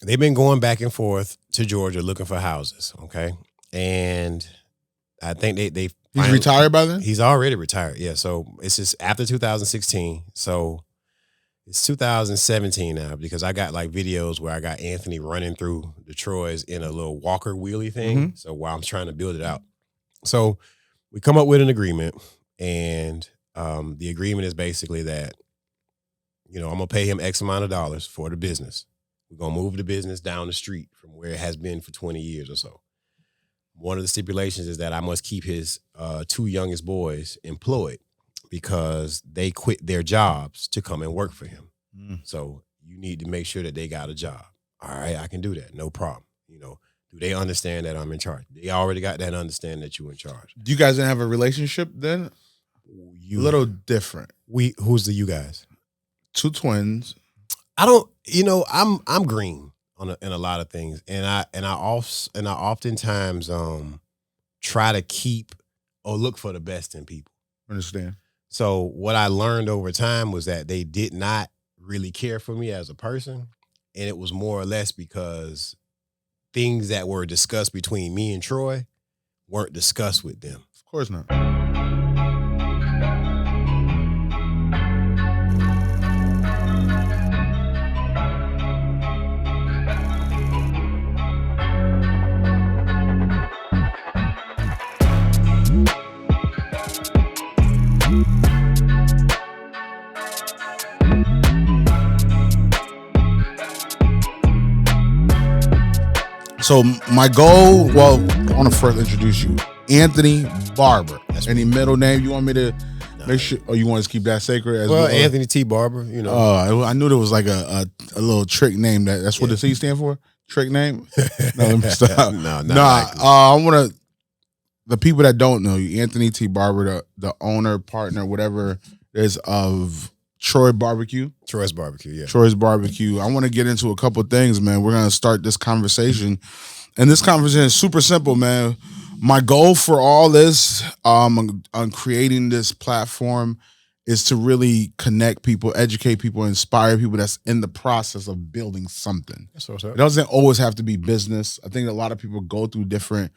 they've been going back and forth to Georgia looking for houses, okay? And I think they He's retired by then? He's already retired, yeah. So it's just after 2016. So it's 2017 now because I got like videos where I got Anthony running through the Troys in a little walker wheelie thing. Mm-hmm. So while I'm trying to build it out. So we come up with an agreement, and the agreement is basically that, I'm going to pay him X amount of dollars for the business. We're going to move the business down the street from where it has been for 20 years or so. One of the stipulations is that I must keep his 2 youngest boys employed because they quit their jobs to come and work for him. So you need to make sure that they got a job. All right, I can do that. No problem. Do they understand that I'm in charge? They already got that understanding that you're in charge. You guys didn't have a relationship then? A little different. Who's the you guys? 2 twins. I don't. I'm green in a lot of things, and I oftentimes try to keep or look for the best in people. Understand. So what I learned over time was that they did not really care for me as a person, and it was more or less because things that were discussed between me and Troy weren't discussed with them. Of course not. So my goal, I want to first introduce you, Anthony Barber. Any middle name you want me to make sure, or you want to keep that sacred? Well, Anthony T. Barber, I knew there was like a little trick name. That's what the C stand for? Trick name? No, let me stop. I want to, the people that don't know you, Anthony T. Barber, the owner, partner, whatever is of Troy's Barbecue. Troy's Barbecue, yeah. Troy's Barbecue. I want to get into a couple things, man. We're going to start this conversation. And this conversation is super simple, man. My goal for all this on creating this platform is to really connect people, educate people, inspire people that's in the process of building something. That's what's up. It doesn't always have to be business. I think a lot of people go through different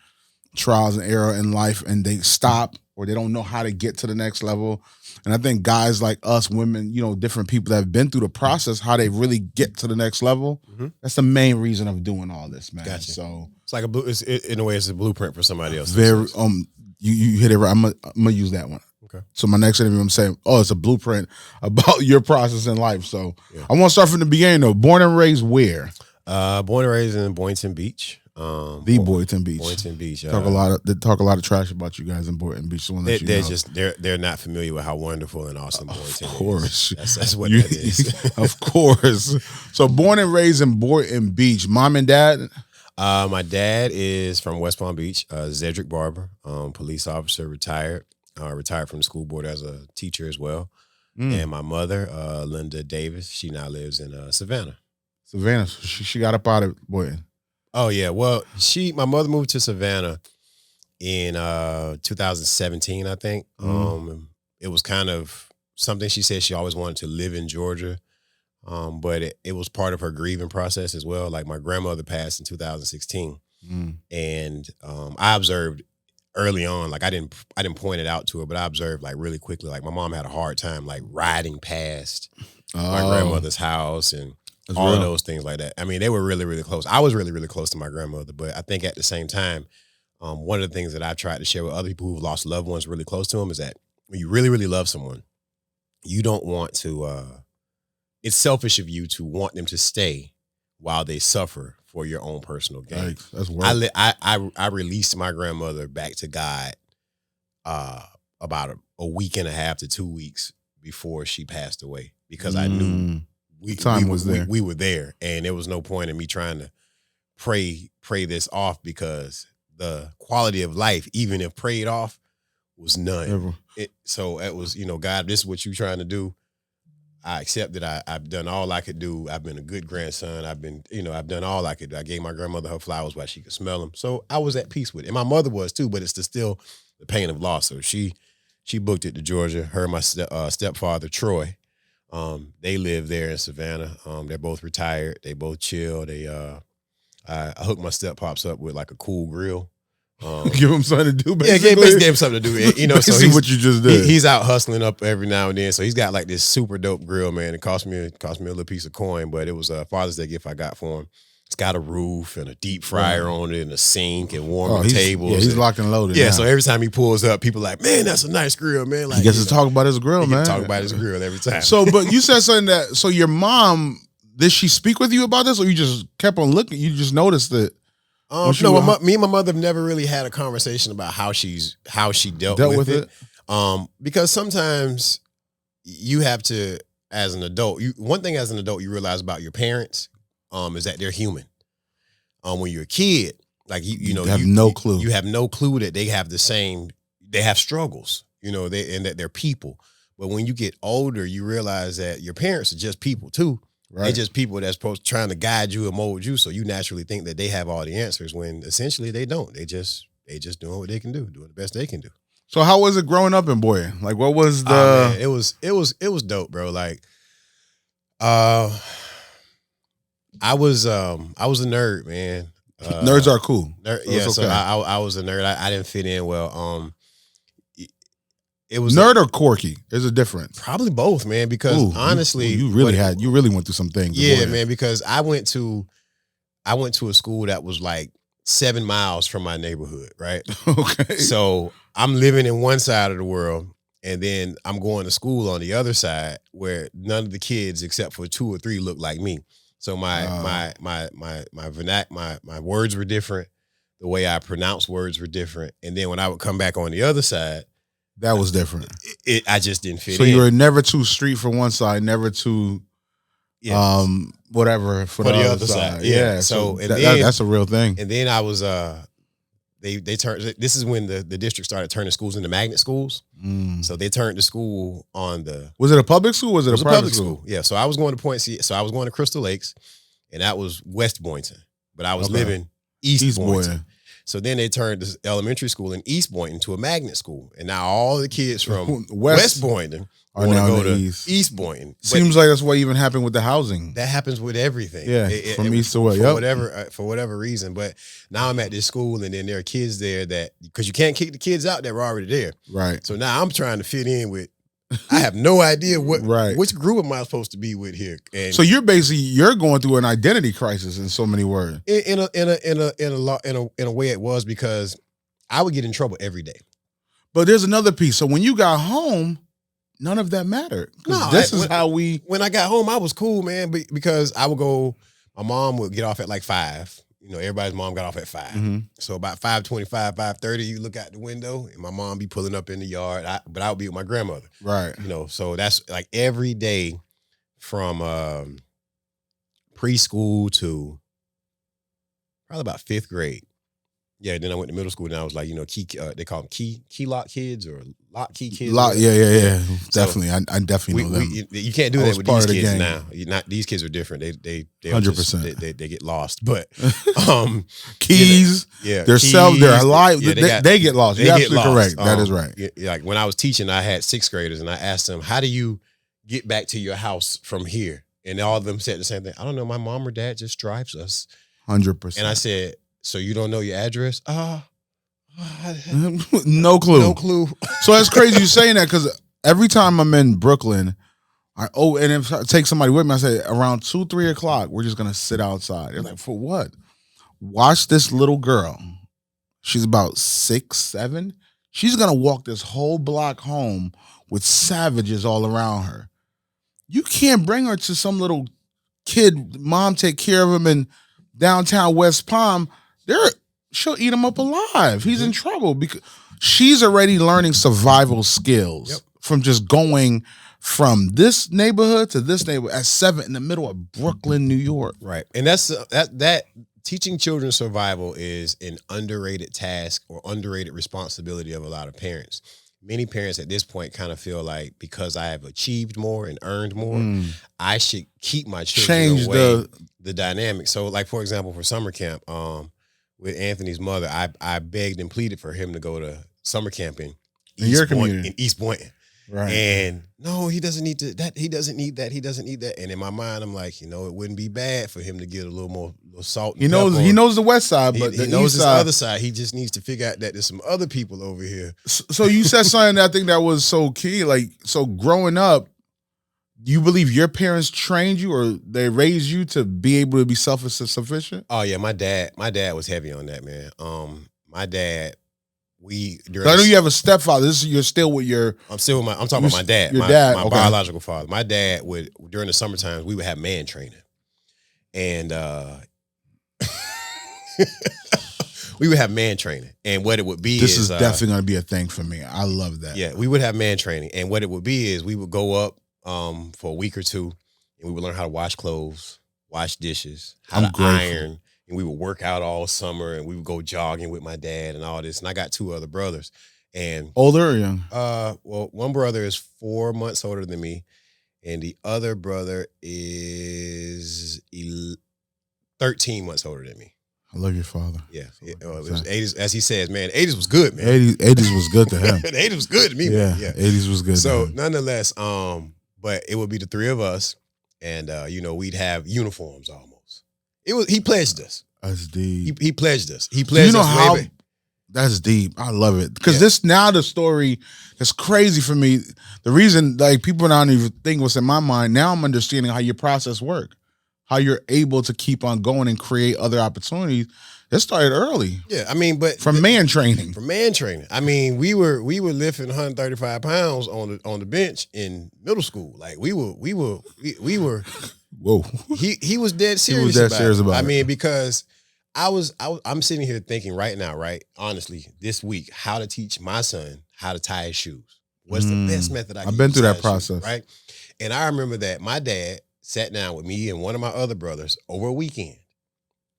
trials and error in life and they stop or they don't know how to get to the next level. And I think guys like us, women, different people that have been through the process, how they really get to the next level. Mm-hmm. That's the main reason of doing all this, man. Gotcha. So it's like in a way, it's a blueprint for somebody else. Very you hit it right. I'm gonna use that one. Okay. So my next interview, I'm saying, it's a blueprint about your process in life. So yeah. I want to start from the beginning though. Born and raised where? Born and raised in Boynton Beach. Boynton Beach. Boynton Beach. They talk a lot of trash about you guys in Boynton Beach. They're not familiar with how wonderful and awesome Boynton is. Of course. That's what that is. Of course. So born and raised in Boynton Beach. Mom and dad? My dad is from West Palm Beach, Zedric Barber, police officer, retired from the school board as a teacher as well. And my mother, Linda Davis, she now lives in Savannah. Savannah. She got up out of Boynton. Oh yeah, well, my mother moved to Savannah in 2017, I think. It was kind of something she said she always wanted to live in Georgia, but it was part of her grieving process as well. Like my grandmother passed in 2016, and I observed early on, like I didn't point it out to her, but I observed like really quickly, like my mom had a hard time like riding past my grandmother's house and. That's all real. Of those things like that. I mean, they were really, really close. I was really, really close to my grandmother, but I think at the same time, one of the things that I've tried to share with other people who've lost loved ones really close to them is that when you really, really love someone, you don't want to, it's selfish of you to want them to stay while they suffer for your own personal gain. Right. That's wild. I released my grandmother back to God about a week and a half to 2 weeks before she passed away because I knew we were there, and there was no point in me trying to pray this off because the quality of life, even if prayed off, was none. So it was, God, this is what you're trying to do. I accept that I've done all I could do. I've been a good grandson. I've done all I could do. I gave my grandmother her flowers while she could smell them. So I was at peace with it. And my mother was too, but it's still the pain of loss. So she booked it to Georgia, her and my stepfather, Troy. They live there in Savannah. They're both retired. They both chill. I hooked my step pops up with like a cool grill. Give him something to do, basically. Yeah, basically gave him something to do. You know, so he's what you just did. He's out hustling up every now and then. So he's got like this super dope grill, man. It cost me a little piece of coin, but it was a Father's Day gift I got for him. It's got a roof and a deep fryer on it and a sink and warming tables. Yeah, he's locked and loaded. Yeah, now. So every time he pulls up, people are like, man, that's a nice grill, man. Like, he gets to talk about his grill, man. Talk about his grill every time. So, but you said something that, so your mom, did she speak with you about this, or you just kept on looking? You just noticed it? No, me and my mother have never really had a conversation about how she dealt with it. Because sometimes you have to, as an adult, one thing as an adult you realize about your parents is that they're human. When you're a kid, like you have no clue. You have no clue that they have they have struggles, and that they're people. But when you get older, you realize that your parents are just people too. Right. They're just people that's trying to guide you and mold you, so you naturally think that they have all the answers when essentially they don't. They just doing what they can do, doing the best they can do. So how was it growing up in Boyer? Like, what was the? Man, it was dope, bro. Like, I was a nerd, man. Nerds are cool. Yeah, so I was a nerd. I didn't fit in well. It was nerd or quirky. There's a difference. Probably both, man. Because honestly, you really went through some things. Yeah, man. Because I went to a school that was like 7 miles from my neighborhood, right? Okay. So I'm living in one side of the world, and then I'm going to school on the other side where none of the kids except for 2 or 3 look like me. So my words were different. The way I pronounce words were different. And then when I would come back on the other side, that was different. I just didn't fit in. So you were never too street for one side, never too whatever for the other side. Yeah. So that's a real thing. And then I was they turned, this is when the district started turning schools into magnet schools. So they turned the school on was it a public school? Was it a private school? Yeah. So I was going to I was going to Crystal Lakes, and that was West Boynton, but I was living East Boynton. So then they turned the elementary school in East Boynton to a magnet school. And now all the kids from West Boynton are now go to East Boynton. Seems like that's what even happened with the housing. That happens with everything. Yeah, from East to West. For whatever reason. But now I'm at this school, and then there are kids there because you can't kick the kids out that were already there. Right. So now I'm trying to fit in with, I have no idea which group am I supposed to be with here. And so you're going through an identity crisis in so many words. In a way it was, because I would get in trouble every day. But there's another piece. So when you got home, none of that mattered. When I got home, I was cool, man, because I would go, my mom would get off at like 5. Everybody's mom got off at 5. Mm-hmm. So about 5:25, 5:30, you look out the window, and my mom be pulling up in the yard. But I would be with my grandmother. Right. So that's like every day from preschool to probably about 5th grade. Yeah, then I went to middle school, and I was like, they call them key lock kids or lock key kids. Yeah. Definitely. So I definitely know them. You can't do that with these kids now. These kids are different. They 100%. They get lost. But keys, their cell, their alive, they get lost. You're absolutely correct. That is right. Like when I was teaching, I had 6th graders, and I asked them, how do you get back to your house from here? And all of them said the same thing. I don't know. My mom or dad just drives us. 100%. And I said, so you don't know your address? No clue. No clue. So that's crazy you saying that, because every time I'm in Brooklyn, and if I take somebody with me, I say around 2-3 o'clock, we're just gonna sit outside. They're like, for what? Watch this little girl. She's about 6, 7. She's gonna walk this whole block home with savages all around her. You can't bring her to some little kid. Mom take care of him in downtown West Palm. She'll eat him up alive. He's in trouble because she's already learning survival skills from just going from this neighborhood to this neighborhood at 7 in the middle of Brooklyn, New York. Right. And that's that teaching children survival is an underrated task or underrated responsibility of a lot of parents. Many parents at this point kind of feel like, because I have achieved more and earned more, I should keep my children away the dynamic. So, like, for example, for summer camp, with Anthony's mother, I begged and pleaded for him to go to summer camp in your community, in East Boynton. Right. And no, he doesn't need to that. He doesn't need that. He doesn't need that. And in my mind, I'm like, it wouldn't be bad for him to get a little salt. And He knows. pepper. He knows the west side, but he knows his other side. He just needs to figure out that there's some other people over here. So you said something that I think that was so key. Like, so growing up, you believe your parents trained you or they raised you to be able to be self-sufficient? Oh yeah, my dad was heavy on that, man. My dad, I know you have a stepfather. You're still with your. I'm talking about my dad. Your dad, my okay. biological father. My dad would, during the summer times, we would have man training. And we would have man training. And what it would be This is definitely going to be a thing for me. I love that. Yeah, we would have man training. And what it would be is we would go up for a week or two and we would learn how to wash clothes, wash dishes, how to iron. And we would work out all summer and we would go jogging with my dad and all this. And I got 2 other brothers. And older or young? Well, one brother is 4 months older than me. And the other brother is 13 months older than me. I love your father. Yeah. It was 80s, as he says, man, 80s was good, man. 80s was good to him. The 80s was good to me, man. Yeah. 80s was good So to him. nonetheless, but it would be the 3 of us and we'd have uniforms almost. He pledged us. That's deep. He pledged us. He pledged us how way back. That's deep. I love it. Because this now the story that's crazy for me. The reason like people don't even think what's in my mind. Now I'm understanding how your process work. How you're able to keep on going and create other opportunities. It started early. Yeah, I mean, but from man training. From man training. I mean, we were lifting 135 pounds on the bench in middle school. Like we were Whoa. He was dead serious. About it. I mean, because I'm sitting here thinking right now, right? Honestly, this week, how to teach my son how to tie his shoes. What's the best method I can use? I've been through that process. Shoes, right? And I remember that my dad sat down with me and one of my other brothers over a weekend.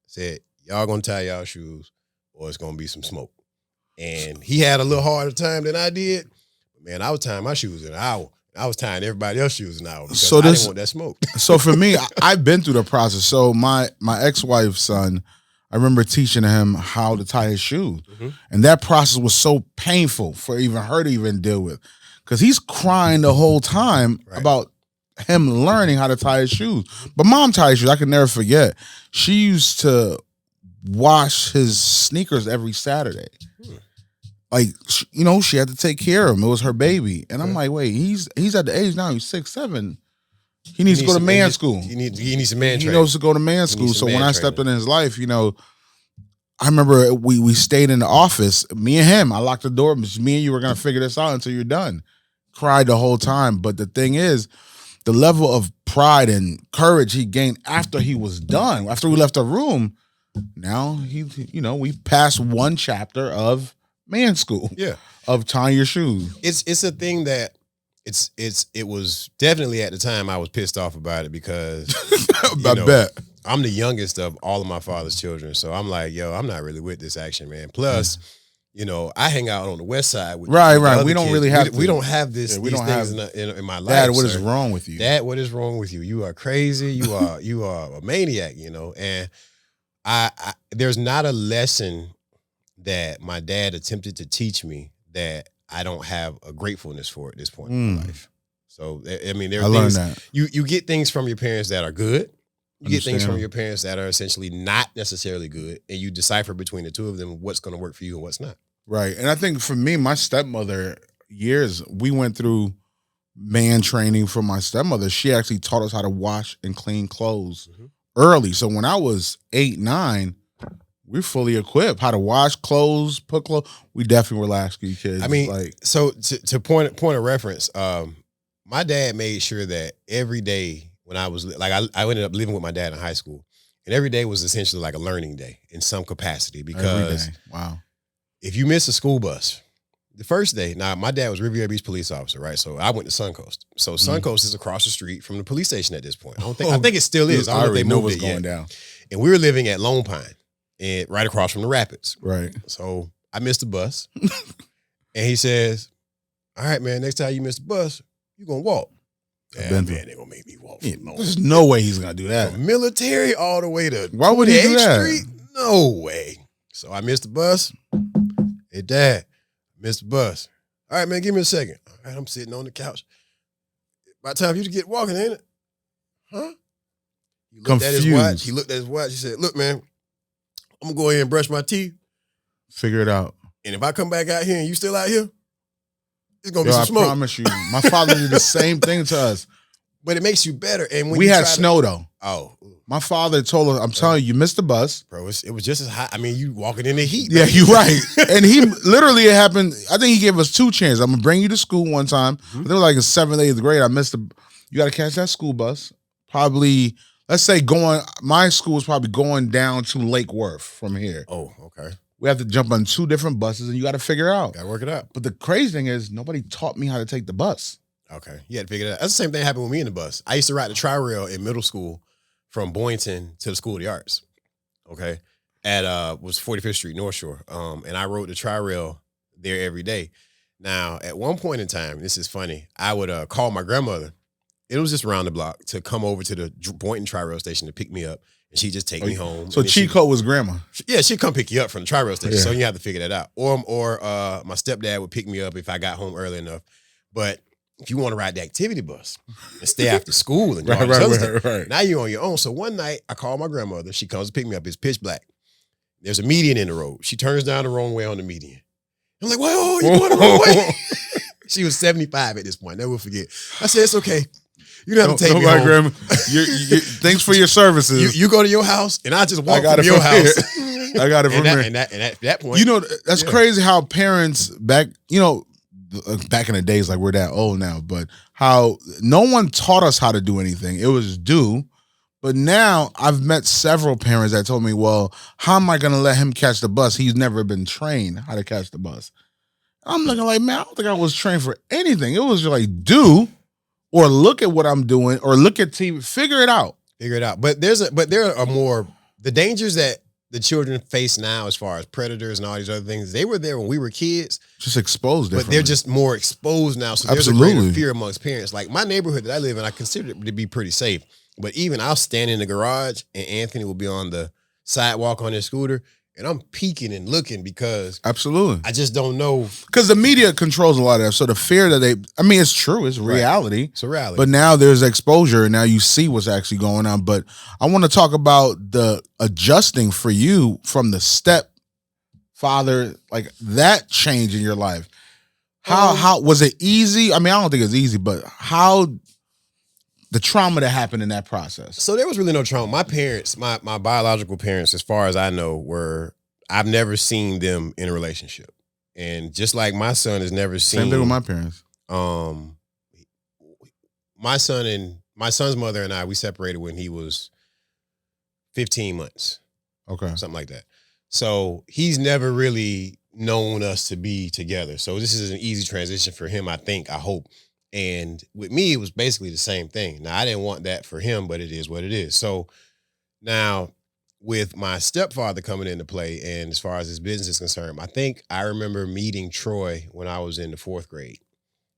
Said, y'all gonna tie y'all shoes or it's gonna be some smoke. And he had a little harder time than I did. Man, I was tying my shoes in an hour. I was tying everybody else's shoes in an hour because I didn't want that smoke. So for me, I've been through the process. So my ex-wife's son, I remember teaching him how to tie his shoes. Mm-hmm. And that process was so painful for even her to even deal with. Because he's crying the whole time about him learning how to tie his shoes. But mom tied his shoes. I can never forget. She used to wash his sneakers every Saturday. Like, she had to take care of him. It was her baby. And I'm like, wait, he's at the age now, he's 6, 7. He needs to go to man school. He needs some man training. He knows to go to man school. So when I stepped in his life, I remember we stayed in the office, me and him. I locked the door. Me and you were going to figure this out until you're done. Cried the whole time. But the thing is, the level of pride and courage he gained after he was done, after we left the room, now we passed one chapter of man school. Yeah. Of tying your shoes. It's a thing that it was definitely at the time I was pissed off about it because I bet. I'm the youngest of all of my father's children. So I'm like, yo, I'm not really with this action, man. Plus, I hang out on the west side with right. We don't really have we don't have this. We don't have in my life. Dad, what is wrong with you? Dad, what is wrong with you? You are crazy. You are a maniac. And I there's not a lesson that my dad attempted to teach me that I don't have a gratefulness for at this point in my life. So I mean, there are things that. You get things from your parents that are good. You get things from your parents that are essentially not necessarily good, and you decipher between the two of them what's going to work for you and what's not. Right. And I think for me, my stepmother, we went through man training from my stepmother. She actually taught us how to wash and clean clothes early. So when I was 8, 9, we're fully equipped. How to wash clothes, put clothes. We definitely were latchkey kids. I mean, so to point of reference, my dad made sure that every day when I was I ended up living with my dad in high school, and every day was essentially like a learning day in some capacity because if you miss a school bus, the first day, now my dad was Riviera Beach police officer, right? So I went to Suncoast. So Suncoast is across the street from the police station at this point. I think it still is. I don't know if they moved it yet. Down. And we were living at Lone Pine, and right across from the Rapids. Right. So I missed the bus, and he says, "All right, man, next time you miss the bus, you're gonna walk." Yeah, man, they're gonna make me walk. Yeah, there's no way he's gonna do that. From Military all the way to why would he do that? Street? No way. So I missed the bus. Hey, Dad, missed the bus. All right, man, give me a second. All right, I'm sitting on the couch. By the time you get walking, ain't it? Huh? He looked at his watch. He looked at his watch. He said, look, man, I'm going to go ahead and brush my teeth. Figure it out. And if I come back out here and you still out here, it's going to be some smoke. I promise you. My father did the same thing to us. But it makes you better. And when we had snow, though. Oh. My father told us, I'm telling you missed the bus. Bro, it was just as hot. I mean, you walking in the heat. Yeah, you're right. And he literally, it happened, I think he gave us 2 chances. I'm going to bring you to school one time. Mm-hmm. I think it was like in 7th, 8th grade. I missed you got to catch that school bus. Probably, let's say my school was probably going down to Lake Worth from here. Oh, okay. We have to jump on 2 different buses and you got to figure it out. Got to work it out. But the crazy thing is nobody taught me how to take the bus. Okay. You had to figure it out. That's the same thing that happened with me in the bus. I used to ride the tri-rail in middle school from Boynton to the School of the Arts. Okay. Was 45th Street North Shore. And I rode the tri-rail there every day. Now, at one point in time, this is funny, I would call my grandmother. It was just around the block to come over to the Boynton tri-rail station to pick me up. And she'd just take me home. So cheat code was grandma. Yeah, she'd come pick you up from the tri-rail station. Yeah. So you have to figure that out. Or my stepdad would pick me up if I got home early enough. But if you want to ride the activity bus and stay after school and do all this other stuff, now you're on your own. So one night I call my grandmother. She comes to pick me up. It's pitch black. There's a median in the road. She turns down the wrong way on the median. I'm like, whoa, you going the wrong way? She was 75 at this point. Never forget. I said, it's okay. You don't have to take me home. Grandma. Thanks for your services. You go to your house, and I just walk from your house. I got it from here. And at that point. You know, that's crazy how parents back in the days, like we're that old now, but how no one taught us how to do anything. It was do. But now I've met several parents that told me, well, how am I going to let him catch the bus? He's never been trained how to catch the bus. I'm looking like, man, I don't think I was trained for anything. It was just like, do, or look at what I'm doing, or look at TV, figure it out. Figure it out. But there are more, the dangers that the children face now as far as predators and all these other things, they were there when we were kids. Just exposed differently. But they're just more exposed now. So there's a greater fear amongst parents. Like my neighborhood that I live in, I consider it to be pretty safe. But even I'll stand in the garage and Anthony will be on the sidewalk on his scooter and I'm peeking and looking because absolutely, I just don't know. Because the media controls a lot of that. So the fear that it's true, it's reality. Right. It's a reality. But now there's exposure and now you see what's actually going on. But I want to talk about the adjusting for you from the stepfather, like that change in your life. How was it easy? I mean, I don't think it's easy, but how the trauma that happened in that process. So there was really no trauma. My parents, my biological parents, as far as I know, I've never seen them in a relationship. And just like my son has never seen. Same thing with my parents. My son's mother and I, we separated when he was 15 months. Okay. Something like that. So he's never really known us to be together. So this is an easy transition for him, I think, I hope. And with me, it was basically the same thing. Now, I didn't want that for him, but it is what it is. So now with my stepfather coming into play, and as far as his business is concerned, I remember meeting Troy when I was in the 4th grade.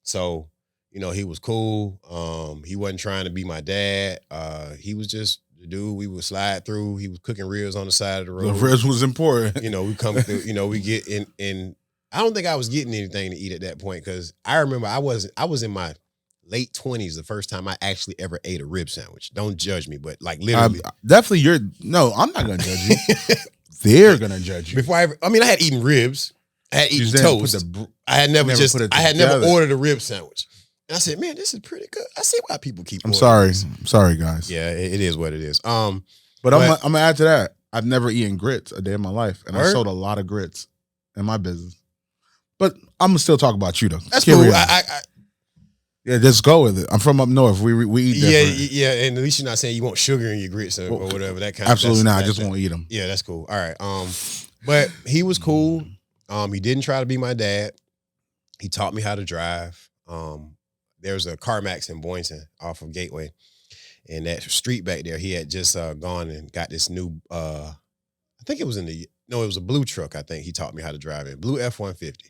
So, he was cool. He wasn't trying to be my dad. He was just the dude we would slide through. He was cooking ribs on the side of the road. The ribs was important. We come through, we get in. I don't think I was getting anything to eat at that point because I remember I was in my late 20s the first time I actually ever ate a rib sandwich. Don't judge me, but like literally. Definitely I'm not going to judge you. They're going to judge you. I had eaten ribs. I had eaten toast. I had never ordered a rib sandwich. And I said, man, this is pretty good. I see why people keep ordering this. I'm sorry, guys. Yeah, it is what it is. But I'm going to add to that. I've never eaten grits a day in my life. And I sold a lot of grits in my business. But I'm gonna still talk about you though. That's cool. Yeah, just go with it. I'm from up north. We eat different. Yeah. And at least you're not saying you want sugar in your grits or whatever. That kind. Absolutely not. I just won't eat them. Yeah, that's cool. All right. But he was cool. He didn't try to be my dad. He taught me how to drive. There's a CarMax in Boynton off of Gateway, and that street back there, he had just gone and got this new. I think it was it was a blue truck. I think he taught me how to drive it. Blue F-150.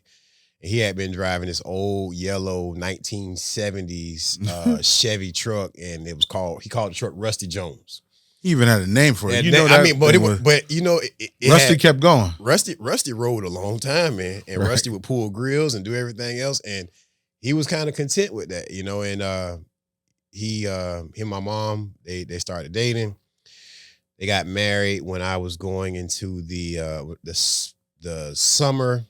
He had been driving this old yellow 1970s Chevy truck, and he called the truck Rusty Jones. He even had a name for it. And You then, know that. I mean, but you know, it Rusty had, kept going. Rusty rode a long time, man, and Right. Rusty would pull grills and do everything else, and he was kind of content with that, you know. And him and my mom, they started dating. They got married when I was going into the summer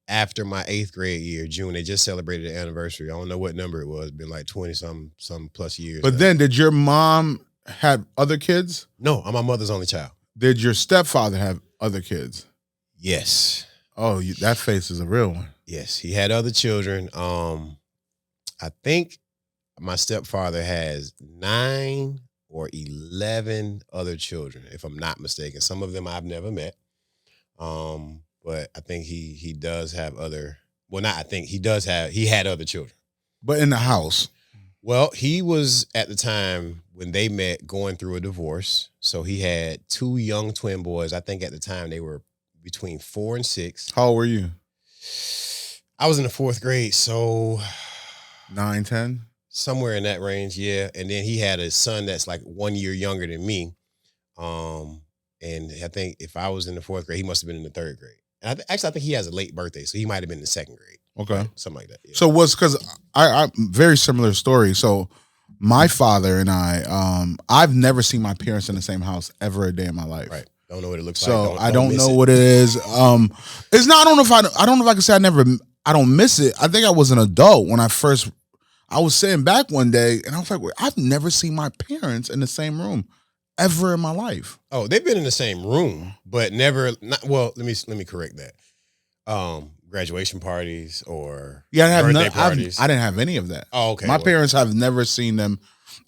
after my 8th grade year, June. They just celebrated the anniversary. I don't know what number it was. It's been like 20 some plus years. But then, did your mom have other kids? No, I'm my mother's only child. Did your stepfather have other kids? Yes. Oh, that face is a real one. Yes, he had other children. I think my stepfather has 9 or 11 other children, if I'm not mistaken. Some of them I've never met. But I think he does have other. Well, not I think he does have. He had other children. But in the house. Well, he was at the time when they met going through a divorce. So he had 2 young twin boys. I think at the time they were between 4 and 6. How old were you? I was in the 4th grade, so 9, 10? Somewhere in that range, yeah. And then he had a son that's like 1 year younger than me. And I think if I was in the 4th grade, he must have been in the 3rd grade. And I think he has a late birthday, so he might have been in the 2nd grade. Okay. Right? Something like that. Yeah. So because I very similar story. So my father and I've never seen my parents in the same house ever a day in my life. Right. Don't know what it looks so like. I don't know what it is. It's not. I don't know if I can say I don't miss it. I think I was an adult when I was sitting back one day and I was like, I've never seen my parents in the same room ever in my life. Oh, they've been in the same room, but never. Well, let me correct that. Graduation parties or birthday parties. I didn't have any of that. Oh, okay. My parents have never seen them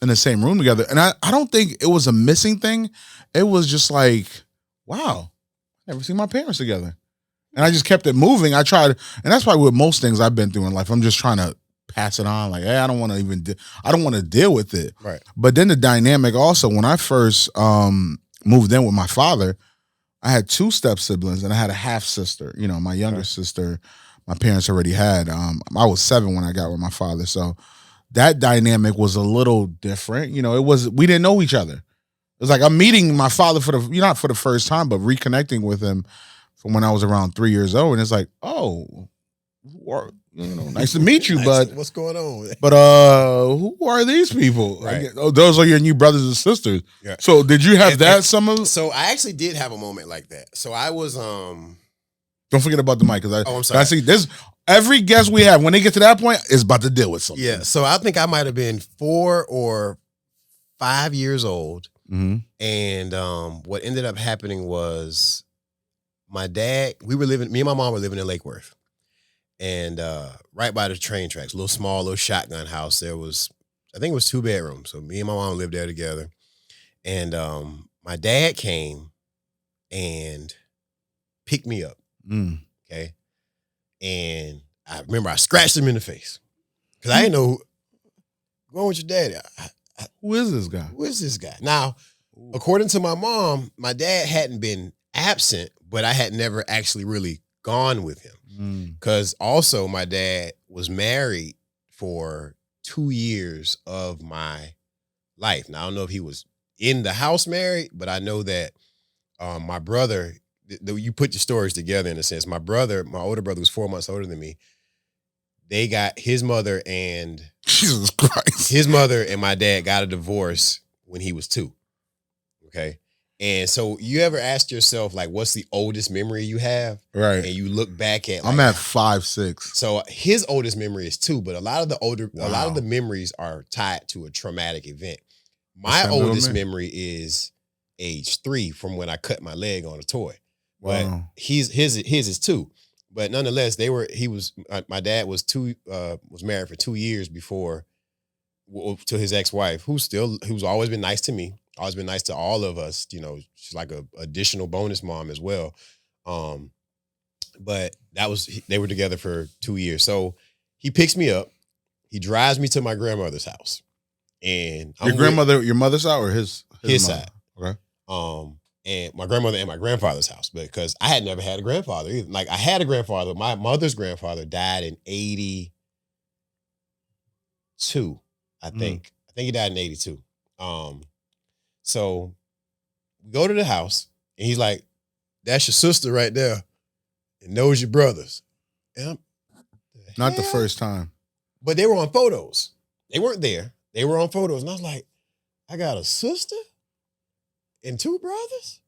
in the same room together. And I don't think it was a missing thing. It was just like, wow, never seen my parents together. And I just kept it moving. I tried, and that's probably with most things I've been through in life. I'm just trying to pass it on. Like, hey, I don't want to deal with it. Right. But then the dynamic also, when I first moved in with my father, I had 2 step siblings and I had a half sister. You know, my younger sister, my parents already had. I was 7 when I got with my father. So that dynamic was a little different. You know, we didn't know each other. It was like I'm meeting my father not for the first time, but reconnecting with him from when I was around 3 years old. And it's like, oh, nice to meet you, but what's going on? But who are these people? Right. Those are your new brothers and sisters. Yeah. So did you have So I actually did have a moment like that. So I was Don't forget about the mic, because I'm sorry. I see this. Every guest we have, when they get to that point, is about to deal with something. Yeah. So I think I might have been 4 or 5 years old. Mm-hmm. And what ended up happening was my dad, me and my mom were living in Lake Worth. And right by the train tracks, little shotgun house. I think it was 2 bedrooms. So me and my mom lived there together. And my dad came and picked me up. Mm. Okay. And I remember I scratched him in the face. Because I didn't know, what's wrong with your daddy? Who is this guy? Who is this guy? Now, according to my mom, my dad hadn't been absent, but I had never actually really gone with him. Because also my dad was married for 2 years of my life. Now, I don't know if he was in the house married, but I know that my brother, you put your stories together in a sense. My older brother was 4 months older than me. They got his mother and Jesus Christ. His mother and my dad got a divorce when he was 2. Okay. And so you ever asked yourself, like, what's the oldest memory you have? Right. And you look back at, I'm at 5, 6. So his oldest memory is 2, but a lot of the memories are tied to a traumatic event. My oldest memory is age 3 from when I cut my leg on a toy. But his is 2. But nonetheless, my dad was married for 2 years before to his ex-wife, who's always been nice to me. Always been nice to all of us. You know, she's like a additional bonus mom as well. But they were together for 2 years. So he picks me up. He drives me to my grandmother's house. And your mother's house or his side. Okay. And my grandmother and my grandfather's house, because I had never had a grandfather either. Like, I had a grandfather. My mother's grandfather died in 82, I think. I think he died in 82. So we go to the house, and he's like, "That's your sister right there, and those your brothers." And I'm, Not the first time. but they were on photos. They weren't there. They were on photos, and I was like, "I got a sister and two brothers."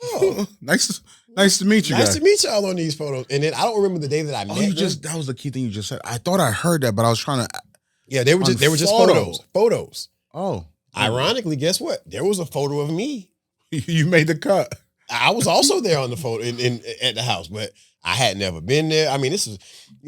Oh, nice to meet you. Nice guys. to meet y'all on these photos. And then I don't remember the day that I met them. That was the key thing you just said. I thought I heard that, but I was trying to. Yeah, they were just photos. Photos. Oh. Ironically, guess what? There was a photo of me. You made the cut. I was also there on the photo in at the house, but I had never been there. I mean, this is,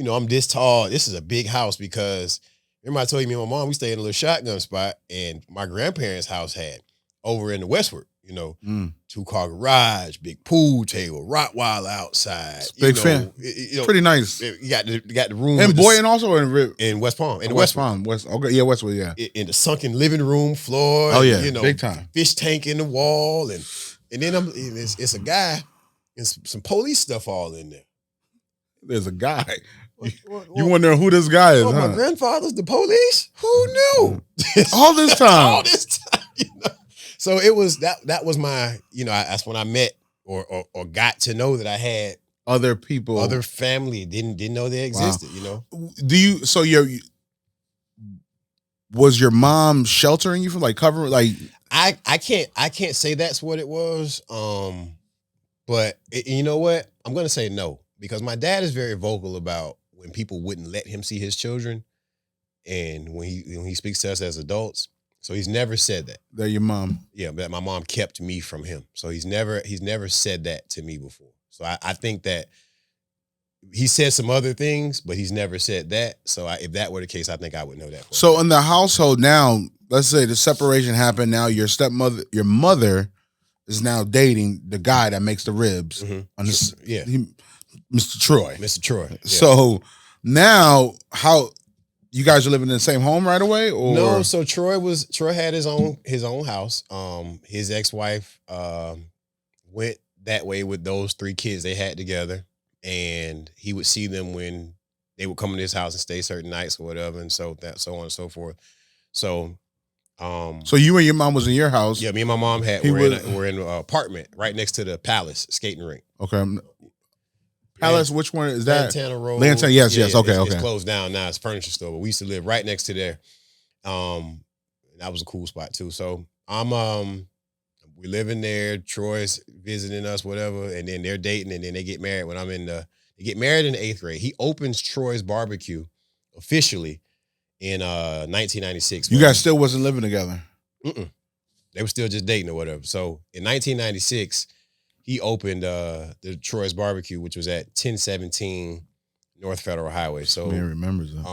I'm this tall. This is a big house because remember I told you, me and my mom, we stayed in a little shotgun spot, and my grandparents' house had over in the Westward, 2-car garage, big pool table, Rottweiler outside. Big fan. Pretty nice. You got the room. In Boynton also in West Palm. In West Palm. Okay, yeah, Westwood, yeah. In the sunken living room floor. Oh, yeah, big time. Fish tank in the wall. And then it's a guy and some police stuff all in there. There's a guy. You wonder who this guy is, huh? My grandfather's the police? Who knew? All this time. All this time, So it was that was my, that's when I met or got to know that I had other people, other family, didn't know they existed, Was your mom sheltering you from covering I can't say that's what it was. But you know what? I'm going to say no, because my dad is very vocal about when people wouldn't let him see his children, and when he speaks to us as adults. So he's never said that. That your mom. Yeah, but my mom kept me from him. So he's never said that to me before. So I think that he said some other things, but he's never said that. So if that were the case, I think I would know that. So in the household now, let's say the separation happened. Now your mother is now dating the guy that makes the ribs. Mm-hmm. Mr. Troy. Mr. Troy. Yeah. So now how you guys are living in the same home right away? Or no, so Troy had his own house. His ex-wife went that way with those 3 kids they had together, and he would see them when they would come to his house and stay certain nights or whatever, and so on and so forth. So so you and your mom was in your house? Yeah, me and my mom were in an apartment right next to the Palace skating rink. Okay. Palace, which one is that? Lantana Road. Lantana, yes. Okay, It's closed down now. It's a furniture store, but we used to live right next to there. That was a cool spot too. So we living there. Troy's visiting us, whatever, and then they're dating, and then they get married. They get married in the 8th grade. He opens Troy's barbecue officially in 1996. You guys still wasn't living together? Mm-mm. They were still just dating or whatever. So in 1996. He opened the Troy's Barbecue, which was at 1017 North Federal Highway. So man remembers that.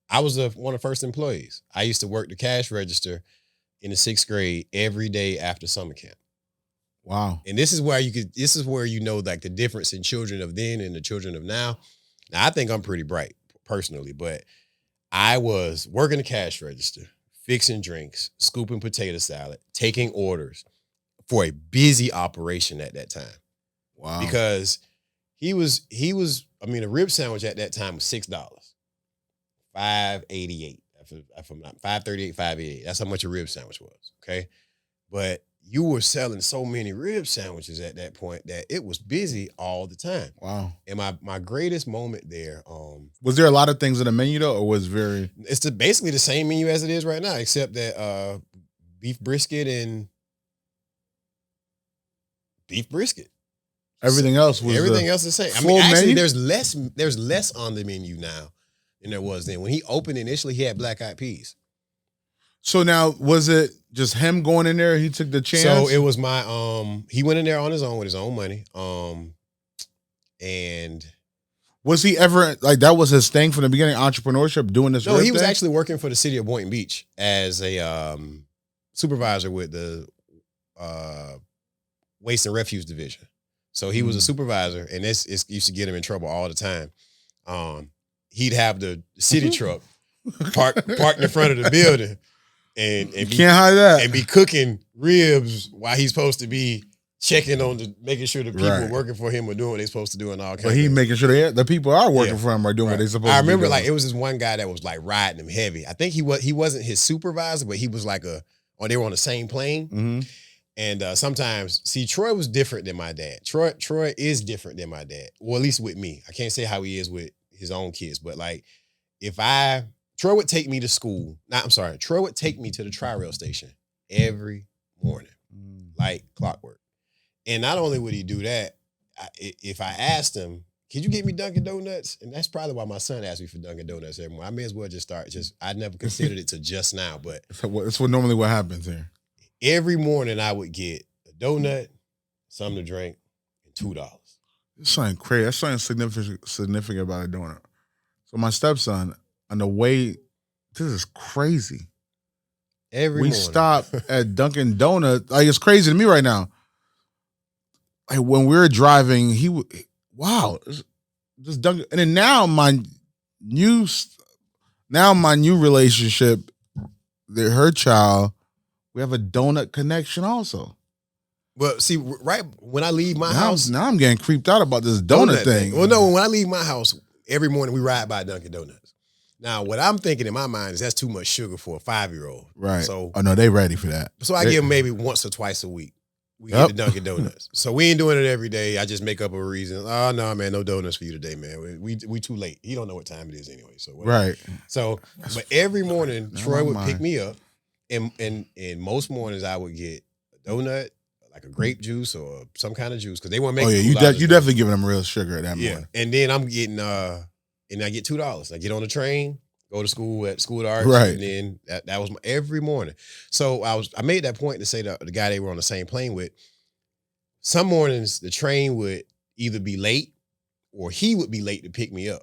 I was one of the first employees. I used to work the cash register in the 6th grade every day after summer camp. Wow. And this is where the difference in children of then and the children of now. Now I think I'm pretty bright personally, but I was working the cash register, fixing drinks, scooping potato salad, taking orders for a busy operation at that time. Wow. Because he was, a rib sandwich at that time was $6. $5.88. If I'm not $5.38, $5.88. That's how much a rib sandwich was. Okay. But you were selling so many rib sandwiches at that point that it was busy all the time. Wow. And my greatest moment there, was there a lot of things in the menu though, or was very it's basically the same menu as it is right now, except that beef brisket and beef brisket. Everything else is the same. I mean, actually, there's less on the menu now than there was then. When he opened initially, he had black eyed peas. So now, was it just him going in there? He took the chance. So it was he went in there on his own with his own money. And was he ever that was his thing from the beginning? Entrepreneurship, doing this. No, he was actually working for the city of Boynton Beach as a supervisor with the Waste and Refuse Division. So he was a supervisor, and this used to get him in trouble all the time. He'd have the city truck parked in front of the building, and can't hide that, and be cooking ribs while he's supposed to be checking on making sure the people working for him are doing what they're supposed to do and all kinds. But he's making sure the people are working for him are doing what they're supposed to do. I remember it was this one guy that was riding him heavy. I think he wasn't his supervisor, but he was they were on the same plane. Mm-hmm. And sometimes, see, Troy was different than my dad. Troy is different than my dad. Well, at least with me. I can't say how he is with his own kids, but like Troy would take me to school. Troy would take me to the tri-rail station every morning, like clockwork. And not only would he do that, if I asked him, "Can you get me Dunkin' Donuts?" And that's probably why my son asked me for Dunkin' Donuts every morning. I may as well just start. I never considered it to just now, but that's what normally what happens here. Every morning I would get a donut, something to drink, and $2. It's something crazy. That's something significant about a donut. So my stepson, on the way, this is crazy. We morning. Stop at Dunkin' Donuts. Like, it's crazy to me right now. Like, when we were driving, just Dunkin'. And then now my new relationship, her child, we have a donut connection also. Well, see, right when I leave my house. Now I'm getting creeped out about this donut thing. Well, no, when I leave my house, every morning we ride by Dunkin' Donuts. Now, what I'm thinking in my mind is that's too much sugar for a 5-year-old. Right. So, no, they ready for that. So I give them maybe once or twice a week. We get the Dunkin' Donuts. So we ain't doing it every day. I just make up a reason. Oh, no, man, no donuts for you today, man. We too late. He don't know what time it is anyway. So whatever. Right. So, but every morning, Troy would pick me up. And most mornings I would get a donut, like a grape juice or some kind of juice, because they want to make. Oh yeah, you definitely giving them real sugar at that morning. And then I'm getting and I get $2. I get on the train, go to school at School of Arts, right? And then that was every morning. So I made that point to say to the guy they were on the same plane with. Some mornings the train would either be late or he would be late to pick me up,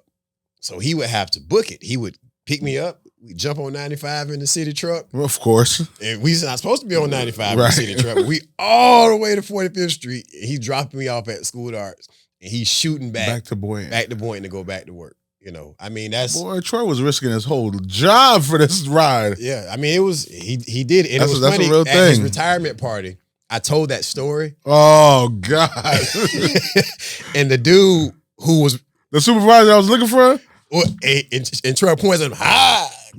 so he would have to book it. He would pick me up. We jump on 95 in the city truck. Well, of course. And we not supposed to be on 95 in the city truck. We all the way to 45th Street. And he's dropping me off at School of Arts. And he's shooting back to Boynton to go back to work. You know, I mean, Boy, Troy was risking his whole job for this ride. Yeah, I mean, it was, he did. And that's it was that's funny, a real at thing. his retirement party, I told that story. Oh, God. And the dude who was the supervisor I was looking for? Well, and Troy points at him,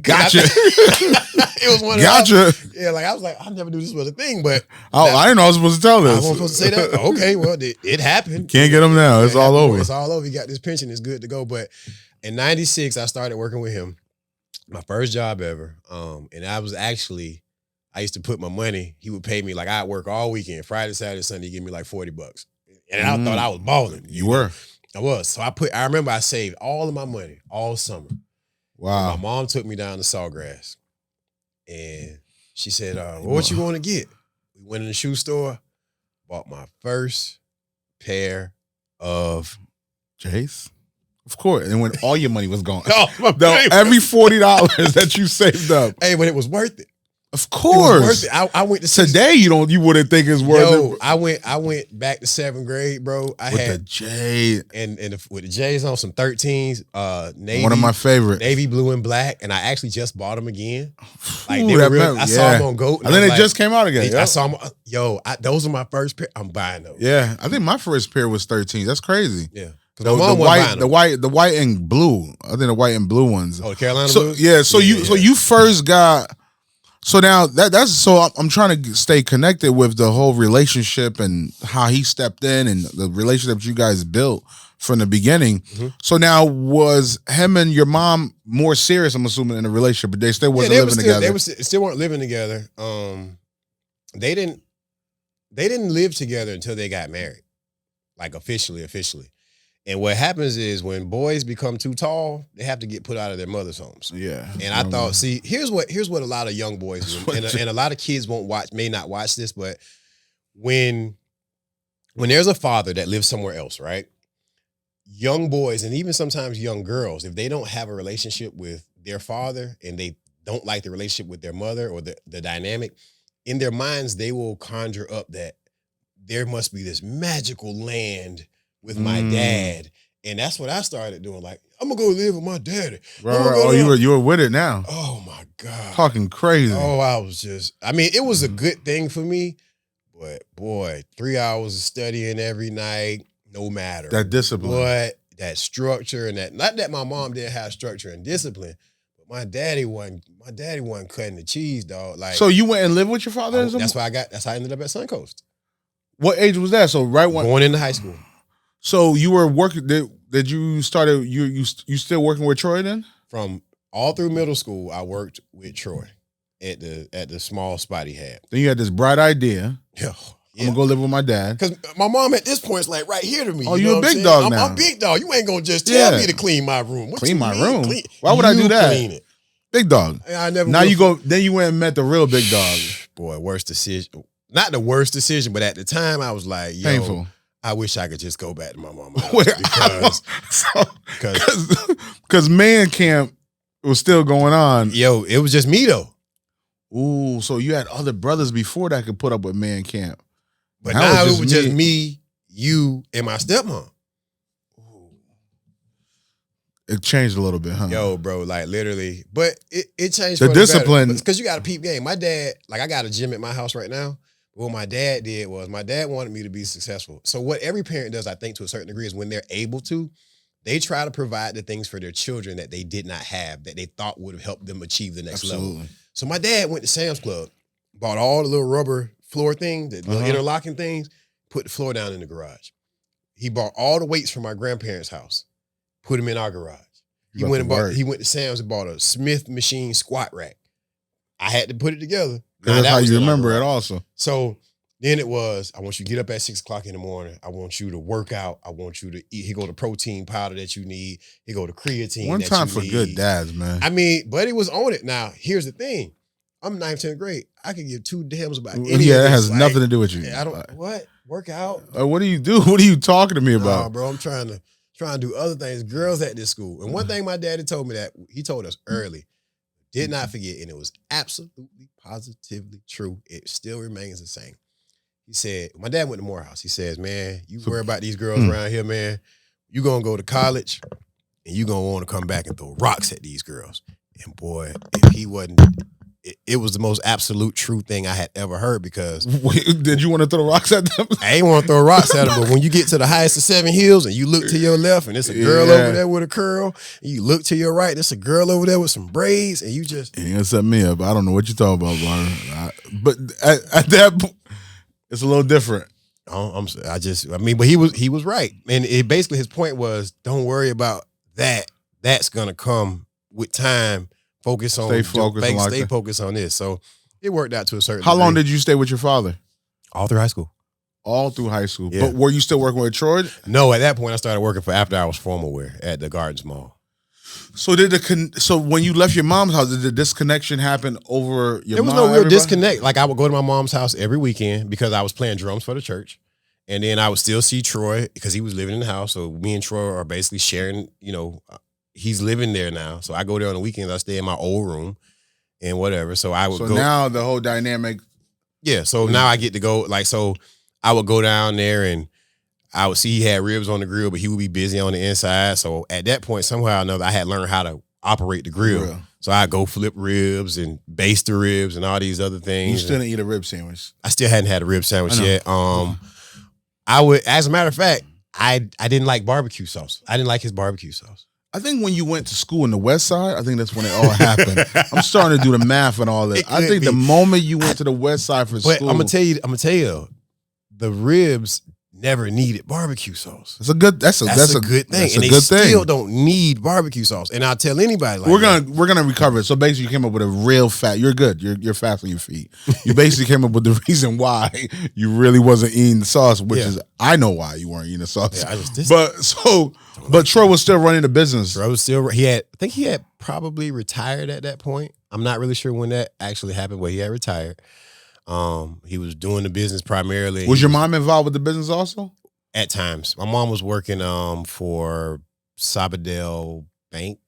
gotcha. It was one of gotcha. Yeah, like I was like, I never knew this was a thing, but I didn't know I was supposed to tell this. I wasn't supposed to say that. Okay, well, it happened. Can't get him now. It's all over. It's all over. He got this pension. It's good to go. But in '96, I started working with him. My first job ever. And I used to put my money. He would pay me like I'd work all weekend, Friday, Saturday, Sunday. He'd give me like $40, and I thought I was balling. You were. I was. So I remember I saved all of my money all summer. Wow. My mom took me down to Sawgrass, and she said, what you want to get? We went in the shoe store, bought my first pair of J's. Of course. And when all your money was gone. Every $40 that you saved up. Hey, but it was worth it. Of course. It was worth it. I went to today. You wouldn't think it's worth it. I went back to 7th grade, bro. I with had the J and with the J's on, some 13s, navy. One of my favorites. Navy blue and black, and I actually just bought them again. Like Ooh, they were real, I saw them on GOAT. I think they just came out again. I saw them. Those are my first pair. I'm buying those. Yeah, I think my first pair was 13s. That's crazy. Yeah. The white and blue. I think the white and blue ones. Oh, the Carolina blues? Yeah. So you first got. So now that's so I'm trying to stay connected with the whole relationship and how he stepped in and the relationship you guys built from the beginning. Mm-hmm. So now was him and your mom more serious? I'm assuming in a relationship, but they still wasn't living together. They still weren't living together. They didn't live together until they got married, like officially. And what happens is when boys become too tall, they have to get put out of their mother's homes. Yeah. And I thought, see, here's what a lot of young boys do, and a lot of kids may not watch this, but when there's a father that lives somewhere else, right? Young boys and even sometimes young girls, if they don't have a relationship with their father and they don't like the relationship with their mother or the dynamic, in their minds, they will conjure up that there must be this magical land with my dad. And that's what I started doing. Like, I'm gonna go live with my daddy. Right. Oh, you were with it now. Oh my God. Talking crazy. Oh, it was a good thing for me, but boy, 3 hours of studying every night, no matter. That discipline. What, that structure and not that my mom didn't have structure and discipline, but my daddy wasn't cutting the cheese, dog. Like, so you went and lived with your father? that's how I ended up at Suncoast. What age was that? So right when going into high school. So you were working. Did you started? You still working with Troy then? From all through middle school, I worked with Troy at the small spot he had. Then you had this bright idea. Yeah. I'm gonna go live with my dad. Because my mom at this point is like right here to me. Oh, you a big dog now. I'm big dog. You ain't gonna just tell me to clean my room. Clean my room? Why would I do that? Clean it. Big dog. I never. Now you go. Then you went and met the real big dog. Boy, worst decision. Not the worst decision, but at the time I was like, yo, painful. I wish I could just go back to my mama's house because man camp was still going on. Yo, it was just me though. Ooh, so you had other brothers before that could put up with man camp. But now it was just me, you, and my stepmom. It changed a little bit, huh? Yo, bro, like literally. But it changed the for discipline. Because you got a peep game. My dad, like I got a gym at my house right now. What my dad did was my dad wanted me to be successful. So what every parent does, I think, to a certain degree, is when they're able to, they try to provide the things for their children that they did not have, that they thought would have helped them achieve the next level. So my dad went to Sam's Club, bought all the little rubber floor thing, the little interlocking things, put the floor down in the garage. He bought all the weights from my grandparents' house, put them in our garage. He went to Sam's and bought a Smith machine squat rack. I had to put it together. That's how you remember it also. So then it was, I want you to get up at 6 o'clock in the morning. I want you to work out. I want you to eat. Here go the protein powder that you need. Here go the creatine. One time for good dads, man. I mean, but he was on it. Now, here's the thing. I'm 9th, 10th grade. I can give two damns about any of this. That has nothing to do with you. I don't, what? Work out? What do you do? What are you talking to me about? Nah, bro, I'm trying to do other things. Girls at this school. And one thing my daddy told me that he told us early, did not forget, and it was absolutely, positively true. It still remains the same. He said, my dad went to Morehouse. He says, man, you worry about these girls around here, man. You gonna go to college and you gonna want to come back and throw rocks at these girls. And boy, if he wasn't, it was the most absolute true thing I had ever heard because. Wait, did you want to throw rocks at them? I ain't want to throw rocks at them, but when you get to the highest of 7 hills and you look to your left and it's a girl over there with a curl, and you look to your right, there's a girl over there with some braids, and you just. You ain't set me up. I don't know what you're talking about, Bonner. But at that point, it's a little different. But he was right. And it basically his point was, don't worry about that. That's going to come with time. Stay focused on this. So it worked out to a certain How degree. long did you stay with your father? All through high school. All through high school. Yeah. But were you still working with Troy? No, at that point I started working for after hours formal wear at the Gardens Mall. So so when you left your mom's house, did the disconnection happen over your mom? There was no real disconnect. Like I would go to my mom's house every weekend because I was playing drums for the church. And then I would still see Troy because he was living in the house. So me and Troy are basically sharing, he's living there now. So I go there on the weekends. I stay in my old room and whatever. So I would go. So now the whole dynamic. Yeah. So now I get to go. So I would go down there and I would see he had ribs on the grill, but he would be busy on the inside. So at that point, somehow or another, I had learned how to operate the grill. So I go flip ribs and baste the ribs and all these other things. You still didn't eat a rib sandwich? I still hadn't had a rib sandwich yet. I would, as a matter of fact, I didn't like barbecue sauce. I didn't like his barbecue sauce. I think when you went to school in the West Side, I think that's when it all happened. I'm starting to do the math and all that. I think the moment you went to the West Side for school. But I'm gonna tell you, the ribs never needed barbecue sauce. That's a good thing. And they still don't need barbecue sauce. And I'll tell anybody like we're gonna recover it. So basically you came up with a real fat. You're good. You're fast on your feet. You basically came up with the reason why you really wasn't eating the sauce, which is I know why you weren't eating the sauce. Yeah, but Troy was still running the business. Troy was still I think he had probably retired at that point. I'm not really sure when that actually happened, but he had retired. He was doing the business primarily. Was your mom involved with the business also? At times. My mom was working for Sabadell Bank,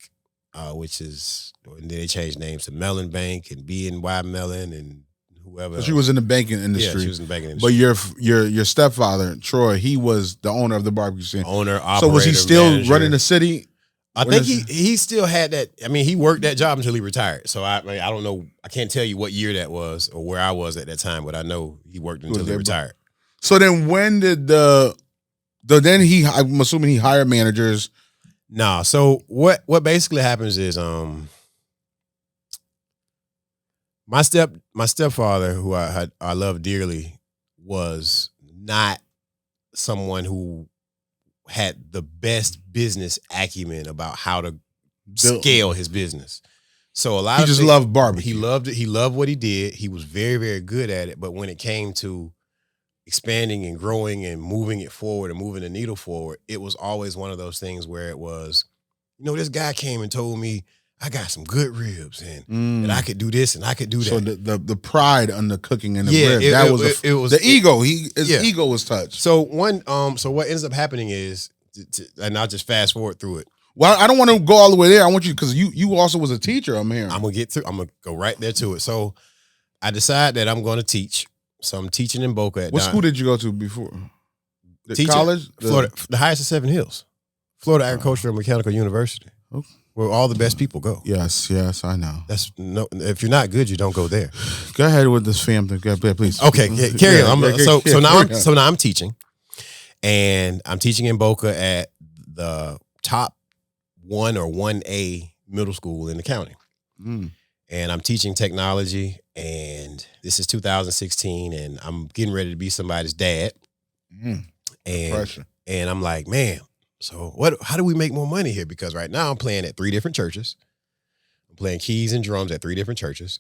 which is, and then they changed names to Mellon Bank and BNY Mellon and whoever. So she was in the banking industry. Yeah, she was in the banking industry. But your stepfather, Troy, he was the owner of the barbecue scene. Operator, so was he still manager. Running the city? I think he still had that. I mean, he worked that job until he retired. So I don't know. I can't tell you what year that was or where I was at that time, but I know he worked until he retired. So then when did I'm assuming he hired managers. Nah. So what basically happens is My stepfather, who I love dearly, was not someone who had the best business acumen about how to scale his business. So a lot He of just things, loved barbecue. He loved it. He loved what he did. He was very, very good at it. But when it came to expanding and growing and moving it forward and moving the needle forward, it was always one of those things where it was, this guy came and told me I got some good ribs and that I could do this and I could do that. So the pride on the cooking and the rib, it was the ego. His ego was touched. So so what ends up happening is, and I'll just fast forward through it. Well, I don't want to go all the way there. I want you, because you also was a teacher. I'm hearing. I'm gonna go right there to it. So I decide that I'm going to teach. So I'm teaching in Boca. What school did you go to before? College? Florida, the highest of Seven Hills. Florida Agricultural and Mechanical University. Okay. Where all the best people go. Yes, I know. If you're not good, you don't go there. Go ahead with this family. Go ahead, please. Okay, carry on. So now I'm teaching. And I'm teaching in Boca at the top 1 or 1A middle school in the county. And I'm teaching technology, and this is 2016, and I'm getting ready to be somebody's dad. And I'm like, man, so how do we make more money here? Because right now I'm playing at 3 different churches. I'm playing keys and drums at 3 different churches.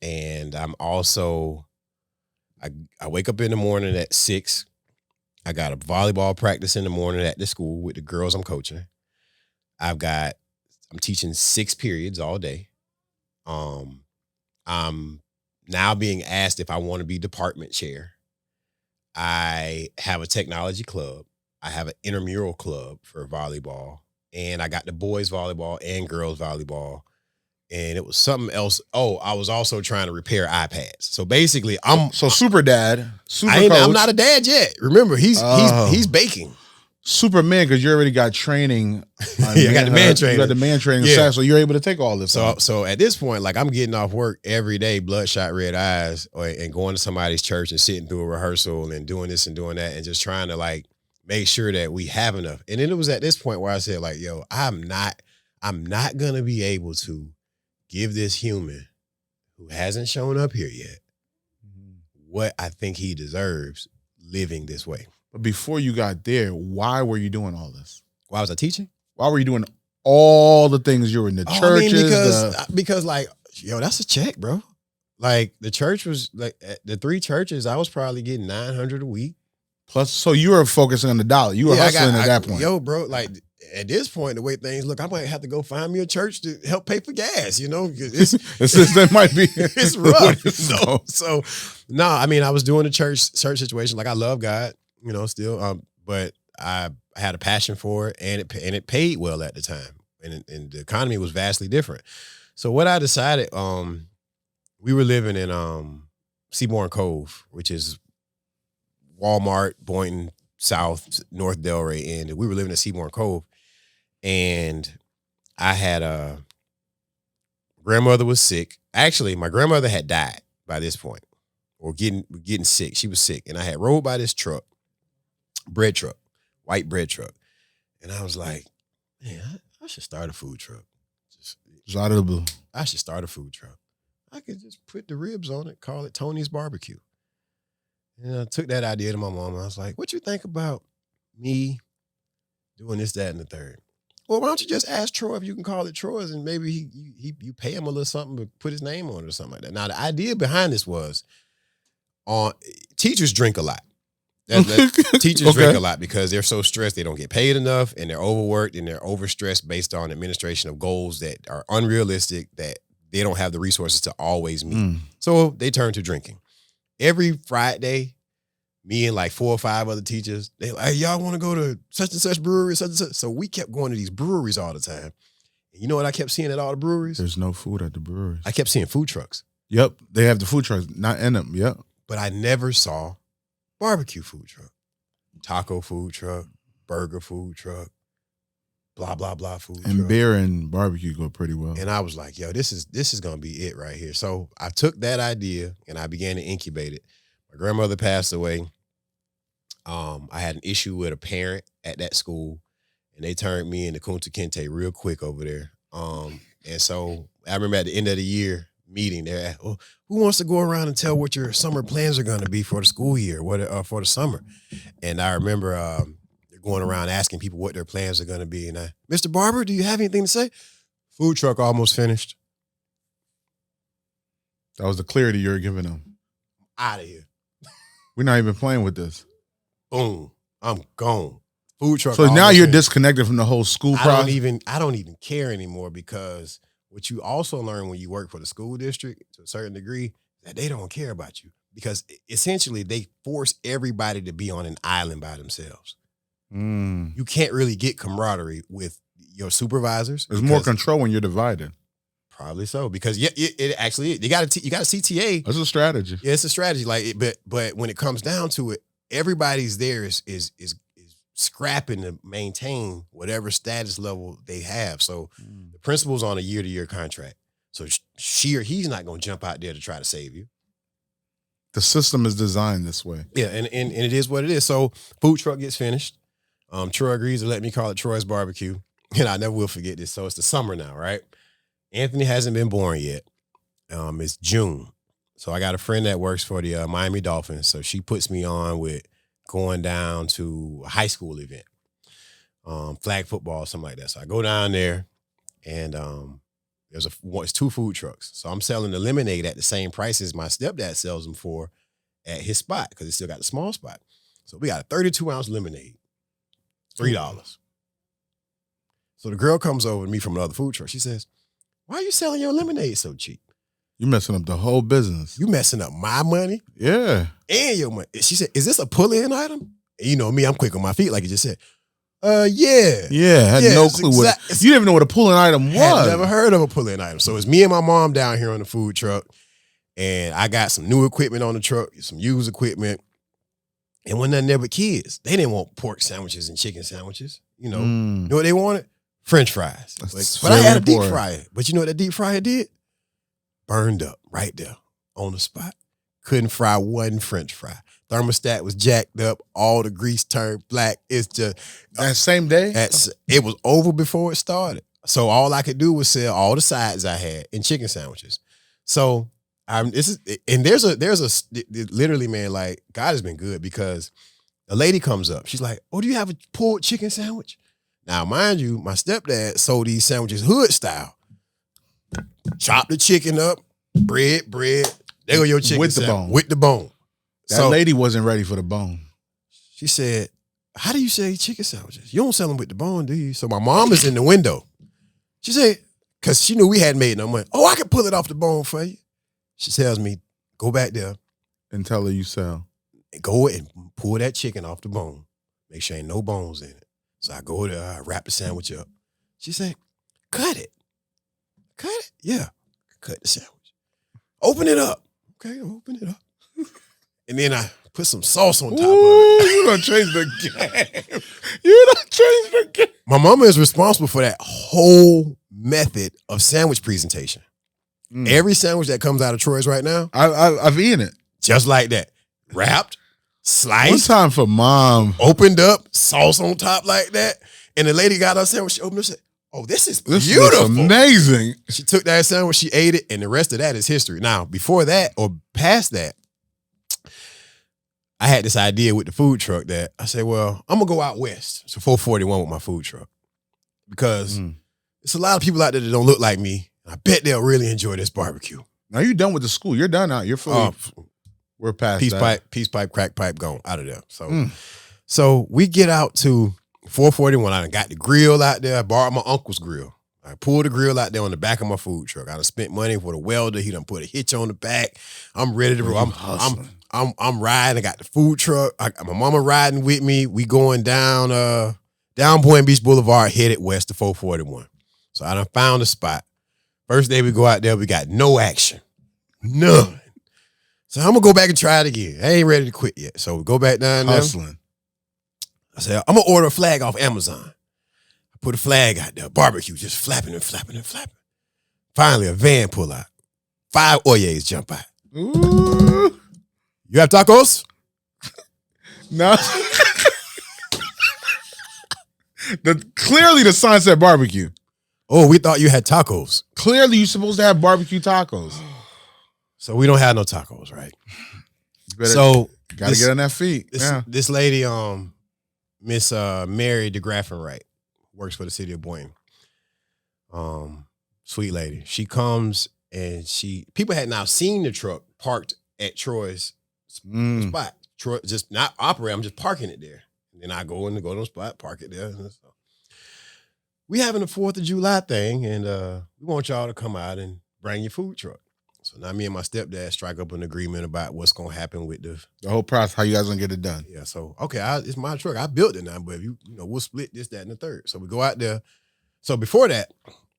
And I'm also, I wake up in the morning at 6. I got a volleyball practice in the morning at the school with the girls I'm coaching. I'm teaching 6 periods all day. I'm now being asked if I want to be department chair. I have a technology club. I have an intramural club for volleyball. And I got the boys volleyball and girls volleyball. And it was something else. Oh, I was also trying to repair iPads. So basically, I'm super dad, super coach. I'm not a dad yet. Remember, he's baking. Superman, because you already got training. I got the man training. You got the man training, so you're able to take all this. So at this point, like, I'm getting off work every day, bloodshot red eyes, and going to somebody's church and sitting through a rehearsal and doing this and doing that and just trying to like make sure that we have enough. And then it was at this point where I said, like, yo, I'm not gonna be able to give this human who hasn't shown up here yet what I think he deserves living this way. But before you got there, why were you doing all this? Why was I teaching? Why were you doing all the things? You were in the churches. Because like, yo, that's a check, bro. Like, the church was like, at the 3 churches, I was probably getting $900 a week. Plus, so you were focusing on the dollar. You were hustling at that point. Yo, bro, like, at this point, the way things look, I might have to go find me a church to help pay for gas, That might be. It's rough. So, no, I mean, I was doing the church situation. Like, I love God, still, but I had a passion for it, and it paid well at the time, and the economy was vastly different. So what I decided, we were living in Seabourn Cove, which is Walmart, Boynton, South, North Delray, and we were living in Seabourn Cove, and I had a grandmother was sick. Actually, my grandmother had died by this point, or getting sick. She was sick, and I had rode by this truck, white bread truck, and I was like, man, I should start a food truck. Just out of the blue. I should start a food truck. I could just put the ribs on it, call it Tony's Barbecue. And I took that idea to my mom, and I was like, what you think about me doing this, that, and the third? Well, why don't you just ask Troy if you can call it Troy's, and maybe you pay him a little something to put his name on it or something like that. Now, the idea behind this was, teachers drink a lot. Teachers drink a lot because they're so stressed, they don't get paid enough, and they're overworked, and they're overstressed based on administration of goals that are unrealistic, that they don't have the resources to always meet. So they turn to drinking. Every Friday, me and like 4 or 5 other teachers, they like, hey, y'all want to go to such and such brewery, such and such. So we kept going to these breweries all the time. And you know what I kept seeing at all the breweries? There's no food at the breweries. I kept seeing food trucks. Yep, they have the food trucks, not in them. Yep. But I never saw barbecue food truck, taco food truck, burger food truck, blah, blah, blah food truck. And beer and barbecue go pretty well. And I was like, yo, this is going to be it right here. So I took that idea and I began to incubate it. My grandmother passed away. I had an issue with a parent at that school, and they turned me into Kunta Kinte real quick over there. And so I remember at the end of the year, meeting there. Oh, who wants to go around and tell what your summer plans are going to be for the school year, for the summer? And I remember going around asking people what their plans are going to be. And Mr. Barber, do you have anything to say? Food truck almost finished. That was the clarity you were giving them. Out of here. We're not even playing with this. Boom. I'm gone. Food truck. So now you're disconnected from the whole school process? I don't even care anymore, because what you also learn when you work for the school district to a certain degree, that they don't care about you, because essentially they force everybody to be on an island by themselves. You can't really get camaraderie with your supervisors. There's more control when you're divided. Probably so, because it actually is. You got a CTA. That's a strategy. Yeah, it's a strategy. But when it comes down to it, everybody's there is scrapping to maintain whatever status level they have. So the principal's on a year-to-year contract. So she or he's not going to jump out there to try to save you. The system is designed this way. Yeah, and it is what it is. So food truck gets finished. Troy agrees to let me call it Troy's Barbecue. And I never will forget this. So it's the summer now, right? Anthony hasn't been born yet. It's June. So I got a friend that works for the Miami Dolphins. So she puts me on with going down to a high school event, flag football, something like that. So I go down there, and it's 2 food trucks. So I'm selling the lemonade at the same price as my stepdad sells them for at his spot, because he still got the small spot. So we got a 32-ounce lemonade, $3. So the girl comes over to me from another food truck. She says, "Why are you selling your lemonade so cheap? You're messing up the whole business. You messing up my money Yeah. and your money." She said, "Is this a pull-in item?" And you know me, I'm quick on my feet, like you just said. Yeah. Yeah, had no clue what you didn't even know what a pull-in item was. Had never heard of a pull-in item. So it's me and my mom down here on the food truck, and I got some new equipment on the truck, some used equipment, and when nothing there but kids. They didn't want pork sandwiches and chicken sandwiches. You know what they wanted? French fries. But I had a deep fryer. But you know what that deep fryer did? Burned up right there on the spot. Couldn't fry one French fry. Thermostat was jacked up. All the grease turned black. It's just that same day? It was over before it started. So all I could do was sell all the sides I had and chicken sandwiches. So there's literally, man, like, God has been good, because a lady comes up. She's like, "Oh, do you have a pulled chicken sandwich?" Now, mind you, my stepdad sold these sandwiches hood style. Chop the chicken up, bread. There go your chicken with the sandwich. bone. With the bone. That lady wasn't ready for the bone. She said, "How do you sell chicken sandwiches? You don't sell them with the bone, do you?" So my mom is in the window. She said, because she knew we hadn't made no money. "Oh, I can pull it off the bone for you." She tells me, "Go back there and tell her you sell. Go and pull that chicken off the bone. Make sure ain't no bones in it." So I go there, I wrap the sandwich up. She said, "Cut it." "Cut it?" "Yeah." Cut the sandwich. "Open it up." "Okay, open it up." And then I put some sauce on top of it. You done changed the game. You done changed the game. My mama is responsible for that whole method of sandwich presentation. Every sandwich that comes out of Troy's right now, I've eaten it. Just like that. Wrapped, sliced. One time for mom. Opened up, sauce on top like that. And the lady got her sandwich, she opened it and said, "Oh, this is This beautiful. looks amazing." She took that sandwich, she ate it, and the rest of that is history. Now, before that or past that, I had this idea with the food truck that I said, well, I'm going to go out west to 441 with my food truck, because there's a lot of people out there that don't look like me. I bet they'll really enjoy this barbecue. Now you're done with the school. You're done out. You're fully. We're past peace pipe, crack pipe, gone out of there. So we get out to 441. I done got the grill out there. I borrowed my uncle's grill. I pulled the grill out there on the back of my food truck. I done spent money for the welder. He done put a hitch on the back. I'm ready to roll. I'm riding. I got the food truck. My mama riding with me. We going down Boynton Beach Boulevard, headed west to 441. So I done found a spot. First day we go out there, we got no action. None. So I'm going to go back and try it again. I ain't ready to quit yet. So we go back down there. Hustling. I said, I'm going to order a flag off Amazon. I put a flag out there, barbecue, just flapping and flapping and flapping. Finally, a van pull out. 5 Oyes jump out. Ooh. You have tacos? No. Clearly the sign said barbecue. Oh, we thought you had tacos. Clearly you're supposed to have barbecue tacos. So we don't have no tacos, right? So gotta get on that feet. This lady, Miss Mary DeGraffenwright, Wright, works for the city of Boynton. Sweet lady. She comes and people had now seen the truck parked at Troy's spot. Troy just not operating. I'm just parking it there. And then I go to the spot, park it there. So we having the 4th of July thing, and we want y'all to come out and bring your food truck. So now me and my stepdad strike up an agreement about what's gonna happen with the whole process, how you guys gonna get it done. Yeah, so okay, it's my truck. I built it now, but we'll split this, that, and the third. So we go out there. So before that,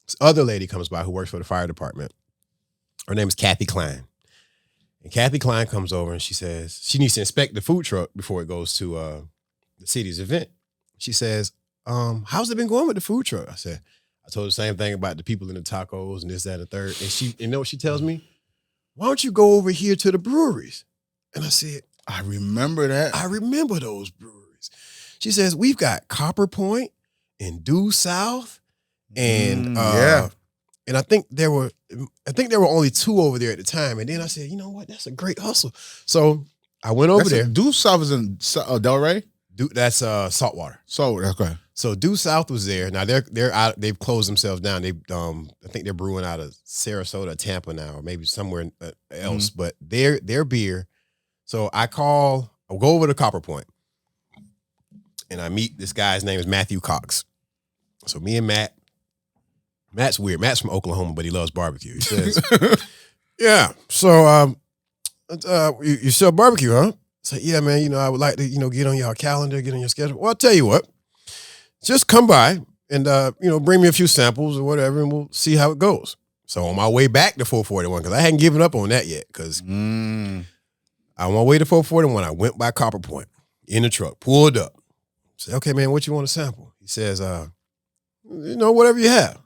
this other lady comes by who works for the fire department. Her name is Kathy Klein. And Kathy Klein comes over and she says she needs to inspect the food truck before it goes to the city's event. She says, how's it been going with the food truck? I told her the same thing about the people in the tacos and this, that, and the third. And you know what she tells me? Why don't you go over here to the breweries? And I said, I remember that. I remember those breweries. She says, we've got Copper Point and Due South. And and I think there were only 2 over there at the time. And then I said, you know what? That's a great hustle. So I went over there. Due South is in Delray? That's Saltwater. So okay. So Due South was there. Now they're out. They've closed themselves down. They I think they're brewing out of Sarasota, Tampa now, or maybe somewhere else. But their beer. So I'll go over to Copper Point, and I meet this guy's name is Matthew Cox. So me and Matt's weird. Matt's from Oklahoma, but he loves barbecue. He says, "Yeah, so you sell barbecue, huh?" I say, "Yeah, man. I would like to, get on your calendar, get on your schedule." Well, I'll tell you what. Just come by and, bring me a few samples or whatever, and we'll see how it goes. So on my way back to 441, because I hadn't given up on that yet, because on my way to 441, I went by Copper Point in the truck, pulled up. Say, okay, man, what you want to sample? He says, whatever you have.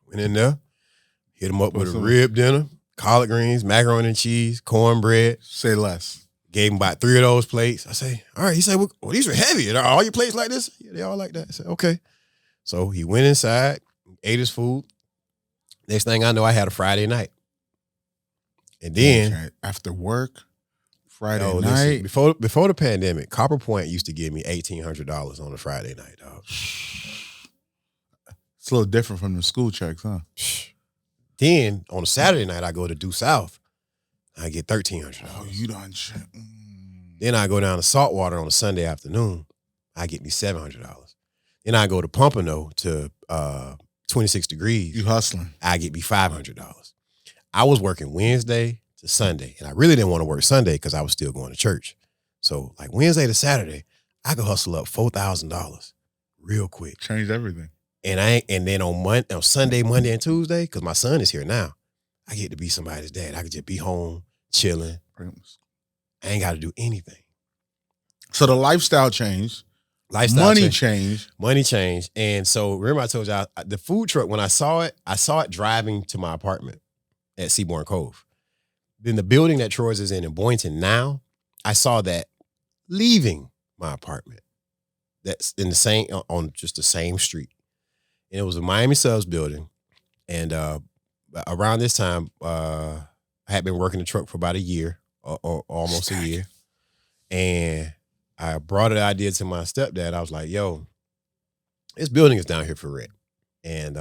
Went in there, hit him up with a rib dinner, collard greens, macaroni and cheese, cornbread. Say less. Gave him about 3 of those plates. I say, all right. He said, well, these are heavy. Are all your plates like this? Yeah, they all like that. I said, okay. So he went inside, ate his food. Next thing I know, I had a Friday night. And then after work, Friday night. Listen, before the pandemic, Copper Point used to give me $1,800 on a Friday night, dog. It's a little different from the school checks, huh? Then on a Saturday night, I go to Due South. I get $1,300. Oh, you done shit. Then I go down to Saltwater on a Sunday afternoon. I get me $700. Then I go to Pompano to 26 Degrees. You hustling. I get me $500. I was working Wednesday to Sunday, and I really didn't want to work Sunday because I was still going to church. So like Wednesday to Saturday, I could hustle up $4,000 real quick. Changed everything. And then on Sunday, Monday, and Tuesday, because my son is here now, I get to be somebody's dad. I could just be home, chilling. I ain't got to do anything. So the lifestyle changed. Money changed. And so remember I told y'all, the food truck, when I saw it driving to my apartment at Seabourn Cove. Then the building that Troy's is in Boynton now, I saw that leaving my apartment. That's on just the same street. And it was a Miami Subs building. And around this time, I had been working the truck for about a year, or almost a year. And I brought the idea to my stepdad. I was like, yo, this building is down here for rent. And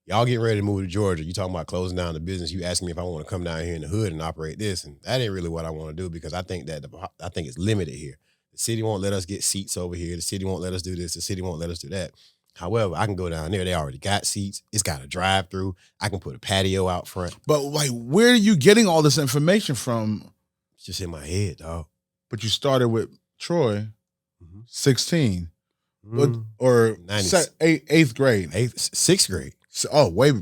y'all getting ready to move to Georgia. You talking about closing down the business. You asking me if I want to come down here in the hood and operate this. And that ain't really what I want to do, because I think it's limited here. The city won't let us get seats over here. The city won't let us do this. The city won't let us do that. However, I can go down there. They already got seats. It's got a drive-through. I can put a patio out front. But like, where are you getting all this information from? It's just in my head, dog. But you started with Troy, 16, or 8th grade, 6th grade. Oh, wait.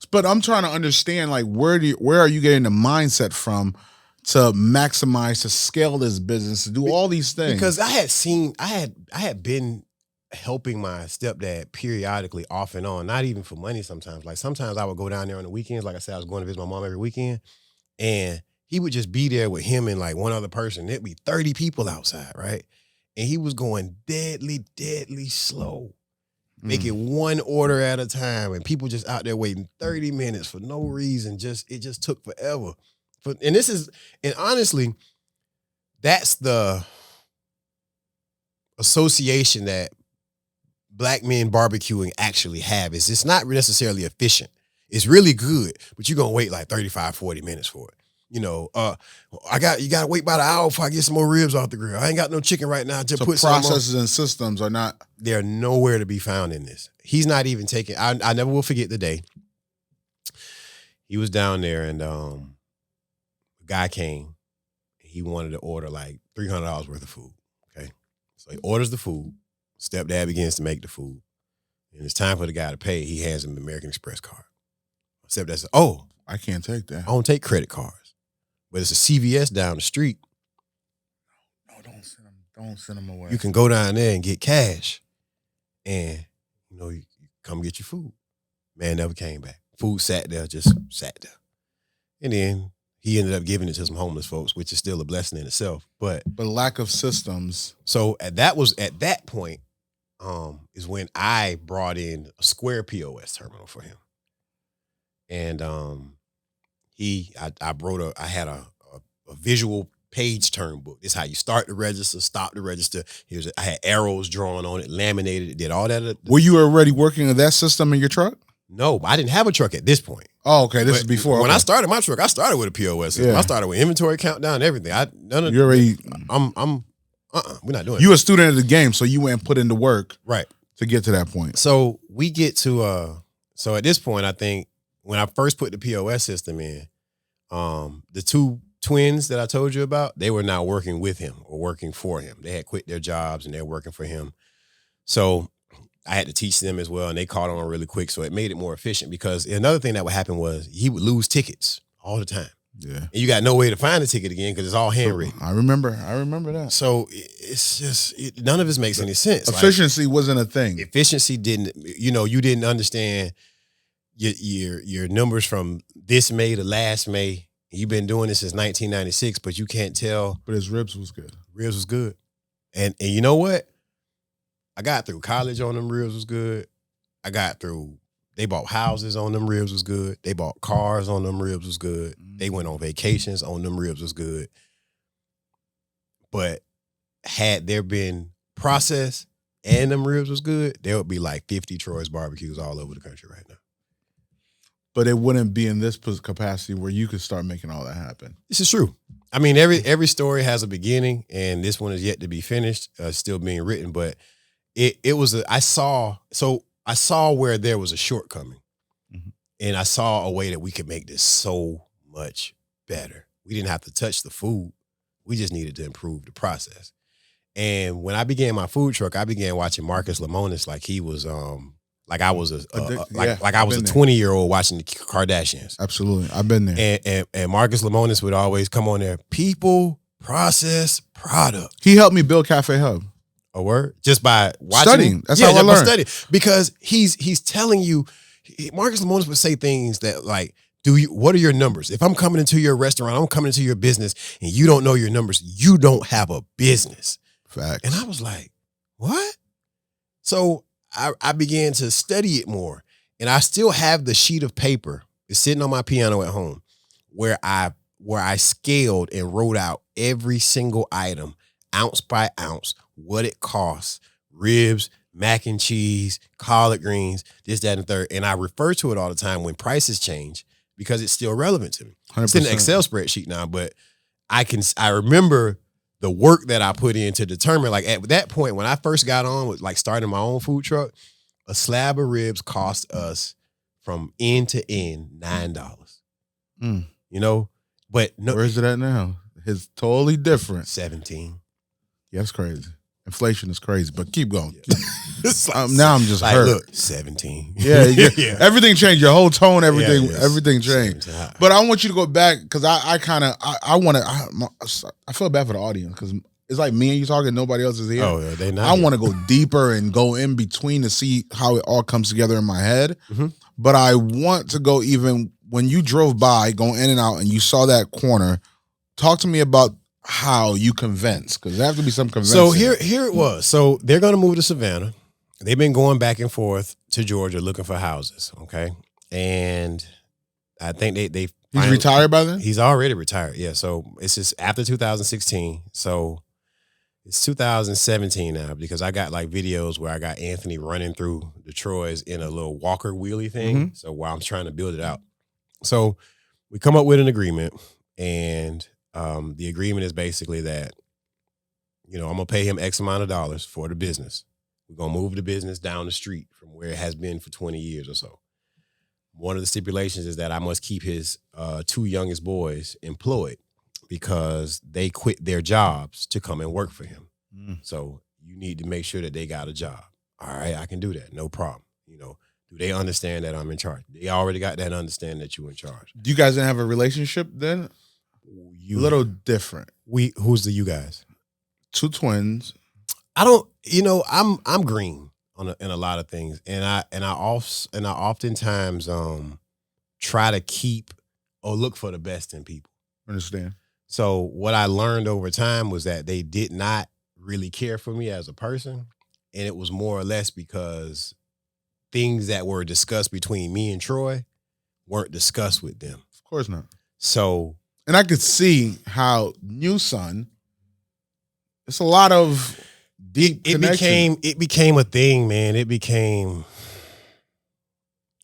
But I'm trying to understand, like, where are you getting the mindset from to maximize, to scale this business, to do all these things? Because I had been helping my stepdad periodically off and on, not even for money sometimes. Like sometimes I would go down there on the weekends. Like I said, I was going to visit my mom every weekend, and he would just be there with him and like one other person. It'd be 30 people outside, right? And he was going deadly, deadly slow. making one order at a time, and people just out there waiting 30 minutes for no reason. It just took forever. And honestly, that's the association that Black men barbecuing actually have. Is it's not necessarily efficient. It's really good, but you're gonna wait like 35, 40 minutes for it. You gotta wait about an hour before I get some more ribs off the grill. I ain't got no chicken right now. So processes and systems are not. They're nowhere to be found in this. He's not even taking. I never will forget the day. He was down there, and a guy came. He wanted to order like $300 worth of food. Okay, so he orders the food. Stepdad begins to make the food, and it's time for the guy to pay. He hands him the American Express card. Stepdad says, "Oh, I can't take that. I don't take credit cards." But it's a CVS down the street. No, don't send them away. You can go down there and get cash, and you come get your food. Man never came back. Food sat there, just sat there, and then he ended up giving it to some homeless folks, which is still a blessing in itself. But lack of systems. So at that point, is when I brought in a Square POS terminal for him, and I had a visual page turn book. This is how you start the register, stop the register. I had arrows drawn on it, laminated it, did all that. Were you already working on that system in your truck? No, I didn't have a truck at this point. Oh, okay. This is before. When I started my truck, I started with a POS system. Yeah. I started with inventory countdown, everything. We're not doing it. You a student of the game, so you went and put in the work right to get to that point. So we get to so at this point, I think when I first put the POS system in, the two twins that I told you about, they were now working with him or working for him. They had quit their jobs and they're working for him. So I had to teach them as well, and they caught on really quick. So it made it more efficient, because another thing that would happen was he would lose tickets all the time. Yeah. And you got no way to find the ticket again because it's all handwritten. I remember that. So it's just, none of this makes any sense. Efficiency wasn't a thing. Efficiency didn't, you didn't understand your numbers from this May to last May. You've been doing this since 1996, but you can't tell. But his ribs was good. Ribs was good. And you know what? I got through college on them. Ribs was good. They bought houses on them. Ribs was good. They bought cars on them. Ribs was good. They went on vacations on them. Ribs was good. But had there been process and them ribs was good, there would be like 50 Troy's barbecues all over the country right now. But it wouldn't be in this capacity where you could start making all that happen. This is true. I mean, every story has a beginning, and this one is yet to be finished, still being written. But I saw where there was a shortcoming, and I saw a way that we could make this so much better. We didn't have to touch the food; we just needed to improve the process. And when I began my food truck, I began watching Marcus Lemonis like he was like I was a 20-year-old watching the Kardashians. Absolutely. I've been there. And Marcus Lemonis would always come on there. People, process, product. He helped me build Cafe Hub. A word? Just by watching. Studying. That's how I learned. Study. Because he's telling you, Marcus Lemonis would say things that like, what are your numbers? If I'm coming into your restaurant, I'm coming into your business, and you don't know your numbers, you don't have a business. Facts. And I was like, what? So I began to study it more, and I still have the sheet of paper. It's sitting on my piano at home where I scaled and wrote out every single item, ounce by ounce, what it costs, ribs, mac and cheese, collard greens, this, that, and the third. And I refer to it all the time when prices change because it's still relevant to me. 100%. It's in an Excel spreadsheet now, but I remember the work that I put in to determine, like at that point when I first got on with like starting my own food truck, a slab of ribs cost us from end to end $9. But no, where's it at now? It's totally different. 17. Yeah, that's crazy. Inflation is crazy, but keep going. Yeah. Now I'm just hurt. Look, 17. Yeah. Everything changed. Your whole tone, everything changed. But I want you to go back because I feel bad for the audience because it's like me and you talking, nobody else is here. Oh, yeah, they not. I want to go deeper and go in between to see how it all comes together in my head. Mm-hmm. But I want to go even when you drove by, going in and out, and you saw that corner. Talk to me about how you convinced, because there have to be some convincing. So here it was. So they're going to move to Savannah. they've been going back and forth to Georgia looking for houses. Okay. And I think they He's retired by then? He's already retired. Yeah. So it's just after 2016. So it's 2017 now because I got like videos where I got Anthony running through the Troys in a little walker wheelie thing. Mhm. So while I'm trying to build it out. So we come up with an agreement, and the agreement is basically that, I'm going to pay him X amount of dollars for the business. We're going to move the business down the street from where it has been for 20 years or so. One of the stipulations is that I must keep his 2 youngest boys employed because they quit their jobs to come and work for him. So you need to make sure that they got a job. All right, I can do that. No problem. Do they understand that I'm in charge? They already got that understanding that you're in charge. Do you guys didn't have a relationship then? A little different. Who's the you guys? 2 twins. I don't, I'm green in a lot of things, and I oftentimes try to keep or look for the best in people. Understand. So what I learned over time was that they did not really care for me as a person, and it was more or less because things that were discussed between me and Troy weren't discussed with them. Of course not. So, and I could see how new son. It's a lot of deep connection. It became a thing, man. It became.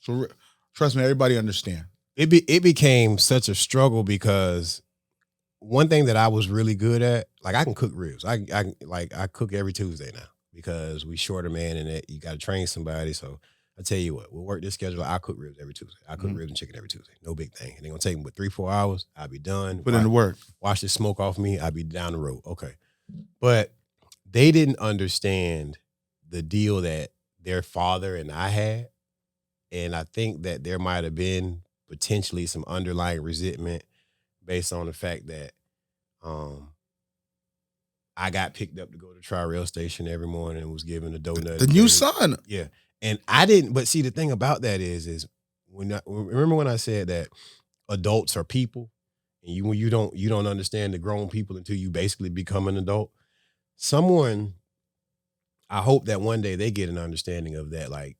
So trust me, everybody understand. It became such a struggle because one thing that I was really good at, like I can cook ribs. I cook every Tuesday now because we shorter man and that you got to train somebody. So I tell you what, we'll work this schedule. I cook ribs every Tuesday. I cook ribs and chicken every Tuesday. No big thing. And they're gonna take me but 3-4 hours. I'll be done. Put in the work. Wash the smoke off me. I'll be down the road. Okay. But they didn't understand the deal that their father and I had. And I think that there might have been potentially some underlying resentment based on the fact that I got picked up to go to Tri-Rail Station every morning and was given a donut. The new son. Yeah. And I didn't, but see, the thing about that is remember when I said that adults are people, and you don't understand the grown people until you basically become an adult. I hope that one day they get an understanding of that. Like,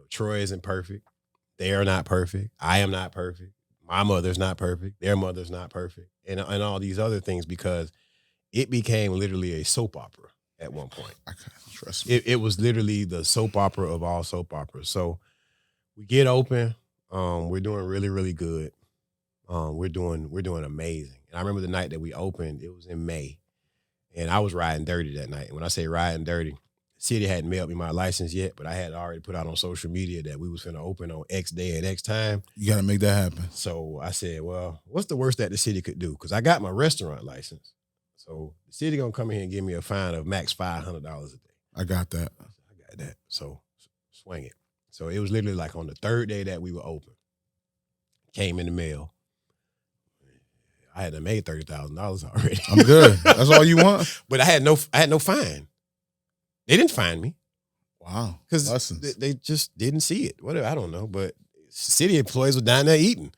Troy isn't perfect. They are not perfect. I am not perfect. My mother's not perfect. Their mother's not perfect. And all these other things, because it became literally a soap opera at one point. I can't trust me. It was literally the soap opera of all soap operas. So we get open. We're doing really, really good. We're doing amazing. And I remember the night that we opened, it was in May. And I was riding dirty that night. And when I say riding dirty, the city hadn't mailed me my license yet, but I had already put out on social media that we was finna open on X day at X time. You got to make that happen. So I said, well, what's the worst that the city could do? Because I got my restaurant license. So the city gonna come in here and give me a fine of max $500 a day. I got that. I got that. So swing it. So it was literally like on the 3rd day that we were open. Came in the mail. I had made $30,000 already. I'm good. That's all you want. But I had no fine. They didn't fine me. Wow. Because they just didn't see it. Whatever, I don't know. But city employees were down there eating.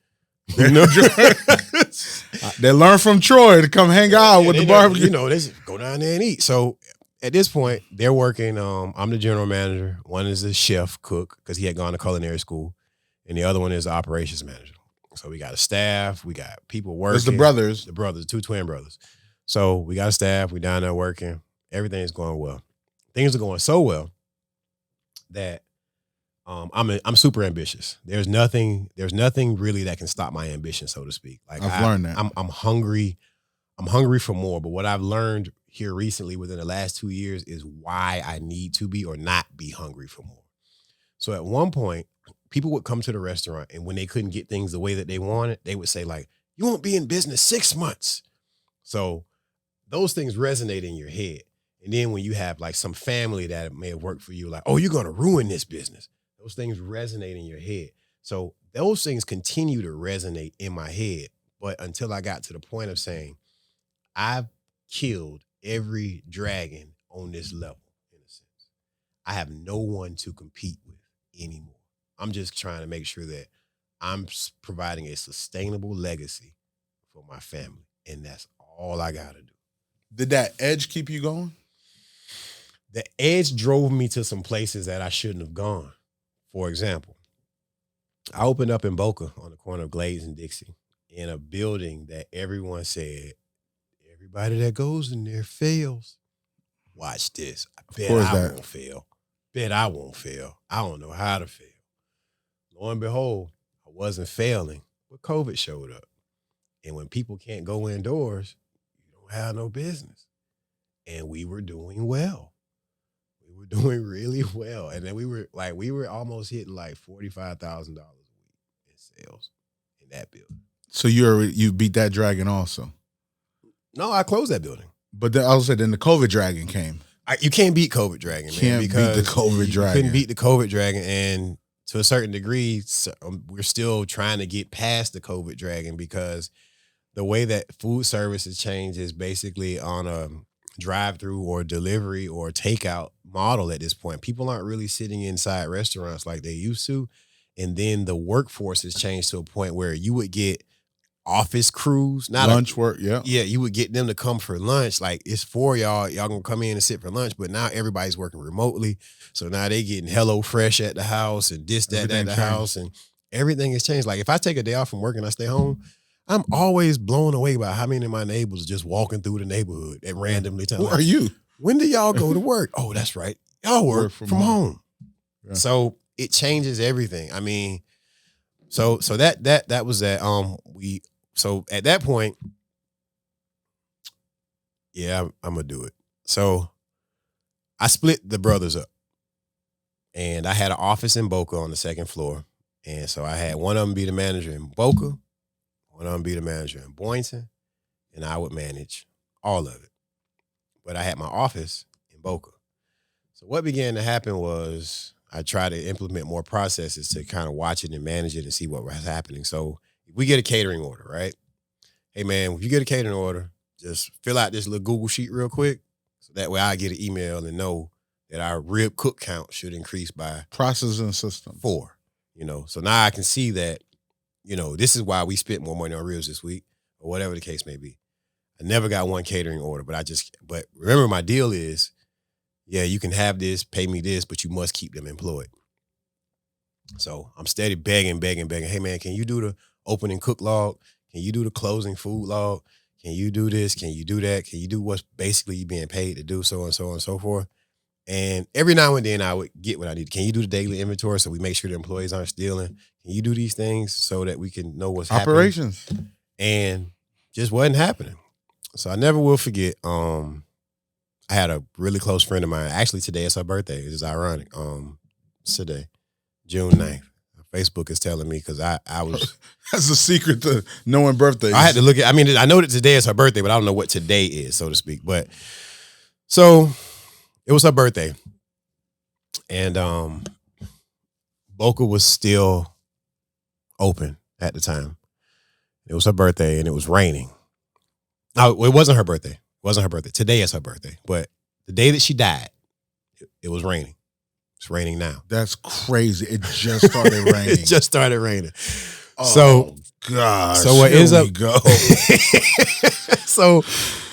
They learn from Troy to come hang out with the barbecue. They just go down there and eat. So at this point, they're working. I'm the general manager. One is the chef, cook, because he had gone to culinary school. And the other one is the operations manager. So we got a staff. We got people working. It's the brothers. The brothers, 2 twin brothers. So we got a staff. We down there working. Everything's going well. Things are going so well that I'm super ambitious. There's nothing really that can stop my ambition, so to speak. Like I've learned that. I'm hungry. I'm hungry for more. But what I've learned here recently within the last 2 years is why I need to be or not be hungry for more. So at one point, people would come to the restaurant, and when they couldn't get things the way that they wanted, they would say like, "You won't be in business 6 months." So those things resonate in your head. And then when you have like some family that may have worked for you, like, "Oh, you're going to ruin this business." Those things resonate in your head. So those things continue to resonate in my head. But until I got to the point of saying, I've killed every dragon on this level, in a sense. I have no one to compete with anymore. I'm just trying to make sure that I'm providing a sustainable legacy for my family. And that's all I got to do. Did that edge keep you going? the edge drove me to some places that I shouldn't have gone. For example, I opened up in Boca on the corner of Glades and Dixie in a building that everyone said, everybody that goes in there fails. Watch this. I bet I won't fail. Bet I won't fail. I don't know how to fail. Lo and behold, I wasn't failing, but COVID showed up. And when people can't go indoors, you don't have no business. And we were doing well. We were doing really well. And then we were almost hitting like $45,000 a week in sales in that building. So you beat that dragon also? No, I closed that building. But then also then the COVID dragon came. You can't beat COVID dragon, man. Because beat the COVID dragon. You couldn't beat the COVID dragon. And to a certain degree, we're still trying to get past the COVID dragon because the way that food service has changed is basically on a drive-through or delivery or takeout model at this point. People aren't really sitting inside restaurants like they used to. And then the workforce has changed to a point where you would get office crews, not lunch work, yeah. Yeah, you would get them to come for lunch. Like, it's for y'all gonna come in and sit for lunch, but now everybody's working remotely. So now they getting Hello Fresh at the house and this, that, at the house, and everything has changed. Like, if I take a day off from work and I stay home, I'm always blown away by how many of my neighbors are just walking through the neighborhood at randomly time. Who are you? When do y'all go to work? Oh, that's right. Y'all work from home. Yeah. So it changes everything. I mean, so that was that. So at that point, yeah, I'm gonna do it. So I split the brothers up, and I had an office in Boca on the second floor, and so I had one of them be the manager in Boca, one of them be the manager in Boynton, and I would manage all of it. But I had my office in Boca. So what began to happen was I tried to implement more processes to kind of watch it and manage it and see what was happening. So if we get a catering order, right? Hey, man, if you get a catering order, just fill out this little Google sheet real quick. So that way I get an email and know that our rib cook count should increase by processing system 4. So now I can see that, this is why we spent more money on ribs this week or whatever the case may be. I never got one catering order, but remember my deal is, yeah, you can have this, pay me this, but you must keep them employed. So I'm steady begging. Hey, man, can you do the opening cook log? Can you do the closing food log? Can you do this? Can you do that? Can you do what's basically you being paid to do, so and so and so forth? And every now and then I would get what I need. Can you do the daily inventory so we make sure the employees aren't stealing? Can you do these things so that we can know what's operations happening? And just wasn't happening. So I never will forget. I had a really close friend of mine. Actually, today is her birthday. It's ironic. It's today, June 9th. Facebook is telling me because I was. That's a secret to knowing birthdays. I had to look at. I know that today is her birthday, but I don't know what today is, so to speak. But so it was her birthday, and Boca was still open at the time. It was her birthday, and it was raining. No, it wasn't her birthday. It wasn't her birthday. Today is her birthday, but the day that she died, it was raining. It's raining now. That's crazy. It just started raining. It just started raining. Oh, so gosh. So what ends up go. So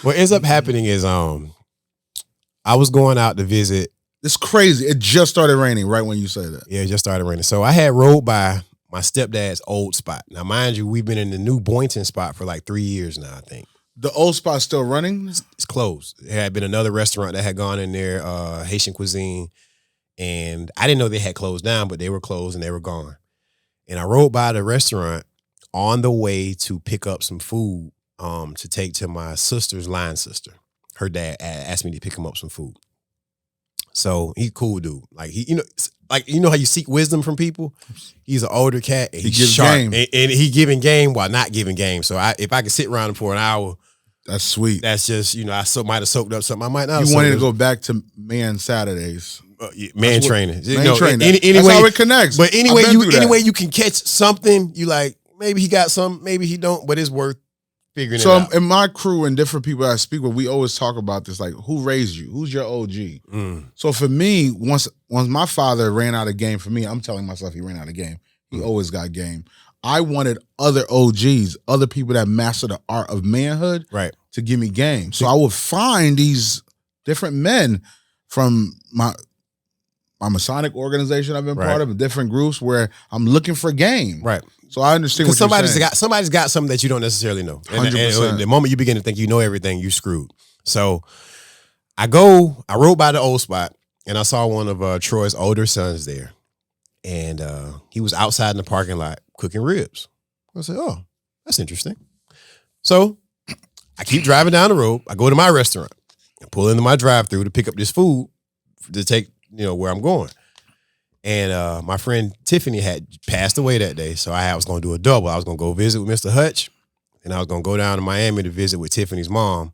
what ends up happening is I was going out to visit. It's crazy. It just started raining right when you say that. Yeah, it just started raining. So I had rode by my stepdad's old spot. Now, mind you, we've been in the new Boynton spot for like 3 years now, I think. The old spot's still running? It's closed. There had been another restaurant that had gone in there, Haitian cuisine. And I didn't know they had closed down, but they were closed and they were gone. And I rode by the restaurant on the way to pick up some food to take to my sister's line sister. Her dad asked me to pick him up some food. So he's a cool dude. Like how you seek wisdom from people. He's an older cat. And he's sharp, game. And he giving game while not giving game. So if I could sit around him for an hour, that's sweet. That's just I might have soaked up something. I might not. You wanted to go back to man Saturdays. Man training. Training. Anyway, that's how it connects. But anyway, you can catch something. You like, maybe he got some, maybe he don't, but it's worth figuring it out. So in my crew and different people I speak with, we always talk about this, like, who raised you? Who's your OG? So for me, once my father ran out of game for me, I'm telling myself he ran out of game. He always got game. I wanted other OGs, other people that master the art of manhood, right, to give me game. So I would find these different men from my Masonic organization I've been part of, different groups where I'm looking for game. Right. So I understand what you're saying. Somebody's got something that you don't necessarily know. 100%. And the moment you begin to think you know everything, you screwed. So I rode by the old spot and I saw one of Troy's older sons there. And he was outside in the parking lot cooking ribs. I said, oh, that's interesting. So I keep driving down the road. I go to my restaurant. I pull into my drive-thru to pick up this food to take, where I'm going. And my friend Tiffany had passed away that day, so I was going to do a double. I was going to go visit with Mr. Hutch, and I was going to go down to Miami to visit with Tiffany's mom.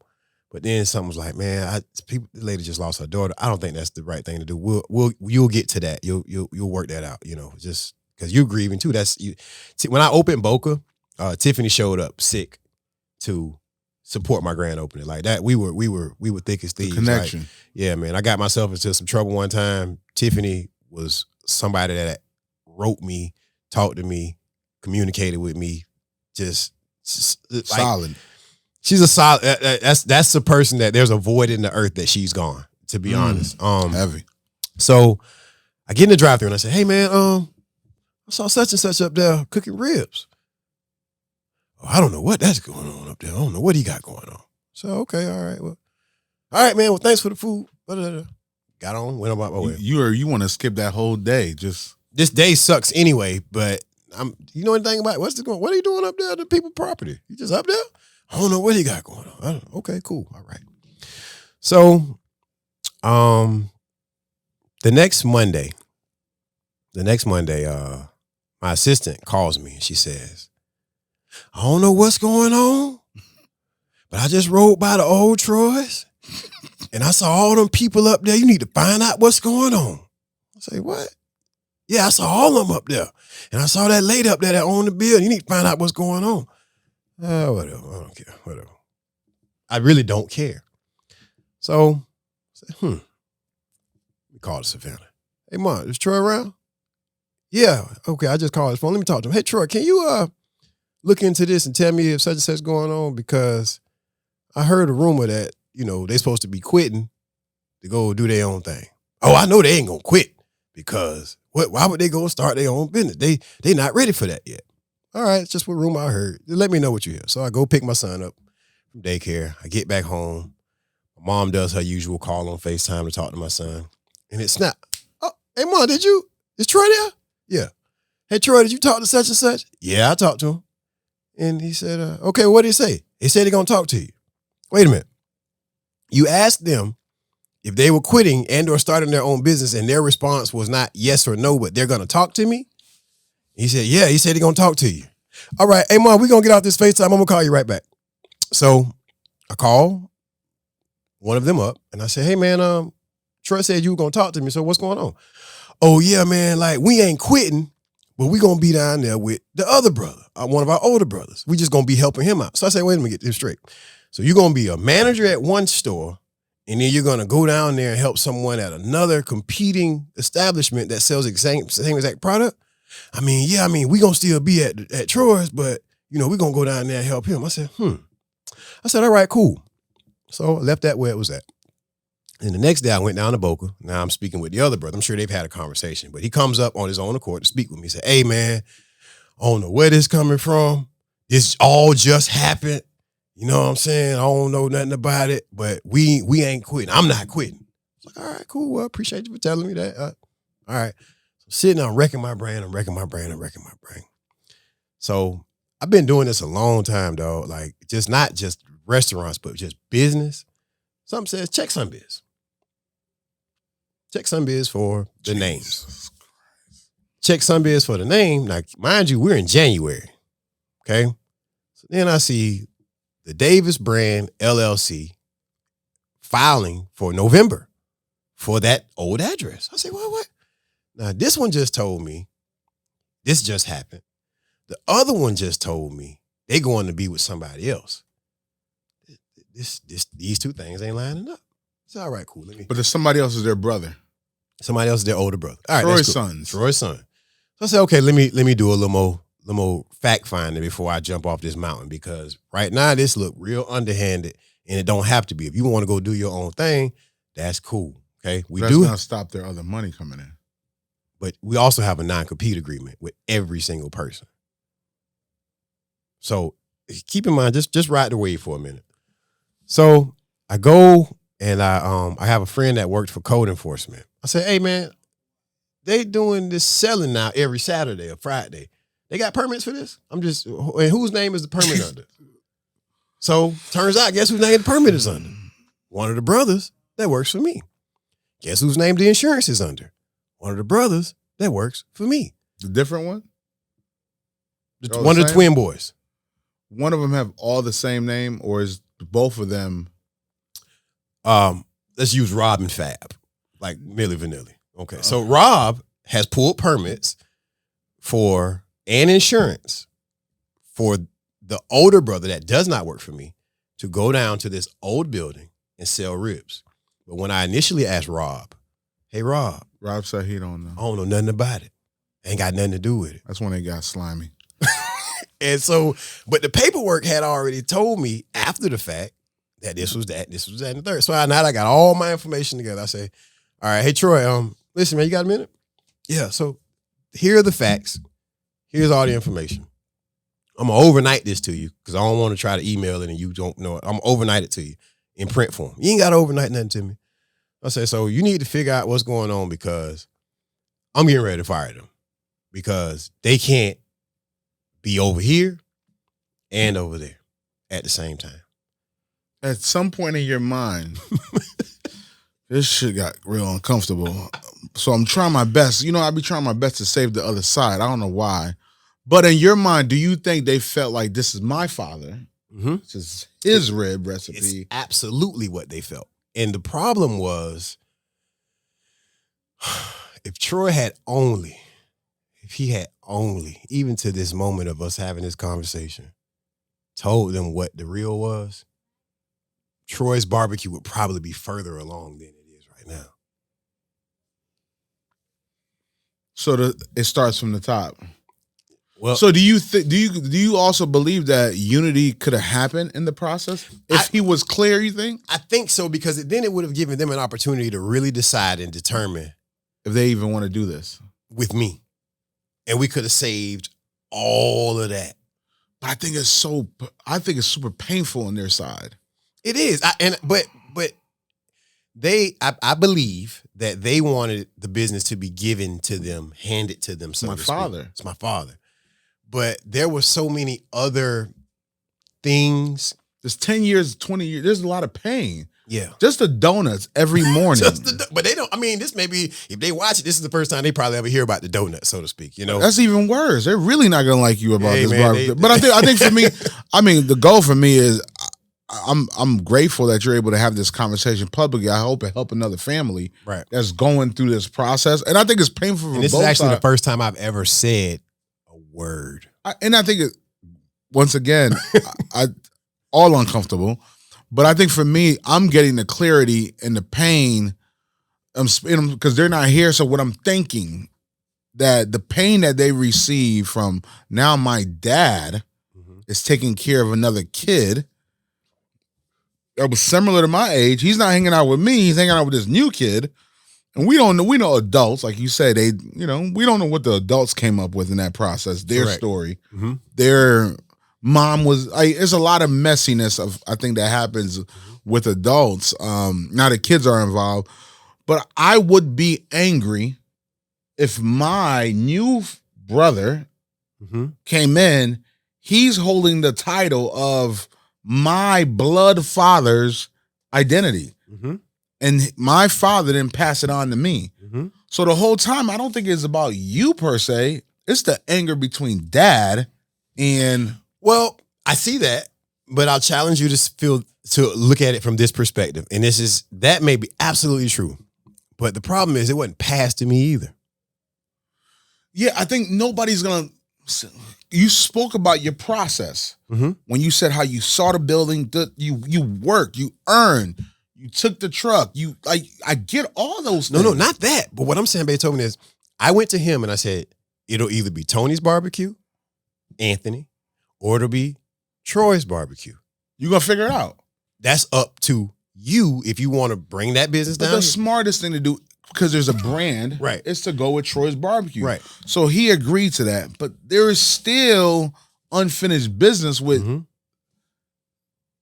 But then something was like, man, the lady just lost her daughter. I don't think that's the right thing to do. You'll get to that. You'll work that out. Just because you're grieving too. When I opened Boca, Tiffany showed up sick to support my grand opening. Like that, we were thick as thieves. Connection. Like, yeah, man. I got myself into some trouble one time. Tiffany was somebody that wrote me, talked to me, communicated with me, just solid. Like, she's a solid. That's the person that there's a void in the earth that she's gone. To be honest, heavy. So I get in the drive-thru and I say, "Hey man, I saw such and such up there cooking ribs. Oh, I don't know what that's going on up there. I don't know what he got going on." So okay, all right, well, all right, man. Well, thanks for the food. Got on, went about my way. You want to skip that whole day? Just this day sucks anyway. But you know anything about what are you doing up there? The people property? You just up there? I don't know what he got going on. Okay, cool. All right. So, the next Monday, my assistant calls me and she says, "I don't know what's going on, but I just rode by the old Troy's and I saw all them people up there. You need to find out what's going on." I say, "What?" "Yeah, I saw all of them up there. And I saw that lady up there that owned the building. You need to find out what's going on." Whatever. I don't care. Whatever. I really don't care. So I said, we called Savannah. "Hey, Mom, is Troy around?" "Yeah." "Okay, I just called his phone. Let me talk to him. Hey, Troy, can you look into this and tell me if such and such going on? Because I heard a rumor that, they supposed to be quitting to go do their own thing." "Oh, I know they ain't gonna quit because why would they go start their own business? They not ready for that yet." "All right, it's just what rumor I heard. Let me know what you hear." So I go pick my son up from daycare. I get back home. My mom does her usual call on FaceTime to talk to my son. And it snapped. "Oh, hey, Mom, is Troy there?" "Yeah." "Hey, Troy, did you talk to such and such?" "Yeah, I talked to him." And he said, "Okay, what did he say?" "He said he's going to talk to you." "Wait a minute. You asked them if they were quitting and or starting their own business and their response was not yes or no, but they're going to talk to me?" He said, "Yeah." He said he's going to talk to you. "All right. Hey, Mom, we're going to get off this FaceTime. I'm going to call you right back." So I call one of them up and I said, "Hey, man, Troy said you were going to talk to me. So what's going on?" "Oh, yeah, man. Like, we ain't quitting, but we going to be down there with the other brother, one of our older brothers. We just going to be helping him out." So I said, "Wait a minute, get this straight. So you're going to be a manager at one store and then you're going to go down there and help someone at another competing establishment that sells the same exact product?" "I mean, yeah, we going to still be at Troy's, but, we're going to go down there and help him." I said, I said, "All right, cool." So I left that where it was at. And the next day I went down to Boca. Now I'm speaking with the other brother. I'm sure they've had a conversation, but he comes up on his own accord to speak with me. He said, "Hey, man, I don't know where this coming from. This all just happened. You know what I'm saying? I don't know nothing about it, but we ain't quitting. I'm not quitting." I was like, "All right, cool. Well, appreciate you for telling me that." All right. So sitting there, I'm wrecking my brain. So I've been doing this a long time, dog. Like, not just restaurants, but just business. Something says, check Sunbiz. Check Sunbiz for the names. Check Sunbiz for the name. Now, mind you, we're in January. Okay. So then I see the Davis Brand LLC filing for November for that old address. I say, what? Now, this one just told me this just happened. The other one just told me they going to be with somebody else. These two things ain't lining up. It's all right, cool. But if somebody else is their brother. Somebody else is their older brother. All right, Troy's cool. sons. Troy's son. So I said, okay, let me do a little more fact finding before I jump off this mountain, because right now this look real underhanded and it don't have to be. If you want to go do your own thing, that's cool. Okay, we That's do, gonna stop their other money coming in. but we also have a non-compete agreement with every single person. So keep in mind, just ride the wave for a minute. So I go and I have a friend that worked for code enforcement. I said, hey man, they doing this selling now every Saturday or Friday. They got permits for this? And whose name is the permit under? So turns out, guess whose name the permit is under? One of the brothers that works for me. Guess whose name the insurance is under? One of the brothers that works for me. The different one? One of the twin boys. One of them have all the same name, or is both of them? Let's use Rob and Fab, like Milli Vanilli. Okay, so Rob has pulled permits for and insurance for the older brother that does not work for me to go down to this old building and sell ribs. But when I initially asked Rob, hey Rob, Rob said he don't know. I don't know nothing about it. Ain't got nothing to do with it. That's when they got slimy. And so, but the paperwork had already told me after the fact that this was that, and the third. So now I got all my information together. I say, all right, hey Troy, listen, man, you got a minute? Yeah, so here are the facts. Here's all the information. I'm gonna overnight this to you because I don't want to try to email it and you don't know it. I'm gonna overnight it to you in print form. You ain't gotta overnight nothing to me. I say, so you need to figure out what's going on because I'm getting ready to fire them because they can't be over here and over there at the same time. At some point in your mind, this shit got real uncomfortable. So I'm trying my best. I be trying my best to save the other side. I don't know why. But in your mind, do you think they felt like this is my father? Mm-hmm. This is his rib recipe. It's absolutely what they felt. And the problem was, if Troy had only, even to this moment of us having this conversation, told them what the real was, Troy's barbecue would probably be further along than it is right now. So it starts from the top. Well, so do you also believe that unity could have happened in the process if he was clear? You think? I think so because then it would have given them an opportunity to really decide and determine if they even want to do this with me, and we could have saved all of that. But I think it's super painful on their side. It is, but I believe that they wanted the business to be given to them, handed to them. So my father. It's my father. But there were so many other things. There's 10 years, 20 years. There's a lot of pain. Yeah. Just the donuts every morning. But they don't, this may be, if they watch it, this is the first time they probably ever hear about the donut, so to speak, That's even worse. They're really not going to like you about this barbecue. But I think for me, the goal for me is I'm grateful that you're able to have this conversation publicly. I hope it help another family that's going through this process. And I think it's painful for both sides. This is actually the first time I've ever said a word. I think once again, I all uncomfortable. But I think for me, I'm getting the clarity and the pain because they're not here. So what I'm thinking, that the pain that they receive from now my dad is taking care of another kid that was similar to my age. He's not hanging out with me. He's hanging out with this new kid. And we know adults, like you said, we don't know what the adults came up with in that process, their story. Mm-hmm. Their mom was, there's a lot of messiness I think that happens with adults. Now the kids are involved, but I would be angry if my new brother came in, he's holding the title of my blood father's identity. Mm-hmm. And my father didn't pass it on to me. Mm-hmm. So the whole time, I don't think it's about you per se. It's the anger between dad and... Well, I see that, but I'll challenge you to look at it from this perspective. And that may be absolutely true. But the problem is it wasn't passed to me either. Yeah, I think nobody's going to... You spoke about your process. Mm-hmm. When you said how you saw the building, you worked, you earned... You took the truck. I get all those things. No, not that. But what I'm saying, Beethoven, is I went to him and I said, it'll either be Tony's barbecue, Anthony, or it'll be Troy's barbecue. You're going to figure it out. That's up to if you want to bring that business But down, the smartest thing to do, because there's a brand, right, is to go with Troy's Barbecue. Right. So he agreed to that. But there is still unfinished business with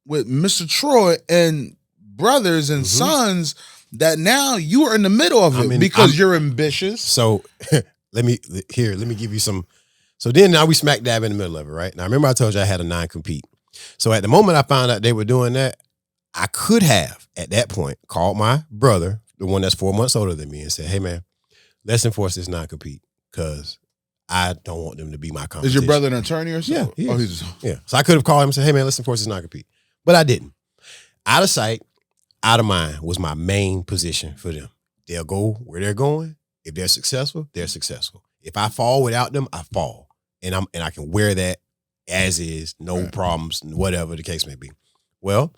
Mr. Troy and brothers and sons that now you are in the middle of it because you're ambitious. So let me give you some. So then now we smack dab in the middle of it, right? Now remember I told you I had a non-compete. So at the moment I found out they were doing that, I could have at that point called my brother, the one that's 4 months older than me, and said, "Hey man, let's enforce this non-compete because I don't want them to be my competition." Is your brother an attorney or something? Yeah, he is. Yeah. So I could have called him and said, "Hey man, let's enforce this non-compete," but I didn't. Out of sight, out of mind was my main position for them. They'll go where they're going. If they're successful, they're successful. If I fall without them, I fall, and I can wear that as is, no problems, whatever the case may be. Well,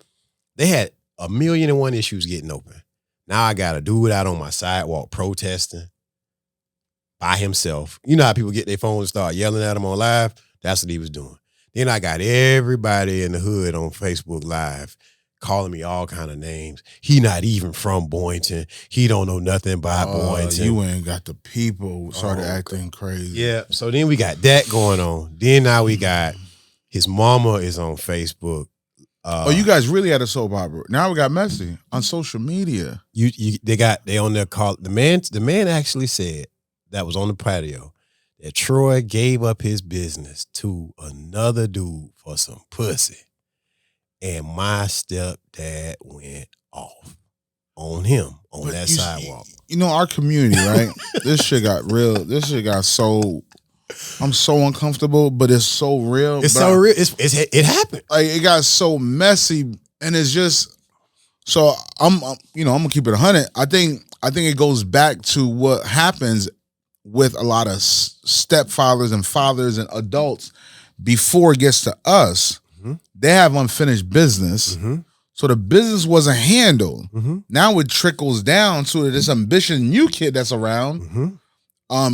they had 1,000,001 issues getting open. Now I got a dude out on my sidewalk protesting by himself. You know how people get their phones and start yelling at him on live? That's what he was doing. Then I got everybody in the hood on Facebook Live calling me all kind of names. He not even from Boynton. He don't know nothing about Boynton. You ain't got the people started acting crazy. Yeah. So then we got that going on. Then now we got his mama is on Facebook. You guys really had a soap opera. Now we got messy on social media. They on their call. The man actually said that was on the patio that Troy gave up his business to another dude for some pussy. And my stepdad went off on him on that sidewalk. You know, our community, right? This shit got real. This shit got so. I'm so uncomfortable, but it's so real. It's so real. It happened. Like it got so messy, and it's just. So I'm gonna keep it 100. I think it goes back to what happens with a lot of stepfathers and fathers and adults before it gets to us. They have unfinished business. So the business wasn't handled. Now it trickles down to this ambitious new kid that's around.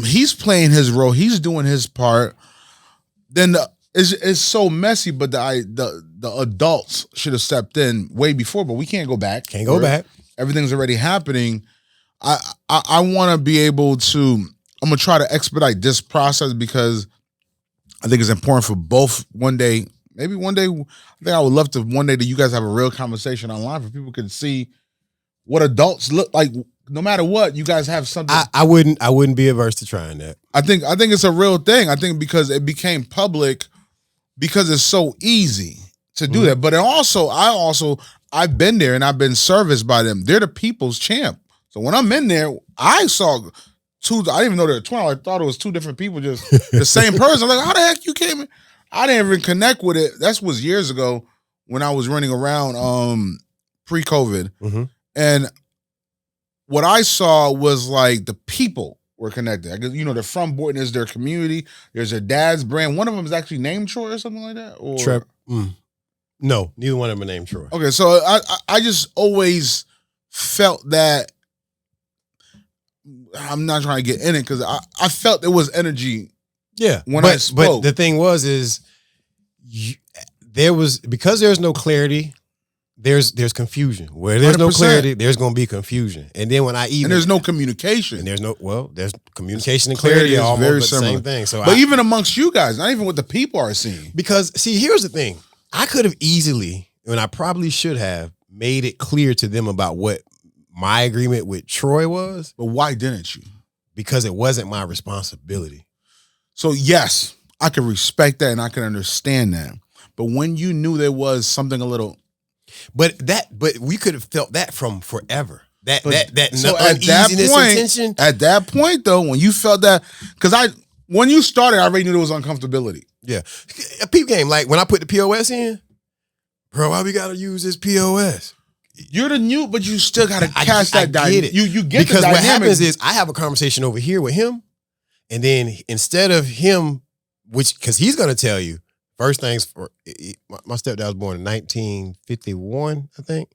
He's playing his role. He's doing his part. Then it's so messy, but the adults should have stepped in way before, but we can't go back. Can't go back. Everything's already happening. I want to be able to, I'm going to try to expedite this process because I think it's important for both one day. Maybe one day, I think I would love to one day that you guys have a real conversation online for people can see what adults look like. No matter what, you guys have something. I wouldn't be averse to trying that. I think it's a real thing. I think because it became public because it's so easy to do that. But I've been there and I've been serviced by them. They're the people's champ. So when I'm in there, I saw two. I didn't even know there were 12. I thought it was two different people, just the same person. I'm like, how the heck you came in? I didn't even connect with it. That was years ago when I was running around pre-COVID. And what I saw was like the people were connected. I guess, they're from Boynton, is their community. There's their dad's brand. One of them is actually named Troy or something like that. Or No, neither one of them are named Troy. Okay, so I just always felt that. I'm not trying to get in it because I felt there was energy. Yeah, when I spoke. But the thing was, because there's no clarity. There's confusion. Where there's 100%. No clarity, there's going to be confusion. And then and there's no communication. And there's communication and clarity are almost very similar. The same thing. So, even amongst you guys, not even what the people are seeing. Because see, here's the thing: I could have easily, and I probably should have, made it clear to them about what my agreement with Troy was. But why didn't you? Because it wasn't my responsibility. So yes, I can respect that and I can understand that. But when you knew there was something a little. But we could have felt that from forever. That so uneasiness and tension. At that point, though, when you felt that, because when you started, I already knew there was uncomfortability. Yeah, a peep game. Like when I put the POS in, bro, why we gotta use this POS? You're the new, but you still gotta catch that dynamic. You get because the dynamic. What happens is I have a conversation over here with him, and then instead of him, because he's gonna tell you. First things, my stepdad was born in 1951, I think.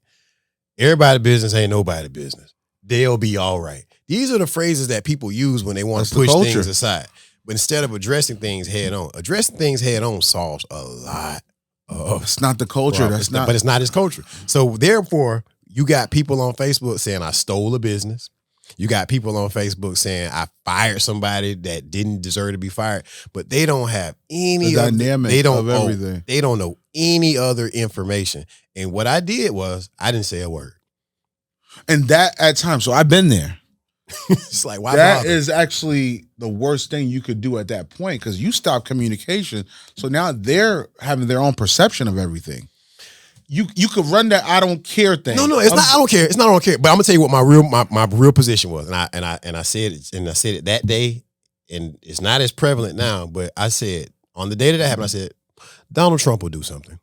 Everybody's business ain't nobody's business. They'll be all right. These are the phrases that people use when they want to push things aside. But instead of addressing things head on solves a lot of. It's not the culture. But it's not his culture. So therefore, You got people on Facebook saying I stole a business. You got people on Facebook saying I fired somebody that didn't deserve to be fired, but they don't have any dynamic of everything. They don't know any other information. And what I did was I didn't say a word. And that at times, so I've been there. It's like, why that bother? is actually the worst thing you could do at that point because you stop communication. So now they're having their own perception of everything. You could run that I don't care thing. No, it's not I don't care. It's not I don't care. But I'm gonna tell you what my real position was. And I said it that day, and it's not as prevalent now, but I said on the day that happened, I said, Donald Trump will do something.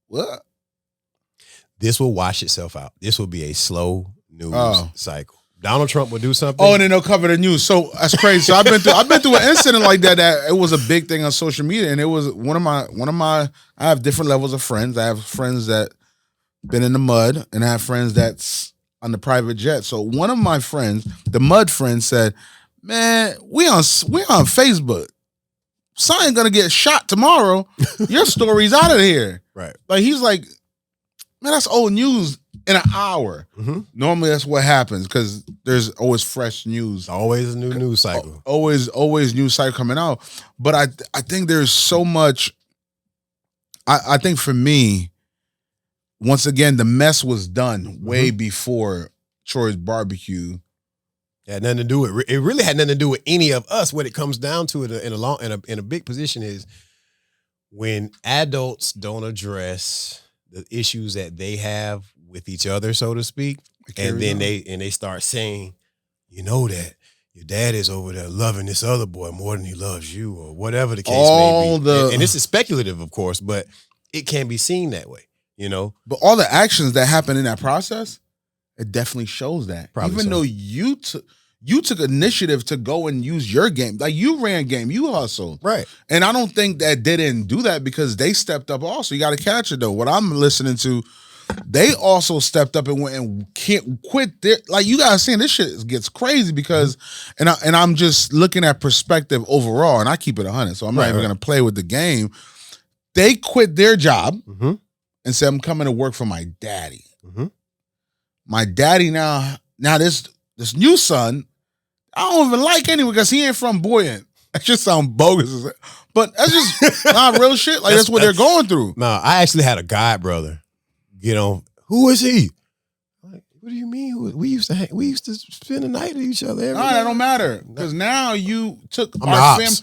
What? This will wash itself out. This will be a slow news cycle. Donald Trump will do something. Oh, and then they'll cover the news. So that's crazy. So I've been through an incident like that. That it was a big thing on social media, and it was one of my. I have different levels of friends. I have friends that been in the mud, and I have friends that's on the private jet. So one of my friends, the mud friend, said, "Man, we on Facebook. Something gonna get shot tomorrow. Your story's out of here." Right. Like he's like, "Man, that's old news." In an hour. Mm-hmm. Normally that's what happens because there's always fresh news. Always a new news cycle. Always news cycle coming out. But I think there's so much. I think for me, once again, the mess was done way before Troy's barbecue. It had nothing to do with it. Really had nothing to do with any of us. What it comes down to in a big position is when adults don't address the issues that they have with each other, so to speak, and then they start saying, you know that your dad is over there loving this other boy more than he loves you, or whatever the case may be. And this is speculative, of course, but it can be seen that way, you know. But all the actions that happen in that process, it definitely shows that. Probably even though you took initiative to go and use your game, like you ran game, you hustled, right? And I don't think that they didn't do that because they stepped up. Also, you got to catch it though. What I'm listening to. They also stepped up and went and can't quit their, like you guys seeing this shit gets crazy because and I'm just looking at perspective overall and I keep it 100, so I'm not even gonna play with the game. They quit their job and said, I'm coming to work for my daddy. My daddy now this new son, I don't even like anyway because he ain't from Boyant. That just sounds bogus. But that's just not real shit. Like that's what they're going through. No, I actually had a god brother. You know, who is he? Like, what do you mean? We used to spend the night with each other. That don't matter because now you took our family.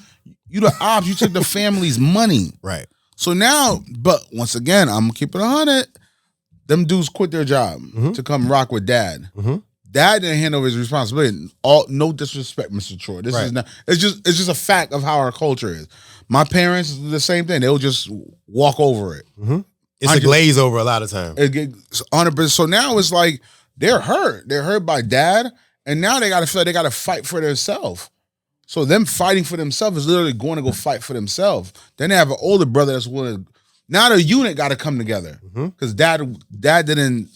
You the ops. You took the family's money, right? So now, but once again, I'm gonna keep it 100. Them dudes quit their job to come rock with dad. Dad didn't hand over his responsibility. No disrespect, Mr. Troy. This is not. It's just a fact of how our culture is. My parents the same thing. They'll just walk over it. It's a glaze over a lot of times. 100%. So now it's like they're hurt. They're hurt by dad, and now they gotta feel like they gotta fight for themselves. So them fighting for themselves is literally going to go fight for themselves. Then they have an older brother that's willing. Now the unit got to come together because dad didn't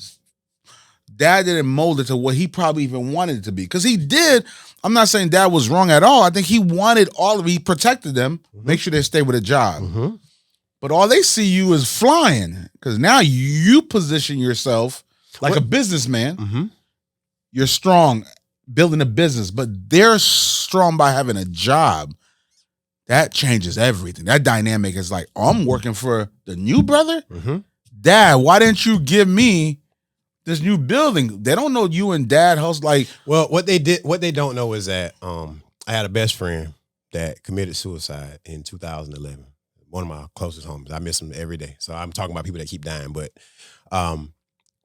mold it to what he probably even wanted it to be. Because he did. I'm not saying dad was wrong at all. I think he wanted all of it. He protected them, make sure they stay with a job. But all they see you is flying because now you position yourself like a businessman. You're strong, building a business, but they're strong by having a job. That changes everything. That dynamic is like, I'm working for the new brother. Dad, why didn't you give me this new building? They don't know you and dad hustle. Like, well, what they don't know is that I had a best friend that committed suicide in 2011. One of my closest homies. I miss him every day. So I'm talking about people that keep dying. But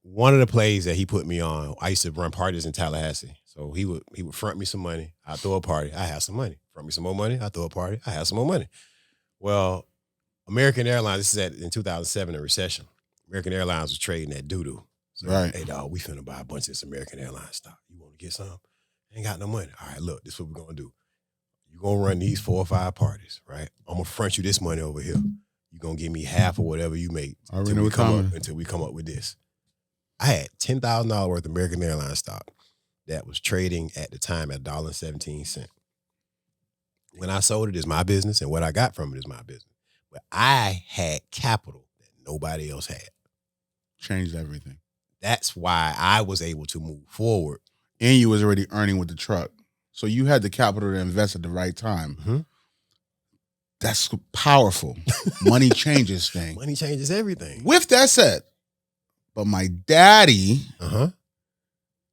one of the plays that he put me on, I used to run parties in Tallahassee. So he would front me some money. I'd throw a party. I have some money. Front me some more money. I throw a party. I have some more money. Well, American Airlines, this is in 2007, a recession. American Airlines was trading at doo-doo. So, hey, dog, we finna buy a bunch of this American Airlines stock. You want to get some? Ain't got no money. All right, look, this is what we're going to do. You're going to run these 4 or 5 parties, right? I'm going to front you this money over here. You're going to give me half of whatever you make until we come up with this. I had $10,000 worth of American Airlines stock that was trading at the time at $1.17. When I sold it, it's my business, and what I got from it is my business. But I had capital that nobody else had. Changed everything. That's why I was able to move forward. And you was already earning with the truck. So you had the capital to invest at the right time. Mm-hmm. That's powerful. Money changes things. Money changes everything. With that said, but my daddy,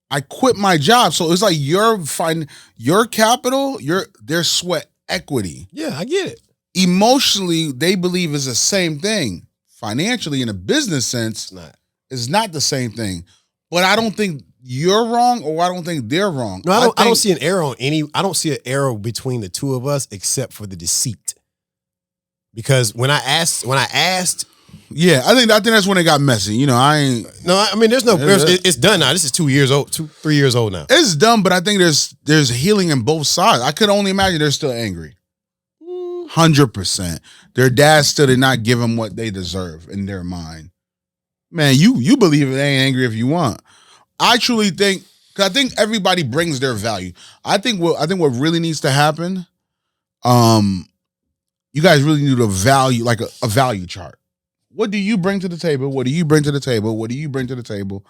I quit my job. So it's like your capital, their sweat equity. Yeah, I get it. Emotionally, they believe is the same thing. Financially, in a business sense, it's not the same thing. But I don't think you're wrong, or I don't think they're wrong. No, I don't see an error on any. I don't see an error between the two of us, except for the deceit. Because when I asked, yeah, I think that's when it got messy. You know, I mean, there's no. It's done now. This is 2 years old, 3 years old now. It's done, but I think there's healing in both sides. I could only imagine they're still angry. 100%. Their dad still did not give them what they deserve in their mind. Man, you believe it, they ain't angry if you want. I truly think, because I think everybody brings their value. I think what really needs to happen, you guys really need a value, like a value chart. What do you bring to the table? What do you bring to the table? What do you bring to the table?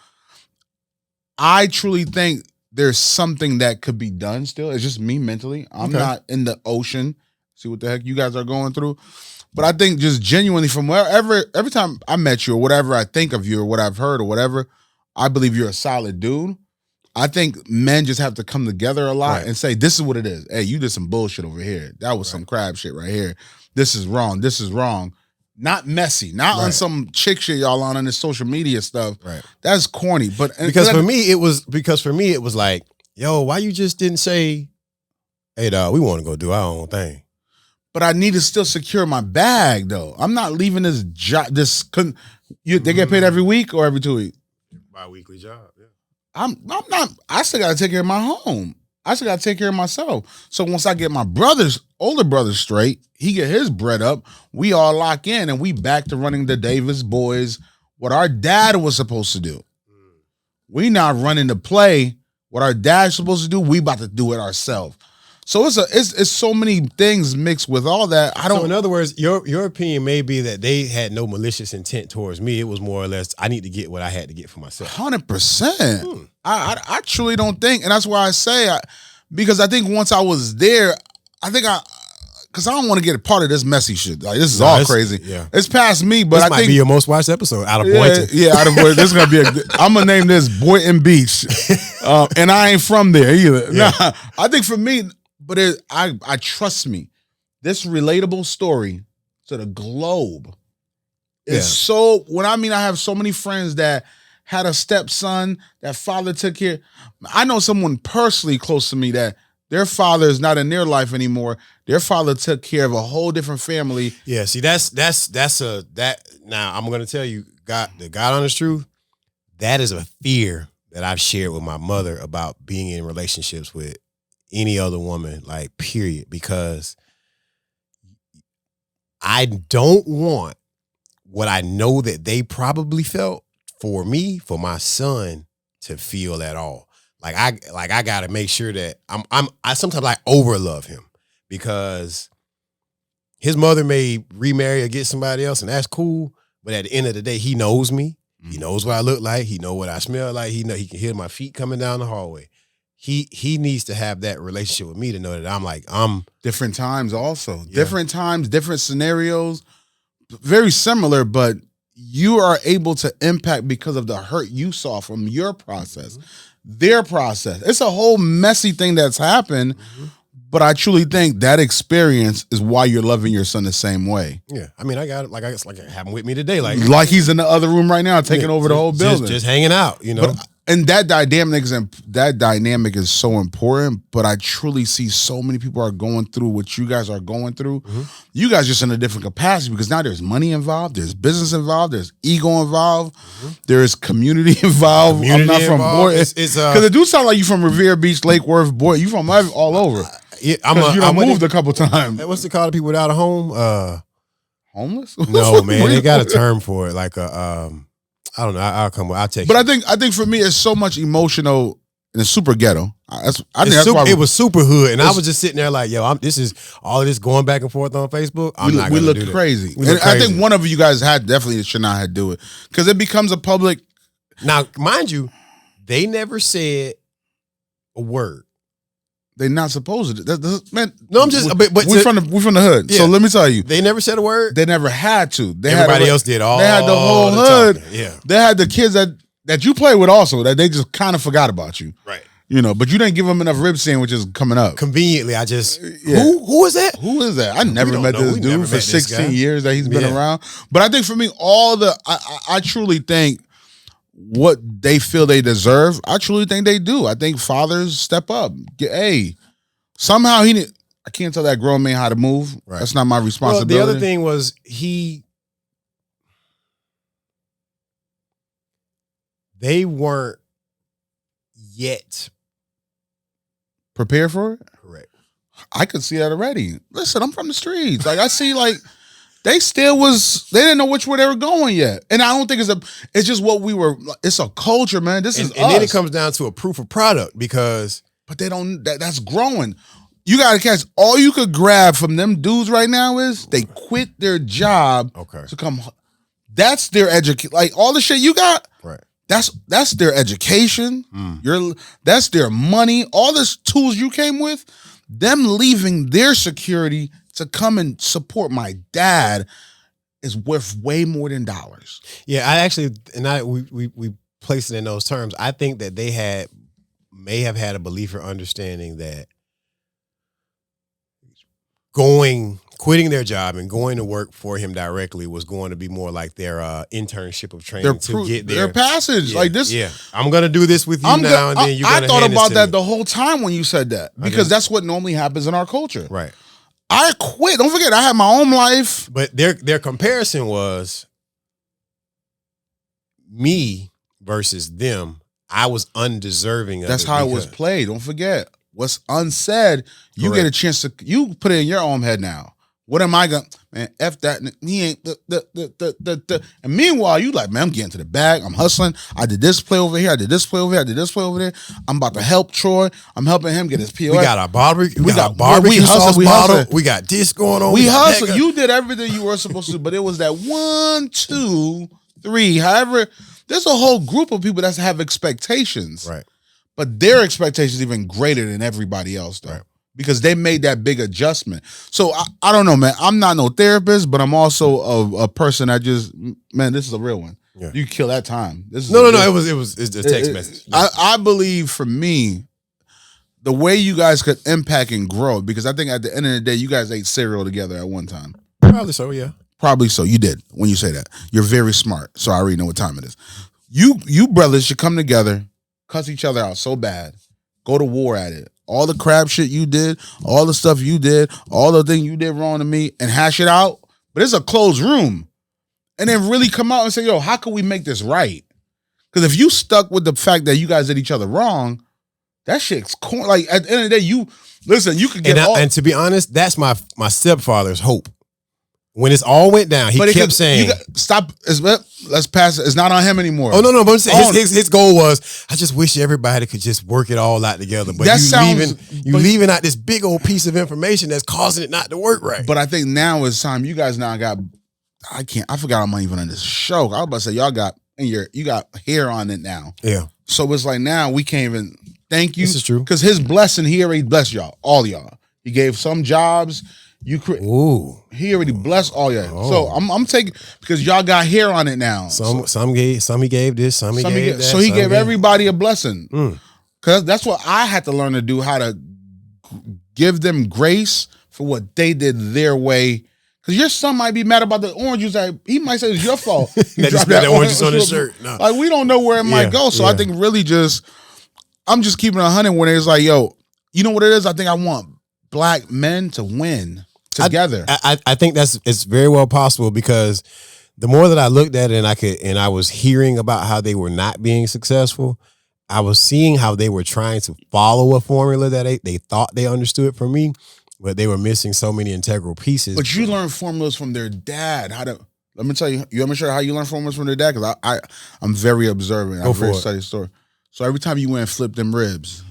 I truly think there's something that could be done still. It's just me mentally. I'm not in the ocean. See what the heck you guys are going through. But I think just genuinely from wherever, every time I met you or whatever I think of you or what I've heard or whatever, I believe you're a solid dude. I think men just have to come together a lot and say, this is what it is. Hey, you did some bullshit over here. That was some crab shit right here. This is wrong. This is wrong. Not messy. Not on some chick shit y'all on this social media stuff. Right. That's corny. But because for me it was like, yo, why you just didn't say, hey dog, we want to go do our own thing. But I need to still secure my bag though. I'm not leaving this job. They get paid every week or every 2 weeks? Bi-weekly job, yeah. I'm not, I still gotta take care of my home. I still gotta take care of myself. So once I get my older brother straight, he get his bread up, we all lock in and we back to running the Davis boys, what our dad was supposed to do. We not running the play. What our dad's supposed to do, we about to do it ourselves. So it's so many things mixed with all that. So in other words, your opinion may be that they had no malicious intent towards me. It was more or less, I need to get what I had to get for myself. 100%. I truly don't think, and that's why I say, because I think once I was there, because I don't want to get a part of this messy shit. Like this is all crazy. Yeah. It's past me, but this I might think be your most watched episode out of Boynton. Yeah, out of Boynton. This is gonna be I'm gonna name this Boynton Beach, and I ain't from there either. Yeah. Nah, I think for me. But I trust me, this relatable story to the globe is so. When I have so many friends that had a stepson, that father took care. I know someone personally close to me that their father is not in their life anymore. Their father took care of a whole different family. Yeah, see, that's now I'm gonna tell you, the God honest truth, that is a fear that I've shared with my mother about being in relationships with any other woman, like, period, because I don't want what I know that they probably felt for me, for my son to feel at all. I gotta make sure that I sometimes I overlove him because his mother may remarry or get somebody else, and that's cool. But at the end of the day, he knows me. He knows what I look like. He know what I smell like. He can hear my feet coming down the hallway. He needs to have that relationship with me to know that I'm different times also. Yeah. Different times, different scenarios, very similar, but you are able to impact because of the hurt you saw from your process, their process. It's a whole messy thing that's happened, but I truly think that experience is why you're loving your son the same way. Yeah. I mean, I got it. Like I have him with me today. Like he's in the other room right now taking over the whole building. Just hanging out, you know. And that dynamic is so important, but I truly see so many people are going through what you guys are going through. You guys just in a different capacity because now there's money involved, there's business involved, there's ego involved, there's community involved. I'm not from Boyd. Because it do sound like you from Revere Beach, Lake Worth, Boyd. You from all over. I moved a couple times. What's it called? People without a home? Homeless? No, man. They got a term for it. Like I don't know. I'll take. But I think for me, it's so much emotional and it's super ghetto. I think it was super hood, and I was just sitting there like, yo, this is all of this going back and forth on Facebook. We look crazy. I think one of you guys should not have do it because it becomes a public. Now, mind you, they never said a word. They're not supposed to. Man, no, I'm just. But we're from the hood, so let me tell you, they never said a word. They never had to. Everybody else did all. They had the whole hood. Talking. Yeah, they had the kids that you play with also that they just kind of forgot about you. Right. You know, but you didn't give them enough rib sandwiches coming up. Conveniently, I just who is that? Who is that? I never met this dude for 16 years that he's been around. But I think for me, I truly think what they feel they deserve, I truly think they do. I think fathers step up. Somehow I can't tell that grown man how to move. Right. That's not my responsibility. Well, the other thing was they weren't yet prepared for it? Correct. I could see that already. Listen, I'm from the streets. Like I see they didn't know which way they were going yet. And I don't think it's just what we were, it's a culture, man. This is us. And then it comes down to a proof of product because. But they don't, that's growing. You got to catch, all you could grab from them dudes right now is they quit their job to come. That's their education. Like all the shit you got. Right. That's their education. That's their money. All the tools you came with, them leaving their security to come and support my dad is worth way more than dollars. Yeah, I actually, we placed it in those terms. I think that they may have had a belief or understanding that quitting their job and going to work for him directly was going to be more like their internship of training to get their passage. Yeah, like this. Yeah, I'm going to do this with you now, and then you're going to. I thought about that the whole time when you said that because that's what normally happens in our culture. Right. I quit. Don't forget, I had my own life. But their comparison was me versus them. I was undeserving of That's how it was played. Don't forget. What's unsaid, you get a chance to, you put it in your own head now. What am I going to, man, F that, he ain't, and meanwhile, you like, man, I'm getting to the bag, I'm hustling, I did this play over here, I did this play over here, I did this play over there, I'm about to help Troy, I'm helping him get his POS. We got our barbecue, we got sauce bottle, we got this going on. We hustle, you did everything you were supposed to do, but it was that 1, 2, 3, however, there's a whole group of people that have expectations. Right. But their expectations even greater than everybody else, though. Right. Because they made that big adjustment. So I don't know, man. I'm not no therapist, but I'm also a person that just, man, this is a real one. Yeah. You kill that time. This is no. It's a text message. I believe for me, the way you guys could impact and grow, because I think at the end of the day, you guys ate cereal together at one time. Probably so, yeah. Probably so. You did when you say that. You're very smart. So I already know what time it is. You brothers should come together, cuss each other out so bad, go to war at it. All the crap shit you did, all the stuff you did, all the things you did wrong to me, and hash it out. But it's a closed room. And then really come out and say, yo, how can we make this right? Because if you stuck with the fact that you guys did each other wrong, that shit's corny. Like, at the end of the day, you could get and to be honest, that's my stepfather's hope. When it's all went down, he kept saying, "Stop! Let's pass it. It's not on him anymore." Oh no! But I'm saying his goal was, I just wish everybody could just work it all out together. But you leaving out this big old piece of information that's causing it not to work right. But I think now is time. You guys now got. I forgot I'm even on this show. I was about to say y'all got you got hair on it now. Yeah. So it's like now we can't even thank you. This is true because his blessing, he already blessed y'all, all y'all. He gave some jobs. He already blessed all y'all. Oh. So I'm taking because y'all got hair on it now. Some he gave this, some he gave that. So he gave everybody a blessing. Because that's what I had to learn to do, how to give them grace for what they did their way. Because your son might be mad about the orange juice. He might say it's your fault. He dropped that orange juice on his shirt. No. Like we don't know where it might go. So I think really I'm just keeping it 100 when it's like, yo, you know what it is? I think I want Black men to win together. I think it's very well possible because the more that I looked at it and I was hearing about how they were not being successful, I was seeing how they were trying to follow a formula that they thought they understood from me, but they were missing so many integral pieces. But you learn formulas from their dad. Let me tell you, you want me to show you how you learn formulas from their dad? Because I'm very observant. I'm very study story. So every time you went and flipped them ribs,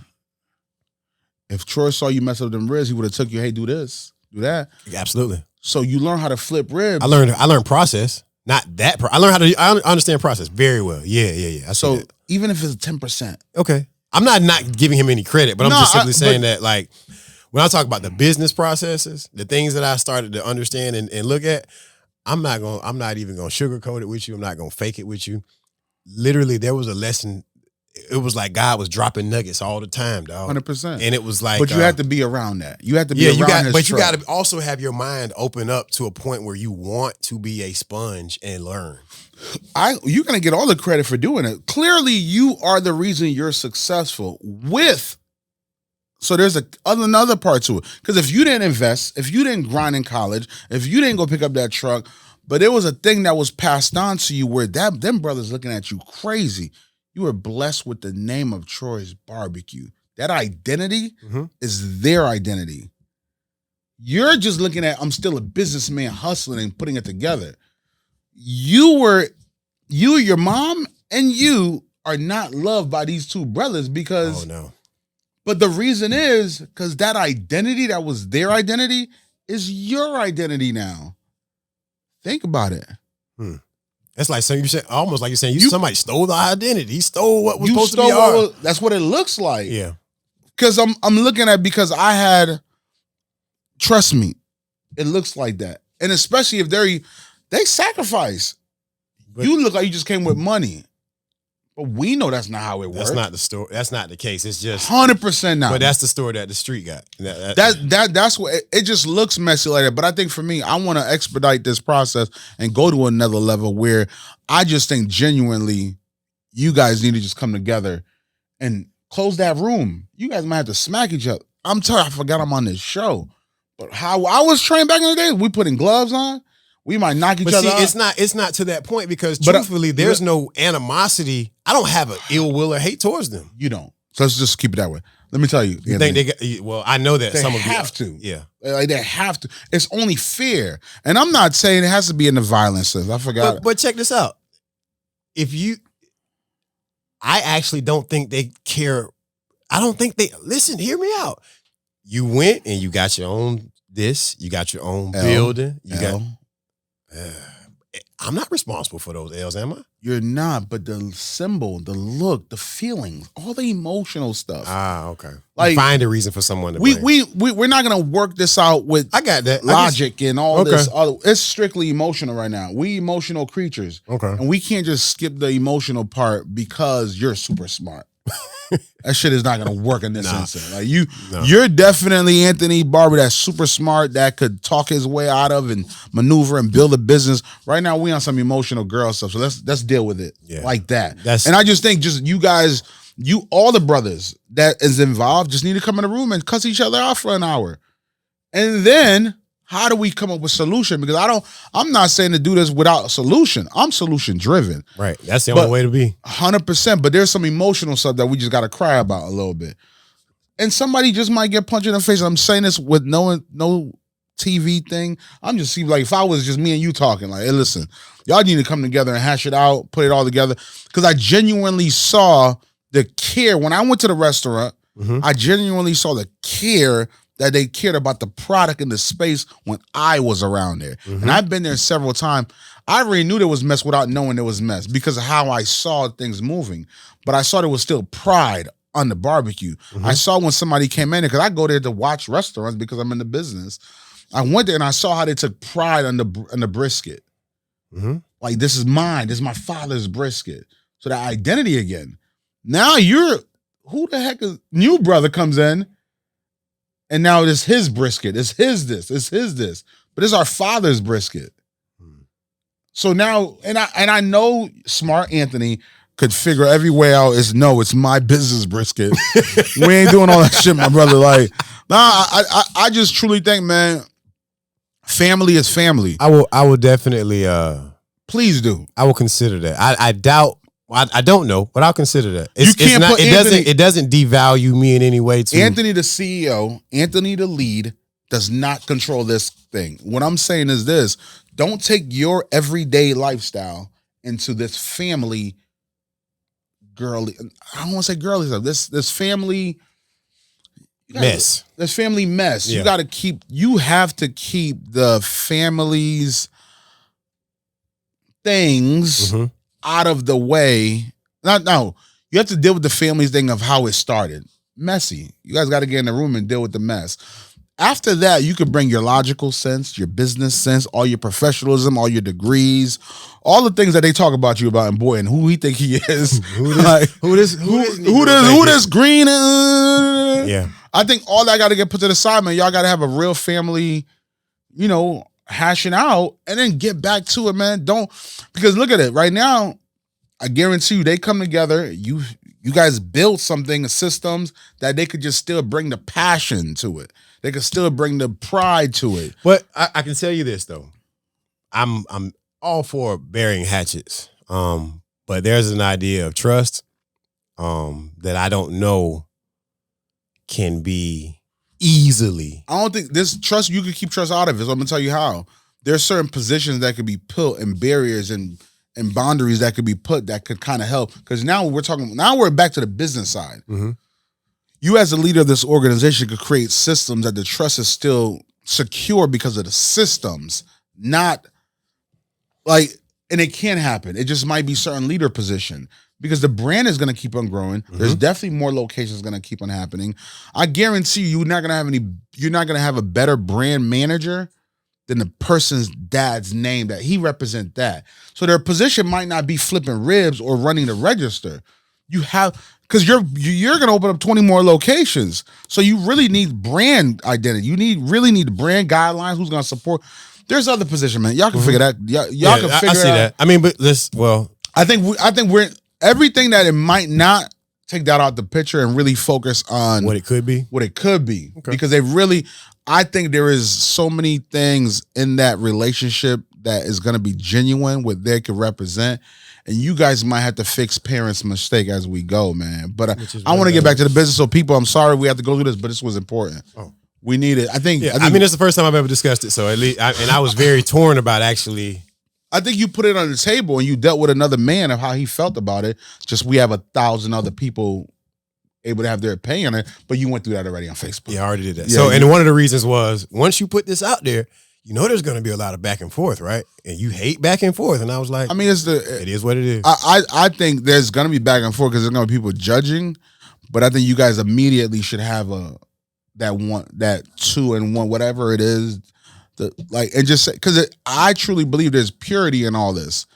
if Troy saw you mess up them ribs, he would have took you, hey, do this, do that. Absolutely. So you learn how to flip ribs. I learned process. Not that. I learned how to. I understand process very well. Yeah. So even if it's 10%, okay. I'm not giving him any credit, but I'm just simply saying that, like, when I talk about the business processes, the things that I started to understand and look at, I'm not even gonna sugarcoat it with you. I'm not gonna fake it with you. Literally, there was a lesson. It was like God was dropping nuggets all the time, dog. 100%. And it was like, but you had to be around that. You had to be around his but you truck. got to also have your mind open up to a point where you want to be a sponge and learn. You're gonna get all the credit for doing it. Clearly, you are the reason you're successful with. So there's another part to it. Because if you didn't invest, if you didn't grind in college, if you didn't go pick up that truck, but there was a thing that was passed on to you where them brothers looking at you crazy. You were blessed with the name of Troy's Barbecue. That identity is their identity. You're just looking at, I'm still a businessman hustling and putting it together. You, your mom, and you are not loved by these two brothers because... Oh, no. But the reason is because that identity that was their identity is your identity now. Think about it. That's like something you said, almost like you're saying somebody stole the identity. He stole what was supposed to be ours. That's what it looks like. Yeah. Because I'm looking at, because I had, trust me, it looks like that. And especially if they sacrifice. But you look like you just came with money. But we know that's not how it works. That's not the story. That's not the case. It's just 100% not. But that's the story that the street got. That's what it just looks messy like that. But I think for me, I want to expedite this process and go to another level where I just think genuinely you guys need to just come together and close that room. You guys might have to smack each other. I'm telling you, I forgot I'm on this show. But how I was trained back in the day, we putting gloves on. We might knock each other out. It's not to that point because truthfully, there's no animosity. I don't have an ill will or hate towards them. You don't. So let's just keep it that way. Let me tell you. You think they got, well, I know that some of you have to. Yeah. Like they have to. It's only fair. And I'm not saying it has to be in the violence sense. I forgot. But check this out. I actually don't think they care. I don't think listen, hear me out. You went and you got your own you got your own building. I'm not responsible for those L's, am I? You're not, but the symbol, the look, the feelings, all the emotional stuff. Ah, okay. Like, find a reason for someone to we're not gonna work this out with I got that logic and all this. It's strictly emotional right now. We emotional creatures. Okay. And we can't just skip the emotional part because you're super smart. That shit is not gonna work in this instance. Like you're definitely Anthony Barber, that's super smart, that could talk his way out of and maneuver and build a business. Right now, we on some emotional girl stuff, so let's deal with it like that. And I just think, just you guys, all the brothers that is involved, just need to come in the room and cuss each other out for an hour, and then how do we come up with solution? Because I'm not saying to do this without a solution. I'm solution driven. Right. That's the only way to be. 100%. But there's some emotional stuff that we just got to cry about a little bit. And somebody just might get punched in the face. I'm saying this with no TV thing. I'm just seeing like if I was just me and you talking, like, hey, listen, y'all need to come together and hash it out, put it all together. Because I genuinely saw the care when I went to the restaurant. I genuinely saw the care that they cared about the product in the space when I was around there. And I've been there several times. I already knew there was mess without knowing there was mess because of how I saw things moving. But I saw there was still pride on the barbecue. I saw when somebody came in there, because I go there to watch restaurants because I'm in the business. I went there and I saw how they took pride on the brisket. Like, this is mine. This is my father's brisket. So that identity again. Now who the heck is, new brother comes in, and now it's his brisket. It's his this. But it's our father's brisket. So now, and I know smart Anthony could figure every way out. It's my business brisket. We ain't doing all that shit, my brother. Like, I just truly think, man, family is family. I will definitely please do. I will consider that. I doubt. I don't know, but I'll consider that. It doesn't devalue me in any way. Anthony, the CEO, Anthony, the lead, does not control this thing. What I'm saying is this: don't take your everyday lifestyle into this family girly. I don't want to say girly stuff. This family Mess. This family mess. Yeah. You have to keep the family's things out of the way. No, you have to deal with the family's thing of how it started. Messy. You guys got to get in the room and deal with the mess. After that, you could bring your logical sense, your business sense, all your professionalism, all your degrees, all the things that they talk about you about, and boy, and who he think he is. Who this green? Yeah. I think all that got to get put to the side, man. Y'all got to have a real family, hashing out, and then get back to it, man. Because look at it right now. I guarantee you, they come together. You guys build something, systems that they could just still bring the passion to it. They could still bring the pride to it. But I can tell you this though, I'm all for burying hatchets. But there's an idea of trust, that I don't know can be easily. I don't think this trust, you can keep trust out of it. So I'm gonna tell you how. There's certain positions that could be put and barriers and boundaries that could be put that could kind of help. Because now we're back to the business side. You as a leader of this organization could create systems that the trust is still secure because of the systems, not like, and it can happen. It just might be certain leader position because the brand is going to keep on growing. There's definitely more locations going to keep on happening. I guarantee you're not going to have a better brand manager than the person's dad's name that he represent that. So their position might not be flipping ribs or running the register. Because you're going to open up 20 more locations. So you really need brand identity. You really need brand guidelines. Who's going to support? There's other position, man. Y'all can figure that. Y'all can figure I see that. I mean, but I think we're everything that it might not take that out the picture and really focus on what it could be. Okay. Because I think there is so many things in that relationship that is going to be genuine, what they could represent. And you guys might have to fix parents' mistake as we go, man. But I want to get back to the business. So people, I'm sorry we have to go through this, but this was important. Oh. We need it. I think it's the first time I've ever discussed it. So at least, I was very torn about actually. I think you put it on the table and you dealt with another man of how he felt about it. Just we have 1,000 other people able to have their opinion on it, but you went through that already on Facebook. Yeah, I already did that. Yeah, and one of the reasons was once you put this out there, there's going to be a lot of back and forth, right? And you hate back and forth. And I was like, I mean, it is what it is. I think there's going to be back and forth because there's going to be people judging, but I think you guys immediately should have that 2 and 1, whatever it is, and just say, because I truly believe there's purity in all this.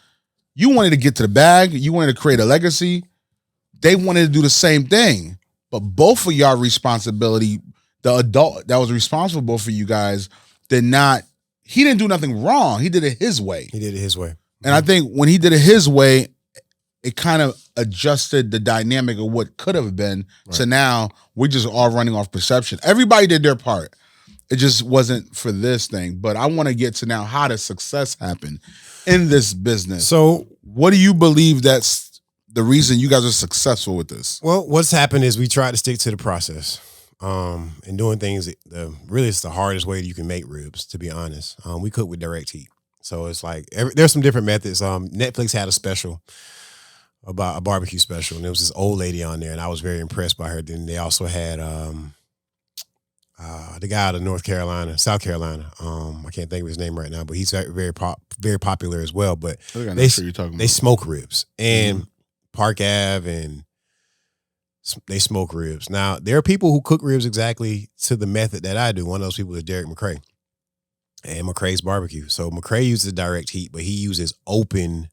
You wanted to get to the bag. You wanted to create a legacy. They wanted to do the same thing, but both of y'all responsibility, the adult that was responsible for you guys he didn't do nothing wrong. He did it his way. And I think when he did it his way, it kind of adjusted the dynamic of what could have been. Right. So now we're just all running off perception. Everybody did their part. It just wasn't for this thing. But I want to get to now how does success happen in this business. So what do you believe that's the reason you guys are successful with this? Well, what's happened is we try to stick to the process. And doing things, really it's the hardest way that you can make ribs, to be honest. We cook with direct heat. So it's like, there's some different methods. Netflix had a special, about a barbecue special, and there was this old lady on there, and I was very impressed by her. Then they also had the guy out of South Carolina. I can't think of his name right now, but he's very popular as well. But they smoke ribs, and Park Ave, and they smoke ribs. Now, there are people who cook ribs exactly to the method that I do. One of those people is Derek McCrae and McCrae's Barbecue. So McCrae uses direct heat, but he uses open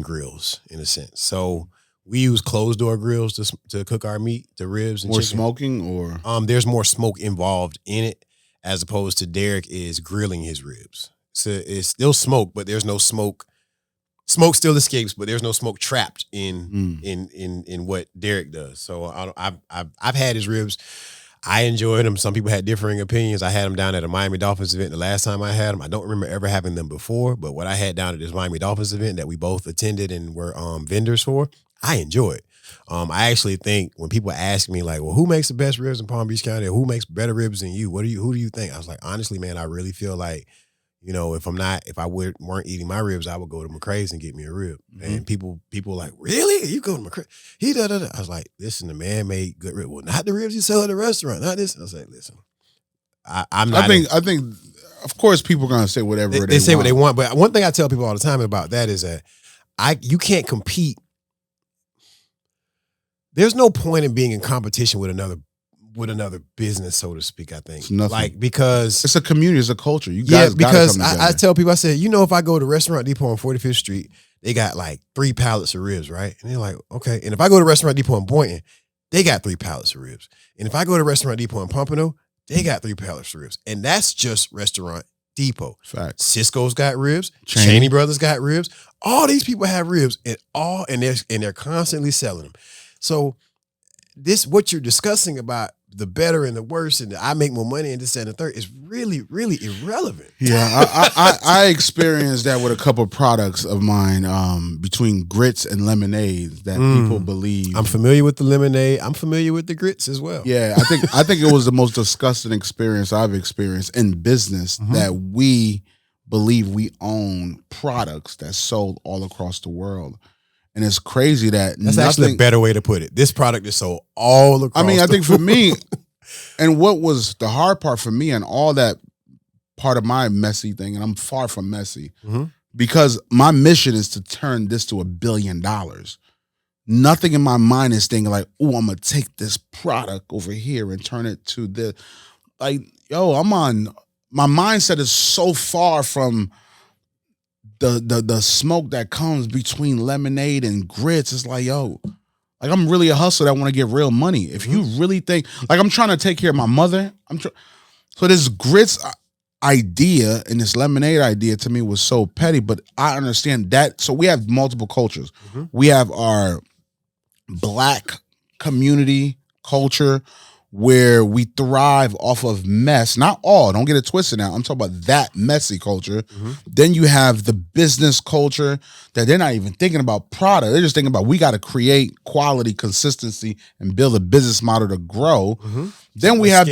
grills in a sense. So we use closed door grills to cook our meat, the ribs and more chicken. Smoking or there's more smoke involved in it as opposed to Derek is grilling his ribs. So it's still smoke, but there's no smoke. Smoke still escapes, but there's no smoke trapped in what Derek does. So I've had his ribs. I enjoyed them. Some people had differing opinions. I had them down at a Miami Dolphins event the last time I had them. I don't remember ever having them before, but what I had down at this Miami Dolphins event that we both attended and were vendors for, I enjoyed. I actually think when people ask me like, well, who makes the best ribs in Palm Beach County? Or who makes better ribs than you? Who do you think? I was like, honestly, man, I really feel like You know, if I weren't eating my ribs, I would go to McCrae's and get me a rib. Mm-hmm. And people were like, really? You go to McCrae's? He da. I was like, listen, the man made good ribs. Well, not the ribs you sell at the restaurant, not this. I was like, listen, I'm not. I think, of course, people are gonna say whatever they say what they want. But one thing I tell people all the time about that is that you can't compete. There's no point in being in competition with another business, so to speak. I think it's nothing. Like, because it's a community, it's a culture. You guys, because I tell people, I said, you know, if I go to Restaurant Depot on 45th Street, they got like 3 pallets of ribs, right? And they're like, okay. And if I go to Restaurant Depot in Boynton, they got 3 pallets of ribs. And if I go to Restaurant Depot in Pompano, they got 3 pallets of ribs. And that's just Restaurant Depot. Fact. Cisco's got ribs. Cheney Brothers got ribs. All these people have ribs, and they're constantly selling them. So this, what you're discussing about the better and the worse, and I make more money and this and the third, is really, really irrelevant. Yeah, I experienced that with a couple of products of mine, between grits and lemonade that people believe. I'm familiar with the lemonade. I'm familiar with the grits as well. Yeah, I think it was the most disgusting experience I've experienced in business, that we believe we own products that's sold all across the world. And it's crazy that that's actually a better way to put it. This product is sold all across. I mean, I think for me, and what was the hard part for me and all that part of my messy thing, and I'm far from messy, because my mission is to turn this to $1 billion. Nothing in my mind is thinking like, oh, I'm going to take this product over here and turn it to this. Like, yo, my mindset is so far from the smoke that comes between lemonade and grits. It's like, yo, like, I'm really a hustler that want to get real money. If you really think, like, I'm trying to take care of my mother, so this grits idea and this lemonade idea to me was so petty, but I understand that. So we have multiple cultures. We have our Black community culture, where we thrive off of mess. Not all, don't get it twisted now. I'm talking about that messy culture. Then you have the business culture that they're not even thinking about product. They're just thinking about, we got to create quality, consistency, and build a business model to grow. Then we have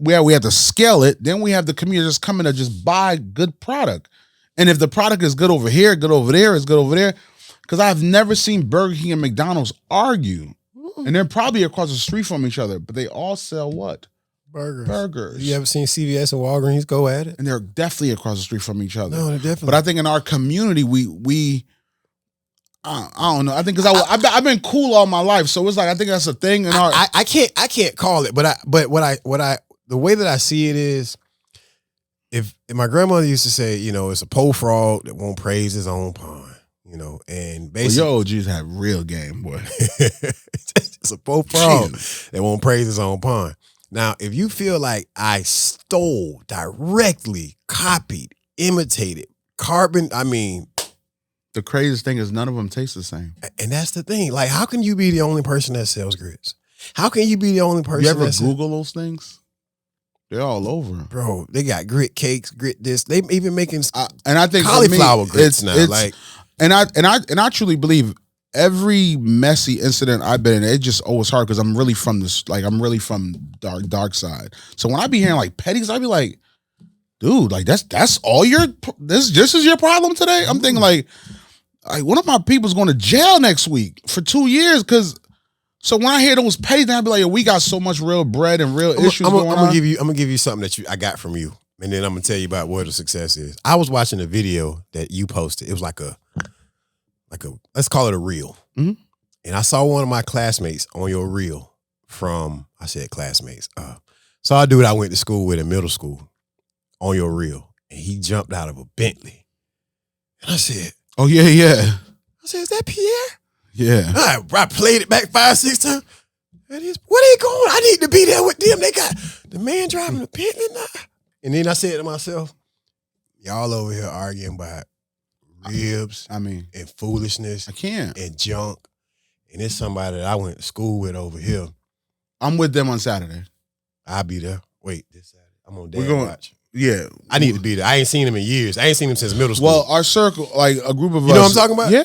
we have to scale it. Then we have the community just coming to just buy good product. And if the product is good over here, good over there, it's good over there. Because I've never seen Burger King and McDonald's argue. And they're probably across the street from each other, but they all sell what? Burgers. You ever seen CVS and Walgreens go at it? And they're definitely across the street from each other. No, they're definitely. But I think in our community, I don't know. I think because I've been cool all my life, so it's like, I think that's a thing in our. I can't call it, but the way that I see it is, if my grandmother used to say, you know, it's a pole frog that won't praise his own pond. You know, and basically, your OGs have real game, boy. It's a pole frog that won't praise his own pond. Now, if you feel like I stole, directly copied, imitated, the craziest thing is none of them taste the same. And that's the thing. Like, how can you be the only person that sells grits? How can you be the only person? You ever Google those things? They're all over, bro. They got grit cakes, grit this. They even making and I think cauliflower grits now. And I truly believe every messy incident I've been in, it just always hard because I'm really from dark side. So when I be hearing like petties, I be like, dude, like that's all this is your problem today? I'm thinking like one of my people's going to jail next week for 2 years because. So when I hear those petties, then I be like, we got so much real bread and real issues going on. I'm gonna give you something that I got from you, and then I'm gonna tell you about where the success is. I was watching a video that you posted. It was like a let's call it a reel. And I saw one of my classmates on your reel I said classmates. Saw a dude I went to school with in middle school on your reel, and he jumped out of a Bentley. And I said, oh, yeah. I said, is that Pierre? Yeah. I played it back 5-6 times. And where they going? I need to be there with them. They got the man driving the Bentley now. And then I said to myself, y'all over here arguing about ribs, and foolishness. I can't. And junk. And it's somebody that I went to school with over here. I'm with them on Saturday. I'll be there. Wait, this Saturday. I'm on Dad Watch. Yeah. I need to be there. I ain't seen him in years. I ain't seen him since middle school. Well, our circle, like a group of us. You know what I'm talking about? Yeah.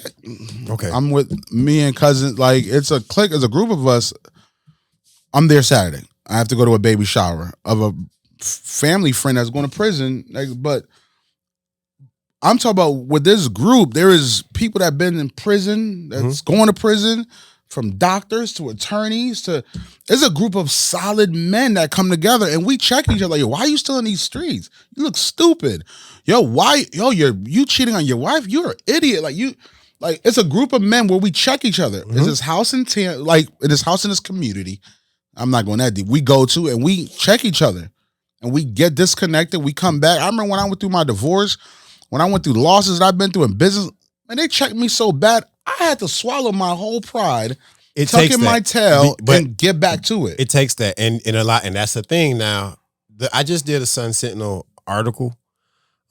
Okay. I'm with me and cousins. Like, it's a clique, it's a group of us. I'm there Saturday. I have to go to a baby shower of a family friend that's going to prison. Like, but I'm talking about with this group, there is people that have been in prison, that's going to prison, from doctors to attorneys to, there's a group of solid men that come together and we check each other like, yo, why are you still in these streets? You look stupid. You cheating on your wife? You're an idiot. Like it's a group of men where we check each other. It's this house in this community. I'm not going that deep. We go to and we check each other and we get disconnected. We come back. I remember when I went through my divorce, when I went through losses that I've been through in business, and they checked me so bad, I had to swallow my whole pride, tuck in my tail, and get back to it. It takes that, and a lot, and that's the thing. Now, I just did a Sun Sentinel article.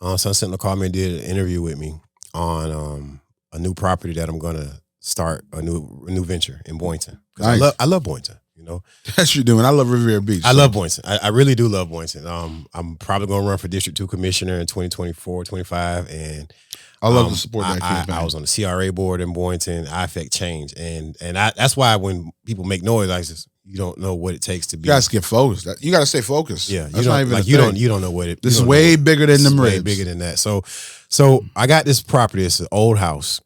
Sun Sentinel called me and did an interview with me on a new property that I'm going to start, a new venture in Boynton. Nice. I love Boynton. You know, that's you doing. I love Riviera Beach. I love Boynton. I really do love Boynton. I'm probably going to run for District 2 Commissioner in 2024, 25, and I love to support that campaign. I was on the CRA board in Boynton. I affect change, and that's why when people make noise like this, you don't know what it takes to be. You guys get focused. You got to stay focused. Yeah, you don't know what it. This is way bigger than them ribs. Way bigger than that. So I got this property. It's an old house,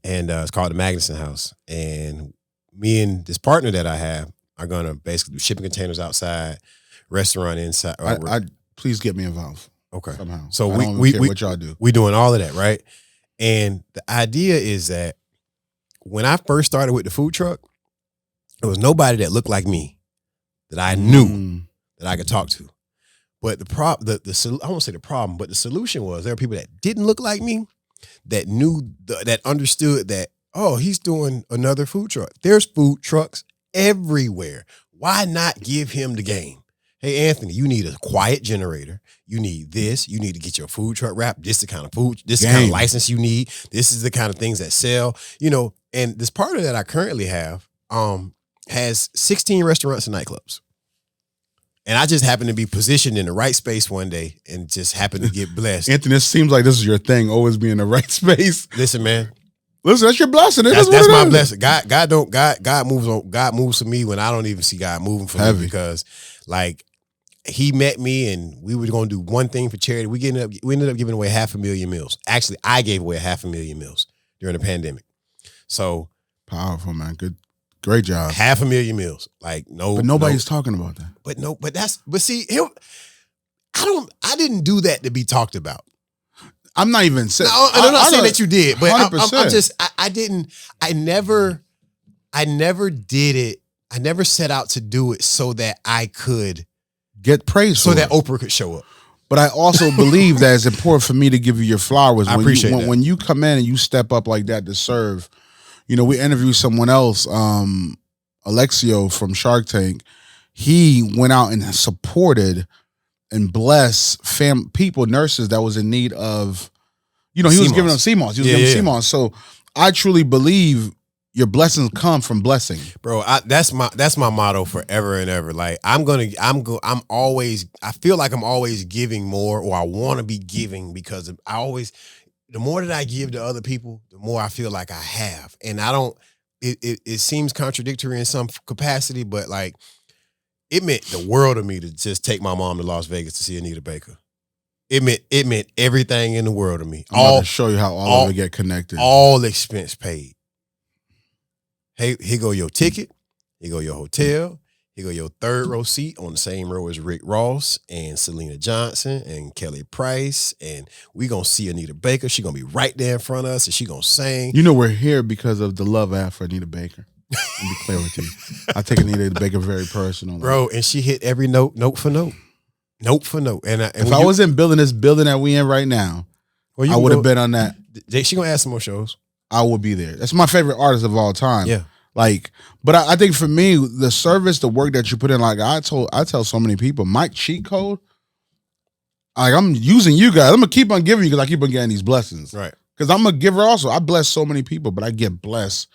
and it's called the Magnuson House. And me and this partner that I have are gonna basically do shipping containers outside, restaurant inside. I please get me involved. Okay. Somehow. So we what y'all do. We doing all of that, right? And the idea is that when I first started with the food truck, there was nobody that looked like me that I knew that I could talk to. But I won't say the problem, but the solution was there are people that didn't look like me that knew that understood that, oh, he's doing another food truck. There's food trucks everywhere. Why not give him the game? Hey, Anthony, you need a quiet generator. You need this. You need to get your food truck wrapped. This is the kind of food, this is the kind of license you need. This is the kind of things that sell, and this partner that I currently have has 16 restaurants and nightclubs. And I just happened to be positioned in the right space one day and just happened to get blessed. Anthony, it seems like this is your thing, always be in the right space. Listen, man. Listen, that's your blessing. That's my blessing. God moves for me when I don't even see God moving for me, because like he met me and we were going to do one thing for charity. We ended up giving away 500,000 meals. Actually, I gave away 500,000 meals during the pandemic. So powerful, man. Great job. 500,000 meals. Like but nobody's talking about that. But see, I didn't do that to be talked about. I'm not even saying. No, I'm not saying that you did, but I never did it. I never set out to do it so that I could get praise, so that Oprah could show up. But I also believe that it's important for me to give you your flowers. I appreciate that. When you come in and you step up like that to serve. We interviewed someone else, Alexio from Shark Tank. He went out and supported and blessed people, nurses that was in need of, he was giving them CMOS. He was giving them CMOS. So I truly believe your blessings come from blessing, bro. That's my motto forever and ever. Like I feel like I'm always giving more, or I want to be giving, because the more that I give to other people, the more I feel like I have. And it seems contradictory in some capacity, but like it meant the world to me to just take my mom to Las Vegas to see Anita Baker. It meant everything in the world to me. I'm about to show you how all of it get connected. All expense paid. Hey, here go your ticket. Here go your hotel. Here go your third row seat on the same row as Rick Ross and Selena Johnson and Kelly Price. And we going to see Anita Baker. She going to be right there in front of us and she going to sing. We're here because of the love I have for Anita Baker. Let me be clear with you. I take Anita Baker very personal. Bro, and she hit every note for note. Note for note. And if I was in this building that we in right now, I would have been on that. She going to add some more shows. I will be there. That's my favorite artist of all time. Yeah. But I think for me, the service, the work that you put in, like I tell so many people, my cheat code, like I'm using you guys. I'm gonna keep on giving you because I keep on getting these blessings. Right. Because I'm a giver also. I bless so many people, but I get blessed.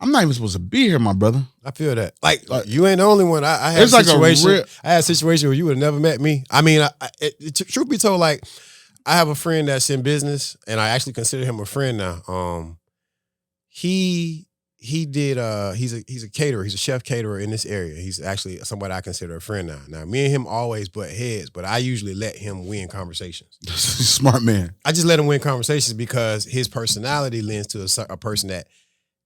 I'm not even supposed to be here, my brother. I feel that. Like you ain't the only one. I had a situation. I had a situation where you would have never met me. I mean, truth be told, like I have a friend that's in business, and I actually consider him a friend now. he did he's a caterer, he's a chef caterer in this area. He's actually somebody I consider a friend now. Now me and him always butt heads, but I usually let him win conversations. Smart man. I just let him win conversations because his personality lends to a person that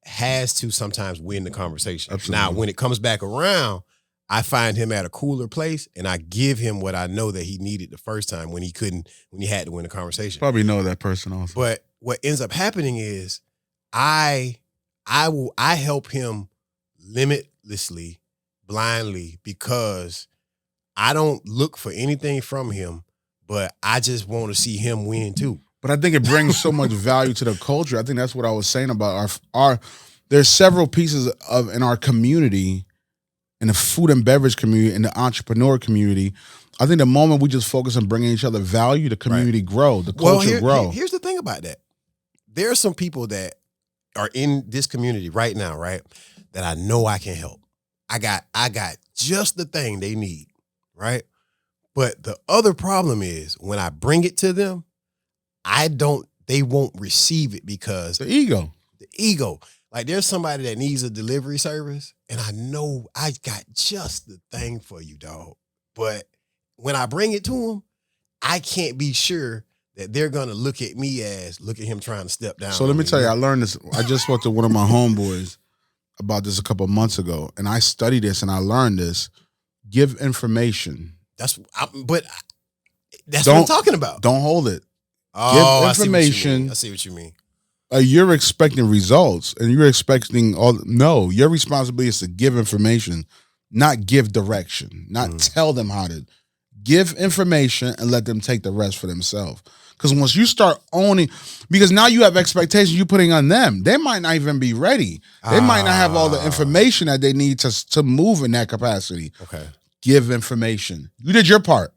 has to sometimes win the conversation. Absolutely. Now when it comes back around, I find him at a cooler place and I give him what I know that he needed the first time when he had to win the conversation. Probably know that person also. But what ends up happening is I help him limitlessly, blindly, because I don't look for anything from him, but I just want to see him win too. But I think it brings so much value to the culture. I think that's what I was saying about our there's several pieces in our community, in the food and beverage community, in the entrepreneur community. I think the moment we just focus on bringing each other value, the community grow, the culture grow. Here's the thing about that. There are some people that are in this community right now, right, that I know I can help. I got just the thing they need, right? But the other problem is when I bring it to them, they won't receive it because The ego. Like there's somebody that needs a delivery service and I know I got just the thing for you, dog. But when I bring it to them, I can't be sure that they're going to look at him trying to step down. So let me tell you, I learned this. I just spoke to one of my homeboys about this a couple of months ago, and I studied this and I learned this. Give information. That's what I'm talking about. Don't hold it. Oh, Give information. I see what you mean. You're expecting results, and you're expecting no. Your responsibility is to give information, not give direction, not tell them how to. Give information and let them take the rest for themselves. Because once you start owning, because now you have expectations you're putting on them. They might not even be ready. They might not have all the information that they need to move in that capacity. Okay. Give information. You did your part.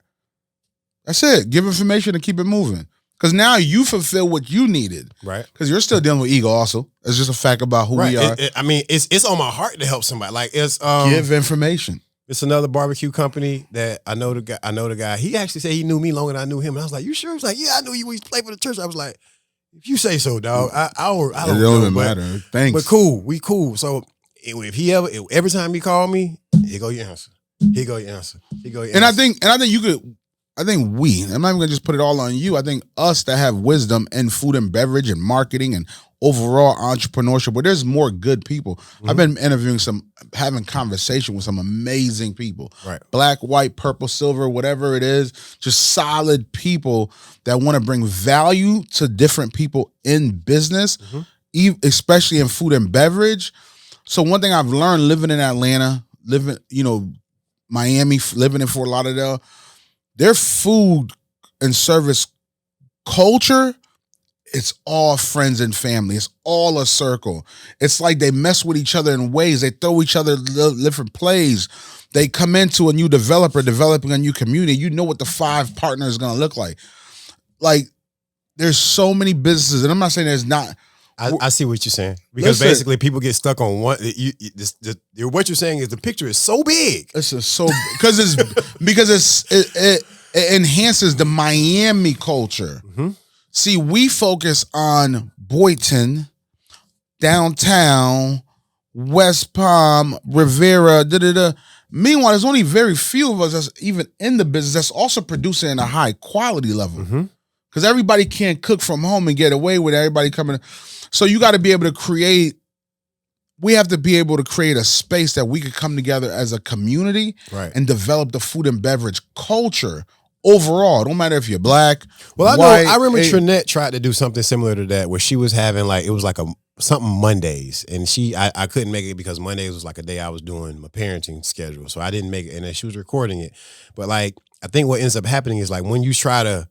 That's it. Give information and keep it moving. Because now you fulfill what you needed. Right. Because you're still dealing with ego also. It's just a fact about who we are. It's on my heart to help somebody. Like it's give information. It's another barbecue company that I know the guy. He actually said he knew me longer than I knew him. And I was like, "You sure?" He was like, "Yeah, I knew you. We played for the church." I was like, "If you say so, dog, I don't It don't even matter. Thanks. But cool, we cool." So if he every time he called me, here go your answer. Here go your answer. Here go your answer. And I think you could. I think I'm not even gonna just put it all on you. I think us that have wisdom in food and beverage and marketing and overall entrepreneurship, but there's more good people. I've been having conversation with some amazing people. Right. Black, white, purple, silver, whatever it is, just solid people that want to bring value to different people in business, especially in food and beverage. So one thing I've learned living in Atlanta, Miami, living in Fort Lauderdale, their food and service culture, it's all friends and family. It's all a circle. It's like they mess with each other in ways. They throw each other different plays. They come into a new developer, developing a new community. You know what the 5 partners is going to look like. Like, there's so many businesses, and I'm not saying there's not. I see what you're saying. Because basically people get stuck on one. What you're saying is the picture is so big. It's just so because it enhances the Miami culture. See, we focus on Boynton, downtown, West Palm, Rivera, Meanwhile, there's only very few of us that's even in the business that's also producing at a high quality level. Because everybody can't cook from home and get away with everybody coming. So you got to be able to create. We have to be able to create a space that we could come together as a community and develop the food and beverage culture overall. Don't matter if you're black. Well, white, I remember Trinette tried to do something similar to that where she was having it was like something Mondays, and I couldn't make it because Mondays was like a day I was doing my parenting schedule, so I didn't make it. And then she was recording it, but I think what ends up happening is when you try to,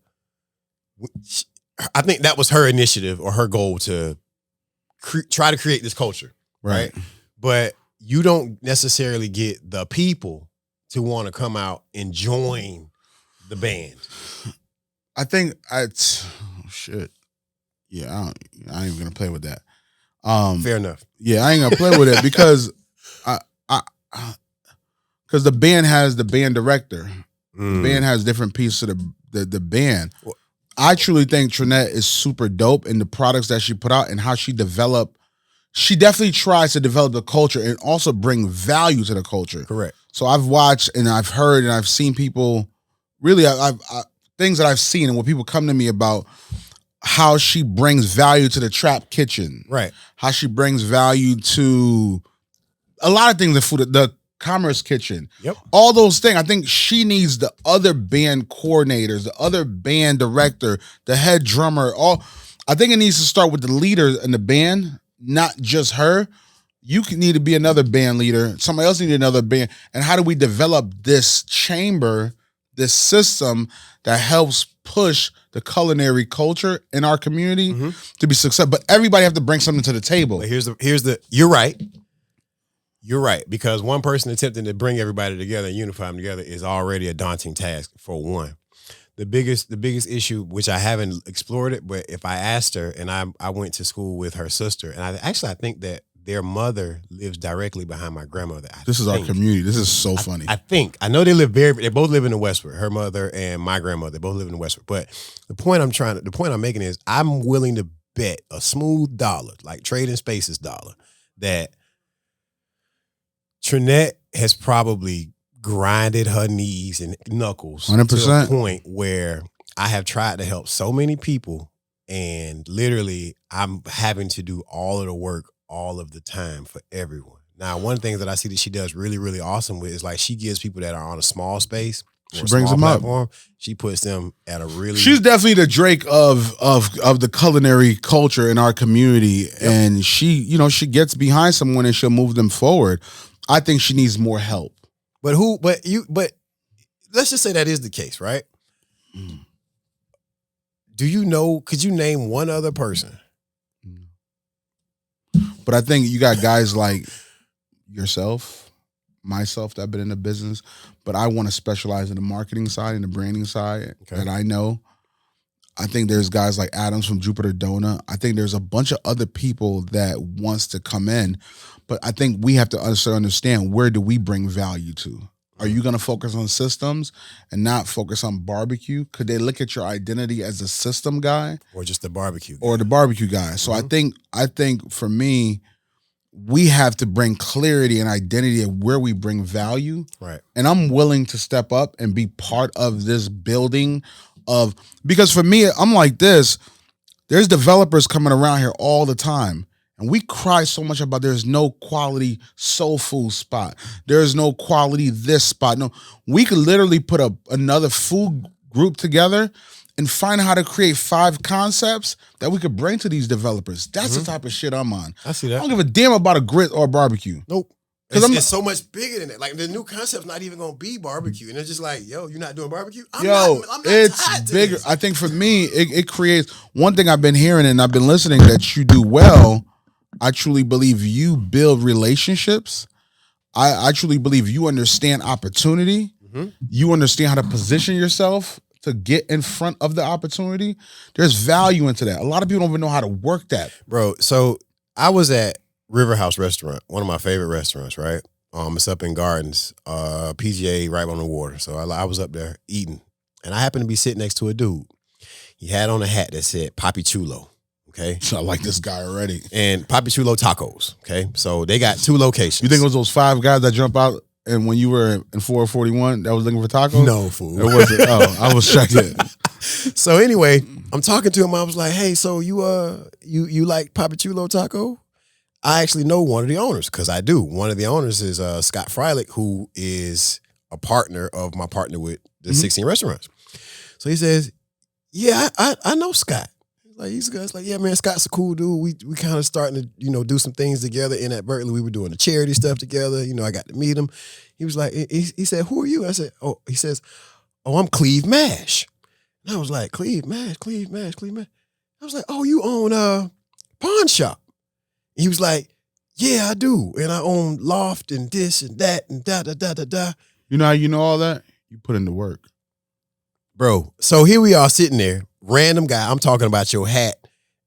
I think that was her initiative or her goal to try to create this culture, right? But you don't necessarily get the people to want to come out and join the band. I think shit. Yeah, I ain't even gonna play with that. Fair enough. Yeah, I ain't gonna play with it because because the band has the band director. The band has different pieces of the band. I truly think Trinette is super dope in the products that she put out and how she developed. she definitely tries to develop the culture and also bring value to the culture. Correct. So I've watched and I've heard and I've seen people really, I've things that I've seen and what people come to me about how she brings value to the trap kitchen. Right. How she brings value to a lot of things in food, the commerce kitchen. Yep. All those things. I think she needs the other band coordinators, the other band director, the head drummer. I think it needs to start with the leader in the band, not just her. You need to be another band leader. Somebody else needs another band. And how do we develop this chamber, this system that helps push the culinary culture in our community to be successful? But everybody have to bring something to the table. But here's the you're right. You're right, because one person attempting to bring everybody together and unify them together is already a daunting task, for one. The biggest issue, which I haven't explored it, but if I asked her, and I went to school with her sister, and I think that their mother lives directly behind my grandmother. This is our community. This is so funny. I know they both live in the Westwood. Her mother and my grandmother, they both live in the Westwood. But the point I'm making is I'm willing to bet a smooth dollar, like Trading Spaces dollar, that Trinette has probably grinded her knees and knuckles 100%. to a point where I have tried to help so many people, and literally I'm having to do all of the work all of the time for everyone. Now, one thing that I see that she does really, really awesome with is like she gives people that are on a small space, she brings them up. She puts them at a really. She's definitely the Drake of the culinary culture in our community, and she gets behind someone and she'll move them forward. I think she needs more help. But let's just say that is the case, right? Could you name one other person? But I think you got guys like yourself, myself, that have been in the business, but I want to specialize in the marketing side and the branding side that I know. I think there's guys like Adams from Jupiter Dona. I think there's a bunch of other people that wants to come in, but I think we have to understand, where do we bring value to? Are you going to focus on systems and not focus on barbecue? Could they look at your identity as a system guy? Or just the barbecue guy? Or the barbecue guy. So I think for me, we have to bring clarity and identity of where we bring value. Right. And I'm willing to step up and be part of this building because for me, I'm like this, there's developers coming around here all the time. And we cry so much about there's no quality soul food spot. There's no quality this spot. No, we could literally put another food group together and find out how to create 5 concepts that we could bring to these developers. That's the type of shit I'm on. I see that. I don't give a damn about a grit or a barbecue. Nope. It's so much bigger than that. Like, the new concept's not even going to be barbecue. And it's just like, yo, you're not doing barbecue? I'm not it's bigger. I think for me, it creates, one thing I've been hearing and I've been listening that you do well, I truly believe you build relationships. I truly believe you understand opportunity. You understand how to position yourself to get in front of the opportunity. There's value into that. A lot of people don't even know how to work that. Bro, so I was at River House Restaurant, one of my favorite restaurants, right? It's up in Gardens, PGA right on the water. So I was up there eating, and I happened to be sitting next to a dude. He had on a hat that said Papi Chulo. Okay. So I like this guy already. And Papi Chulo Tacos. Okay. So they got 2 locations. You think it was those 5 guys that jump out and when you were in 441 that was looking for tacos? No, fool. It wasn't. Oh, I was checking. So anyway, I'm talking to him. I was like, hey, so you like Papi Chulo Taco? I actually know one of the owners, because I do. One of the owners is Scott Freilich, who is a partner of my partner with the 16 restaurants. So he says, yeah, I know Scott. Like, he's like, yeah, man, Scott's a cool dude. We kind of starting to, do some things together inadvertently. We were doing the charity stuff together. I got to meet him. He was like, he said, who are you? I said, he says, I'm Cleve Mash. And I was like, Cleve Mash. I was like, oh, you own a pawn shop. And he was like, yeah, I do. And I own Loft and this and that and da. You know how you know all that? You put in the work. Bro, so here we are sitting there, random guy. I'm talking about your hat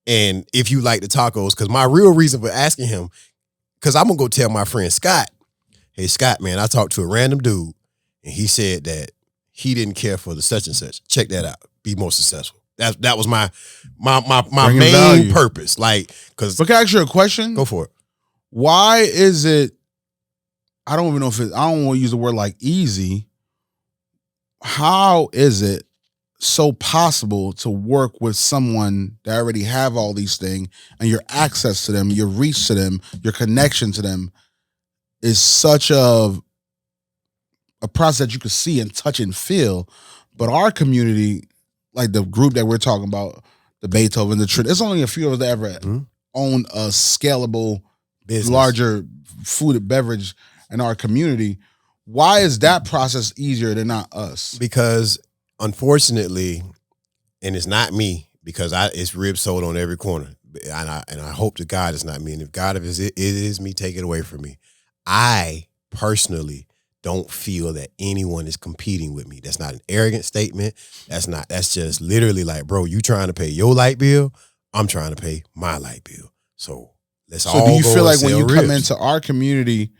and if you like the tacos, because my real reason for asking him, because I'm going to go tell my friend Scott, hey, Scott, man, I talked to a random dude, and he said that he didn't care for the such and such. Check that out. Be more successful. That was my main purpose. Like, because. But can I ask you a question? Go for it. Why is it? I don't even know if it. I don't want to use the word like easy. How is it so possible to work with someone that already have all these things and your access to them, your reach to them, your connection to them is such a process that you can see and touch and feel. But our community, like the group that we're talking about, the Beethoven, there's only a few of us that ever own a scalable, business, larger food and beverage in our community. Why is that process easier than not us? Because unfortunately, and it's not me, because it's ribs sold on every corner, and I hope to God it's not me. And if God it is me, take it away from me. I personally don't feel that anyone is competing with me. That's not an arrogant statement. That's just literally like, bro, you trying to pay your light bill, I'm trying to pay my light bill. So let's all go. So do you feel like when you ribs. come into our community,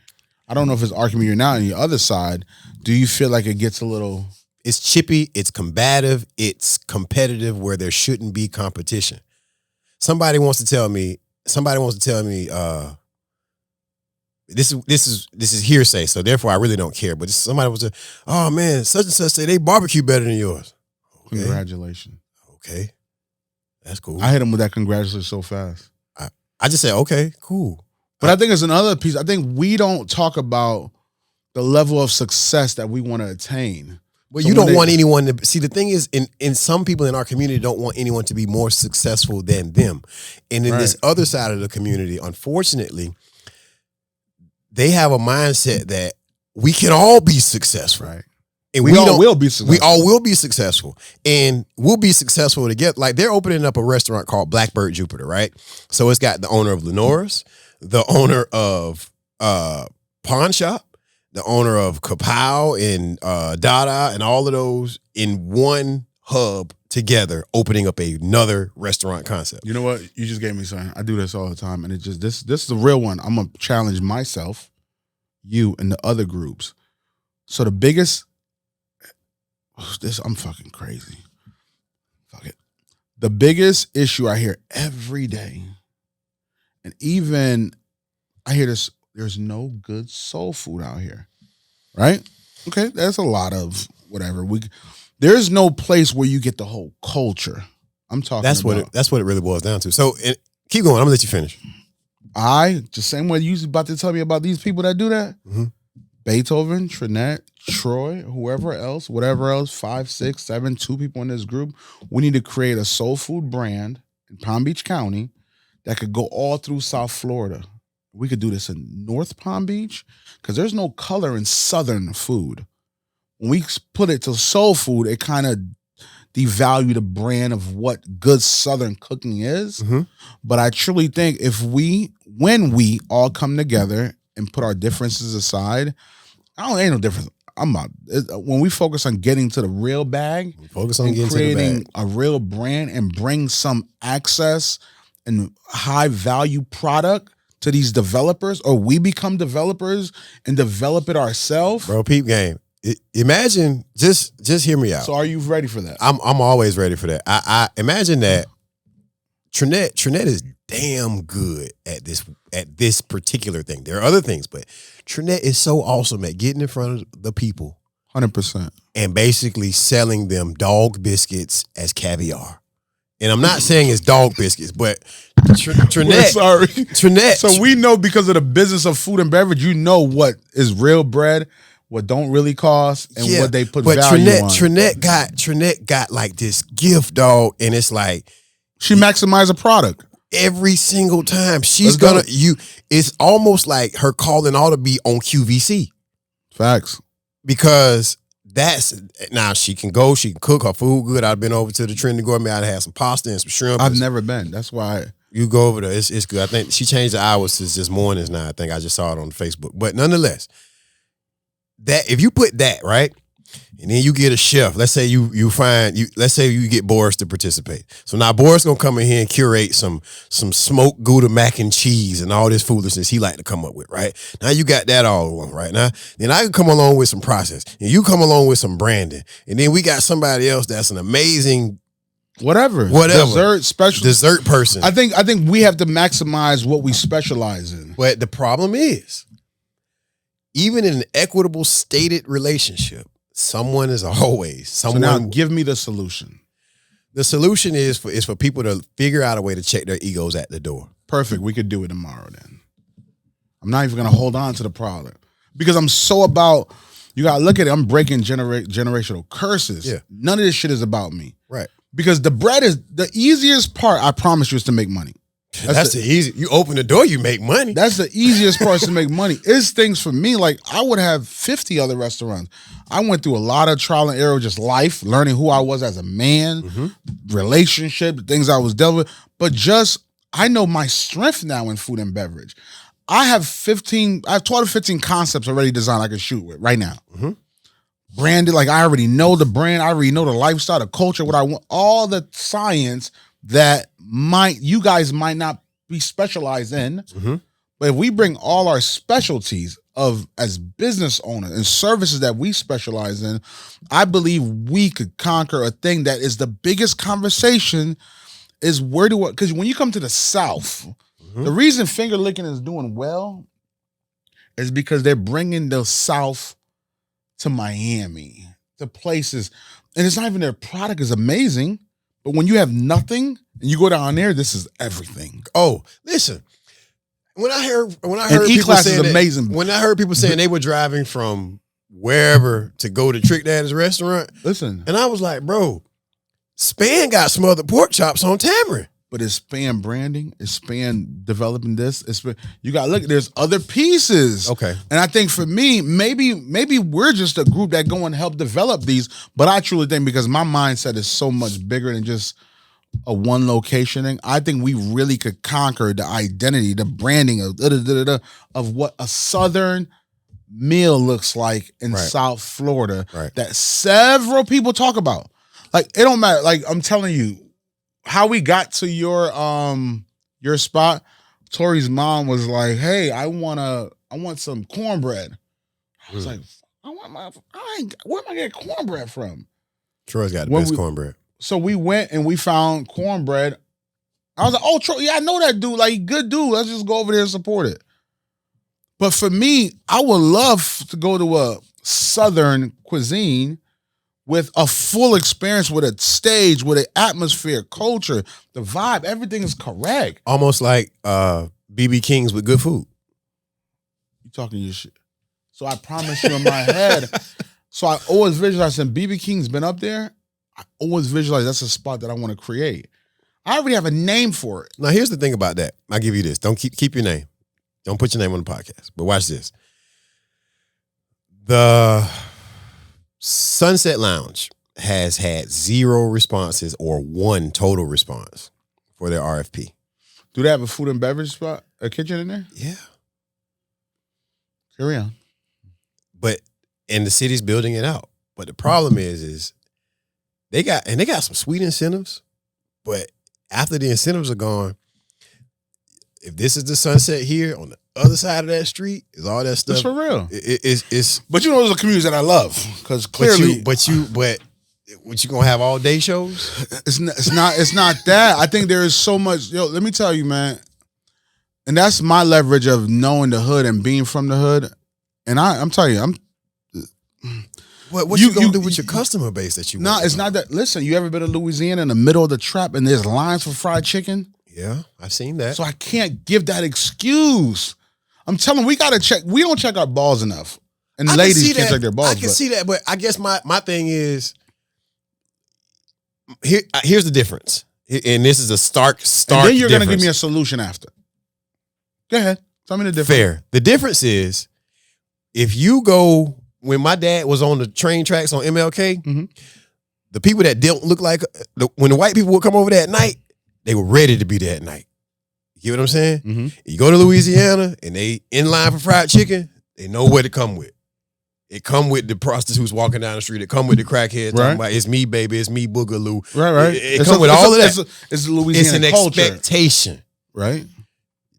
I don't know if it's our community or not, on the other side, do you feel like it gets a little... It's chippy, it's combative, it's competitive where there shouldn't be competition. Somebody wants to tell me, this is hearsay, so therefore I really don't care. But somebody was like, oh man, such and such say they barbecue better than yours. Okay. Congratulations. Okay. That's cool. I hit him with that congratulations so fast. I just said, okay, cool. But I think it's another piece. I think we don't talk about the level of success that we want to attain. Well, you don't want anyone to see. The thing is, in some people in our community don't want anyone to be more successful than them. And in this other side of the community, unfortunately, they have a mindset that we can all be successful. Right. And we all will be successful. We all will be successful. And we'll be successful together. Like they're opening up a restaurant called Blackbird Jupiter, right? So it's got the owner of Lenore's, the owner of Pawn Shop, the owner of Kapow and Dada and all of those in one hub together, opening up another restaurant concept. You know what? You just gave me something. I do this all the time. And it just, this is a real one. I'm going to challenge myself, you, and the other groups. So the biggest, I'm fucking crazy. Fuck it. The biggest issue I hear every day, and even I hear this, there's no good soul food out here, right? Okay, that's a lot of whatever. There's no place where you get the whole culture. I'm talking. That's what it really boils down to. So keep going. I'm gonna let you finish. The same way you was about to tell me about these people that do that. Mm-hmm. Beethoven, Trinette, Troy, whoever else, whatever else, 5, 6, 7, 2 people in this group. We need to create a soul food brand in Palm Beach County that could go all through South Florida. We could do this in North Palm Beach because there's no color in Southern food. When we put it to soul food, it kind of devalue the brand of what good Southern cooking is. Mm-hmm. But I truly think when we all come together and put our differences aside, ain't no difference. When we focus on getting to the real bag, creating a real brand and bring some access and high value product to these developers, or we become developers and develop it ourselves. Bro, peep game. Imagine, just hear me out. So are you ready for that? I'm always ready for that. I imagine that Trinette is damn good at this particular thing. There are other things, but Trinette is so awesome at getting in front of the people. 100%. And basically selling them dog biscuits as caviar. And I'm not saying it's dog biscuits, but Trinette. So we know, because of the business of food and beverage, you know what is real bread, what don't really cost, and what they put value on. Trinette got like this gift, dog, and it's like she maximized a product every single time. It's almost like her calling ought to be on QVC. Facts. Because now she can cook her food good. I've been over to the Trinity Gourmet. I'd had some pasta and some shrimp. I've never been. That's why. You go over there. It's good. I think she changed the hours to just mornings now. I think I just saw it on Facebook. But nonetheless, that if you put that, right, and then you get a chef, let's say let's say you get Boris to participate. So now Boris gonna come in here and curate some smoked Gouda mac and cheese and all this foolishness he like to come up with, right? Now you got that all along, right? Now, then I can come along with some process, and you come along with some branding, and then we got somebody else that's an amazing Whatever. Dessert person. I think we have to maximize what we specialize in. But the problem is, even in an equitable stated relationship, someone is always someone. So now give me the solution. The solution is for people to figure out a way to check their egos at the door. Perfect. We could do it tomorrow then. I'm not even going to hold on to the problem because I'm so about, you got to look at it. I'm breaking generational curses. Yeah. None of this shit is about me. Right. Because the bread is the easiest part, I promise you, is to make money. That's the easy. You open the door, you make money. That's the easiest part to make money. It's things for me. Like I would have 50 other restaurants. I went through a lot of trial and error, just life, learning who I was as a man, relationship, the things I was dealing with. But I know my strength now in food and beverage. I have 12 to 15 concepts already designed I can shoot with right now. Branded, like I already know the brand, I already know the lifestyle, the culture, what I want, all the science that you guys might not be specialized in. But if we bring all our specialties as business owners and services that we specialize in, I believe we could conquer a thing that is the biggest conversation is because when you come to the South, the reason finger licking is doing well is because they're bringing the South to Miami, to places, and it's not even their product is amazing, but when you have nothing and you go down there, this is everything. Oh, listen. When I heard people saying amazing. When I heard people saying they were driving from wherever to go to Trick Daddy's restaurant, listen, and I was like, bro, Span got smothered pork chops on Tamarind. But it's Span branding, it's Span developing this. You got to look. There's other pieces. Okay, and I think for me, maybe we're just a group that go and help develop these. But I truly think because my mindset is so much bigger than just a one location thing, I think we really could conquer the identity, the branding of what a Southern meal looks like in South Florida that several people talk about. Like it don't matter. Like I'm telling you. How we got to your spot, Tori's mom was like, "Hey, I want some cornbread." I was like, where am I getting cornbread from? Troy's got the best cornbread. So we went and we found cornbread. I was like, "Oh, Troy, yeah, I know that dude. Like, good dude. Let's just go over there and support it." But for me, I would love to go to a Southern cuisine with a full experience, with a stage, with an atmosphere, culture, the vibe, everything is correct. Almost like BB King's with good food. You talking your shit. So I promise you in my head. So I always visualize, and BB King's been up there. I always visualize that's a spot that I want to create. I already have a name for it. Now here's the thing about that. I'll give you this. Don't keep your name. Don't put your name on the podcast. But watch this. The Sunset Lounge has had 0 responses or 1 total response for their RFP. Do they have a food and beverage spot, a kitchen in there? Yeah. Carry on. And the city's building it out. But the problem is they got some sweet incentives, but after the incentives are gone, if this is the Sunset here on the other side of that street, is all that stuff. It's for real. It's but you know those are communities that I love because clearly. But what you gonna have all day shows? It's not that. I think there is so much. Let me tell you, man. And that's my leverage of knowing the hood and being from the hood. And I'm telling you, what you gonna do with your customer base that you? No, it's not that. Listen, you ever been to Louisiana in the middle of the trap and there's lines for fried chicken? Yeah, I've seen that. So I can't give that excuse. I'm telling you, we gotta check. We don't check our balls enough, and the ladies can't check their balls. I can see that, but I guess my thing is here's the difference, and this is a stark. And then you're difference. gonna give me a solution after. Go ahead, tell me the difference. Fair. The difference is if you go when my dad was on the train tracks on MLK, the people that don't look like when the white people would come over there at night, they were ready to be there at night. You get what I'm saying? You go to Louisiana and they in line for fried chicken, they know where to come with. It come with the prostitutes walking down the street. It come with the crackheads talking about, it's me, baby, it's me, Boogaloo. Right. It come with all of that. It's Louisiana It's an culture. expectation. Right?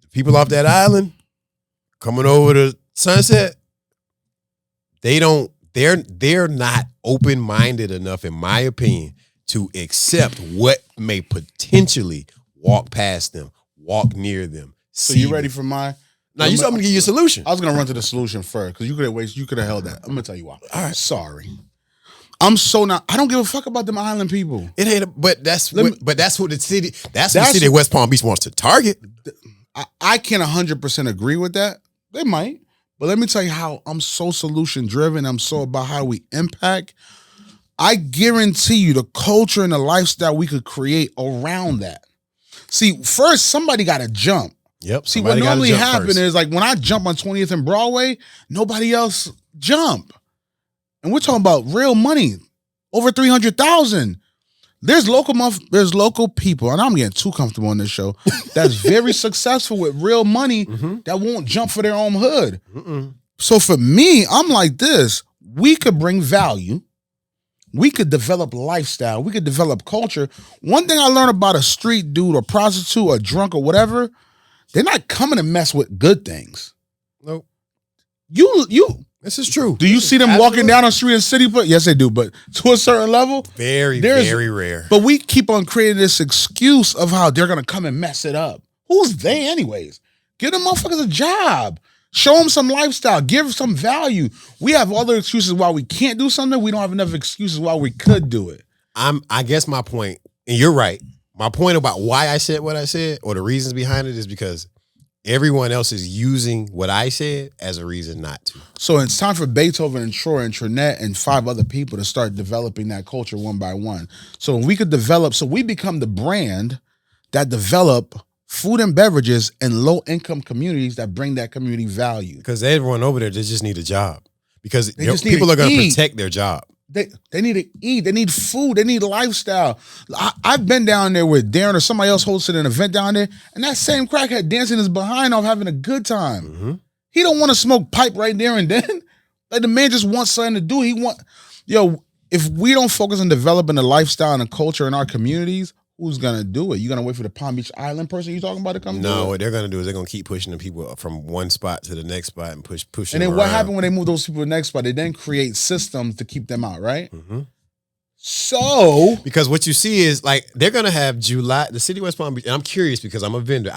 The people off that island coming over to Sunset, they're not open-minded enough, in my opinion, to accept what may potentially walk past them, walk near them. So you ready for my? Now you told me to give you a solution. I was gonna run to the solution first because you could have held that. I'm gonna tell you why. All right, sorry. I'm so not. I don't give a fuck about them island people. It ain't. But that's what the city. That's what the city of West Palm Beach wants to target. I can 100% agree with that. They might, but let me tell you how I'm so solution driven. I'm so about how we impact. I guarantee you the culture and the lifestyle we could create around that. See, first somebody got to jump. Yep. See, what normally happens is like when I jump on 20th and Broadway, nobody else jump. And we're talking about real money, over 300,000. There's local people, and I'm getting too comfortable on this show, that's very successful with real money that won't jump for their own hood. So for me, I'm like this. We could bring value. We could develop lifestyle. We could develop culture. One thing I learned about a street dude or prostitute or drunk or whatever, they're not coming to mess with good things. Nope. This is true. Do you see them walking down the street in city? Yes, they do, but to a certain level, very rare. But we keep on creating this excuse of how they're gonna come and mess it up. Who's they, anyways? Give them motherfuckers a job. Show them some lifestyle. Give some value. We have other excuses why we can't do something. We don't have enough excuses why we could do it. I guess my point, and you're right. My point about why I said what I said, or the reasons behind it, is because everyone else is using what I said as a reason not to. So it's time for Beethoven and Troy and Trinette and 5 other people to start developing that culture one by one. So we could develop, so we become the brand that develop food and beverages in low-income communities that bring that community value. Because everyone over there, they just need a job. Because people are going to protect their job. They need to eat. They need food. They need lifestyle. I've been down there with Darren or somebody else hosted an event down there, and that same crackhead dancing his behind off having a good time. He don't want to smoke pipe right there and then. Like the man just wants something to do. If we don't focus on developing the lifestyle and the culture in our communities, who's gonna do it? You gonna wait for the Palm Beach Island person you talking about to come? No, what they're gonna do is they're gonna keep pushing the people from one spot to the next spot and push. And then what happened when they move those people to the next spot? They then create systems to keep them out, right? So because what you see is like they're gonna have the city of West Palm Beach. And I'm curious because I'm a vendor.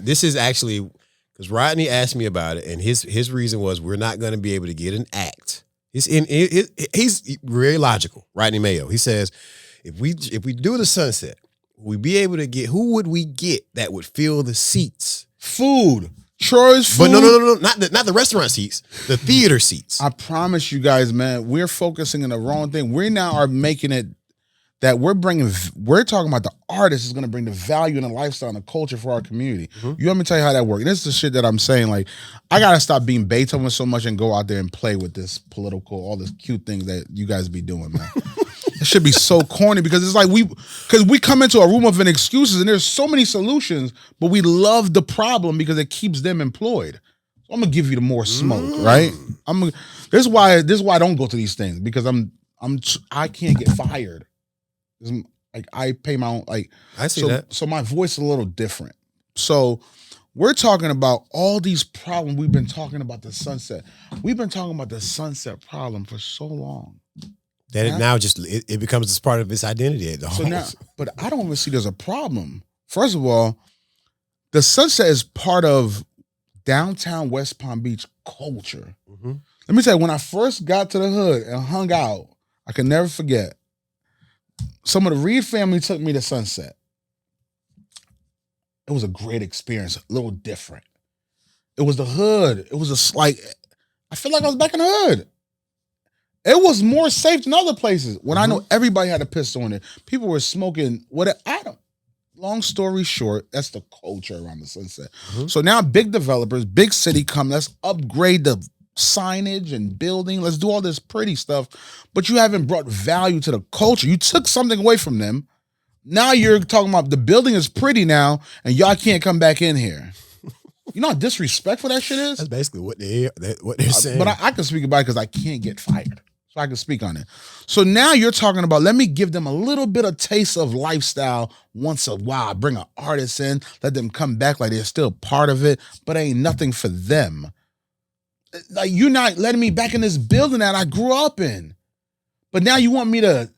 This is actually because Rodney asked me about it, and his reason was we're not gonna be able to get an act. He's very logical. Rodney Mayo. He says if we do the sunset. We'd be able to get, who would we get that would fill the seats? Food. Troy's food. But no, not the restaurant seats, the theater seats. I promise you guys, man, we're focusing on the wrong thing. We now are making it that we're talking about the artist is going to bring the value and the lifestyle and the culture for our community. You want me to tell you how that works? This is the shit that I'm saying. Like, I got to stop being Beethoven so much and go out there and play with this political, all this cute things that you guys be doing, man. It should be so corny because it's like we come into a room of excuses and there's so many solutions, but we love the problem because it keeps them employed. So I'm gonna give you the more smoke, right? This is why I don't go to these things because I can't get fired. Like I pay my own. Like I see that. So my voice is a little different. So we're talking about all these problems. We've been talking about the sunset. We've been talking about the sunset problem for so long. That it now just it becomes this part of its identity at the so now, but I don't even see there's a problem. First of all, the sunset is part of downtown West Palm Beach culture. Let me tell you, when I first got to the hood and hung out, I can never forget. Some of the Reed family took me to Sunset. It was a great experience, a little different. It was the hood. It was I feel like I was back in the hood. It was more safe than other places. When I know everybody had a pistol in it, people were smoking. Long story short, that's the culture around the Sunset. So now big developers, big city come. Let's upgrade the signage and building. Let's do all this pretty stuff. But you haven't brought value to the culture. You took something away from them. Now you're talking about the building is pretty now, and y'all can't come back in here. You know how disrespectful that shit is? That's basically what they're saying. But I can speak about it because I can't get fired. So I can speak on it. So now you're talking about, let me give them a little bit of taste of lifestyle once a while. Bring an artist in, let them come back like they're still part of it, but ain't nothing for them. Like, you're not letting me back in this building that I grew up in. But now you want me to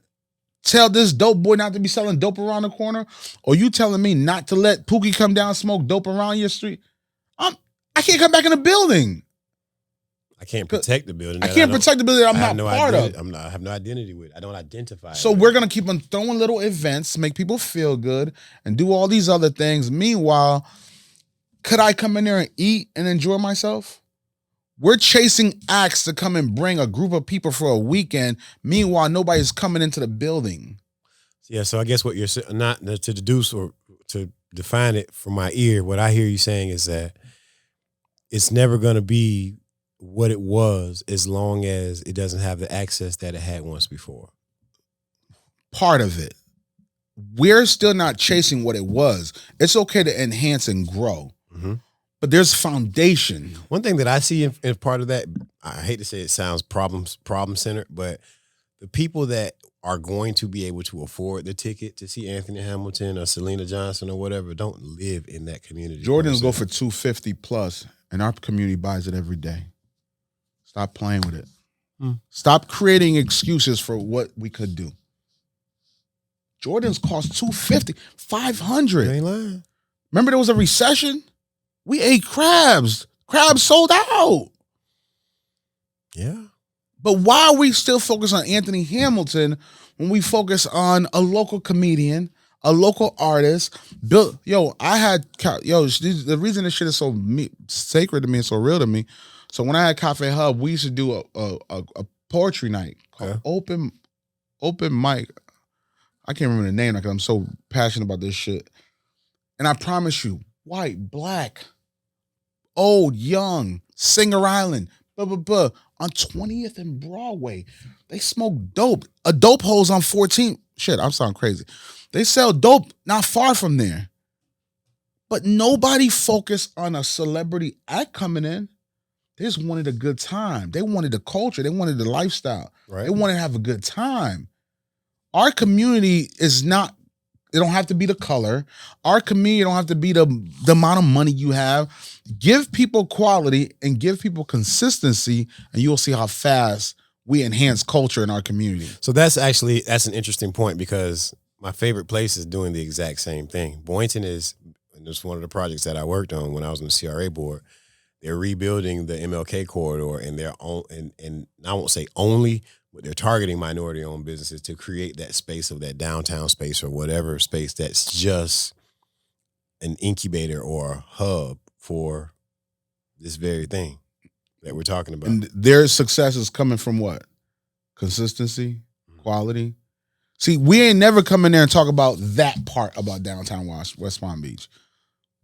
tell this dope boy not to be selling dope around the corner, or you telling me not to let Pookie come down and smoke dope around your street, I can't come back in the building. I can't protect the building. I can't protect the building I'm not part of. I have no identity with. I don't identify. So we're going to keep on throwing little events, make people feel good, and do all these other things. Meanwhile, could I come in there and eat and enjoy myself? We're chasing acts to come and bring a group of people for a weekend. Meanwhile, nobody's coming into the building. Yeah, so I guess what you're saying, not to deduce or to define it from my ear, what I hear you saying is that it's never going to be what it was as long as it doesn't have the access that it had once before. Part of it. We're still not chasing what it was. It's okay to enhance and grow. Mm-hmm. But there's foundation. One thing that I see in part of that, I hate to say it sounds problem-centered, but the people that are going to be able to afford the ticket to see Anthony Hamilton or Selena Johnson or whatever don't live in that community. Jordans go for $250 plus, and our community buys it every day. Stop playing with it. Stop creating excuses for what we could do. Jordans cost $250, $500. You ain't lying. Remember there was a recession? We ate crabs. Crabs sold out. Yeah. But why are we still focused on Anthony Hamilton when we focus on a local comedian, a local artist? The reason this shit is so sacred to me and so real to me. So when I had Cafe Hub, we used to do a poetry night called open mic. I can't remember the name because I'm so passionate about this shit. And I promise you, white, black, old, young, Singer Island, on 20th and Broadway, they smoke dope. A dope hole's on 14th. Shit, I'm sounding crazy. They sell dope not far from there. But nobody focused on a celebrity act coming in. They just wanted a good time. They wanted the culture. They wanted the lifestyle. Right. They wanted to have a good time. Our community is not, it don't have to be the color. Our community don't have to be the amount of money you have. Give people quality and give people consistency, and you'll see how fast we enhance culture in our community. So that's an interesting point, because my favorite place is doing the exact same thing. Boynton is, and it's one of the projects that I worked on when I was on the CRA board. They're rebuilding the MLK corridor, and they're on, and I won't say only, but they're targeting minority-owned businesses to create that space of that downtown space or whatever space that's just an incubator or a hub for this very thing that we're talking about. And their success is coming from what? Consistency, quality. See, we ain't never come in there and talk about that part about downtown West Palm Beach.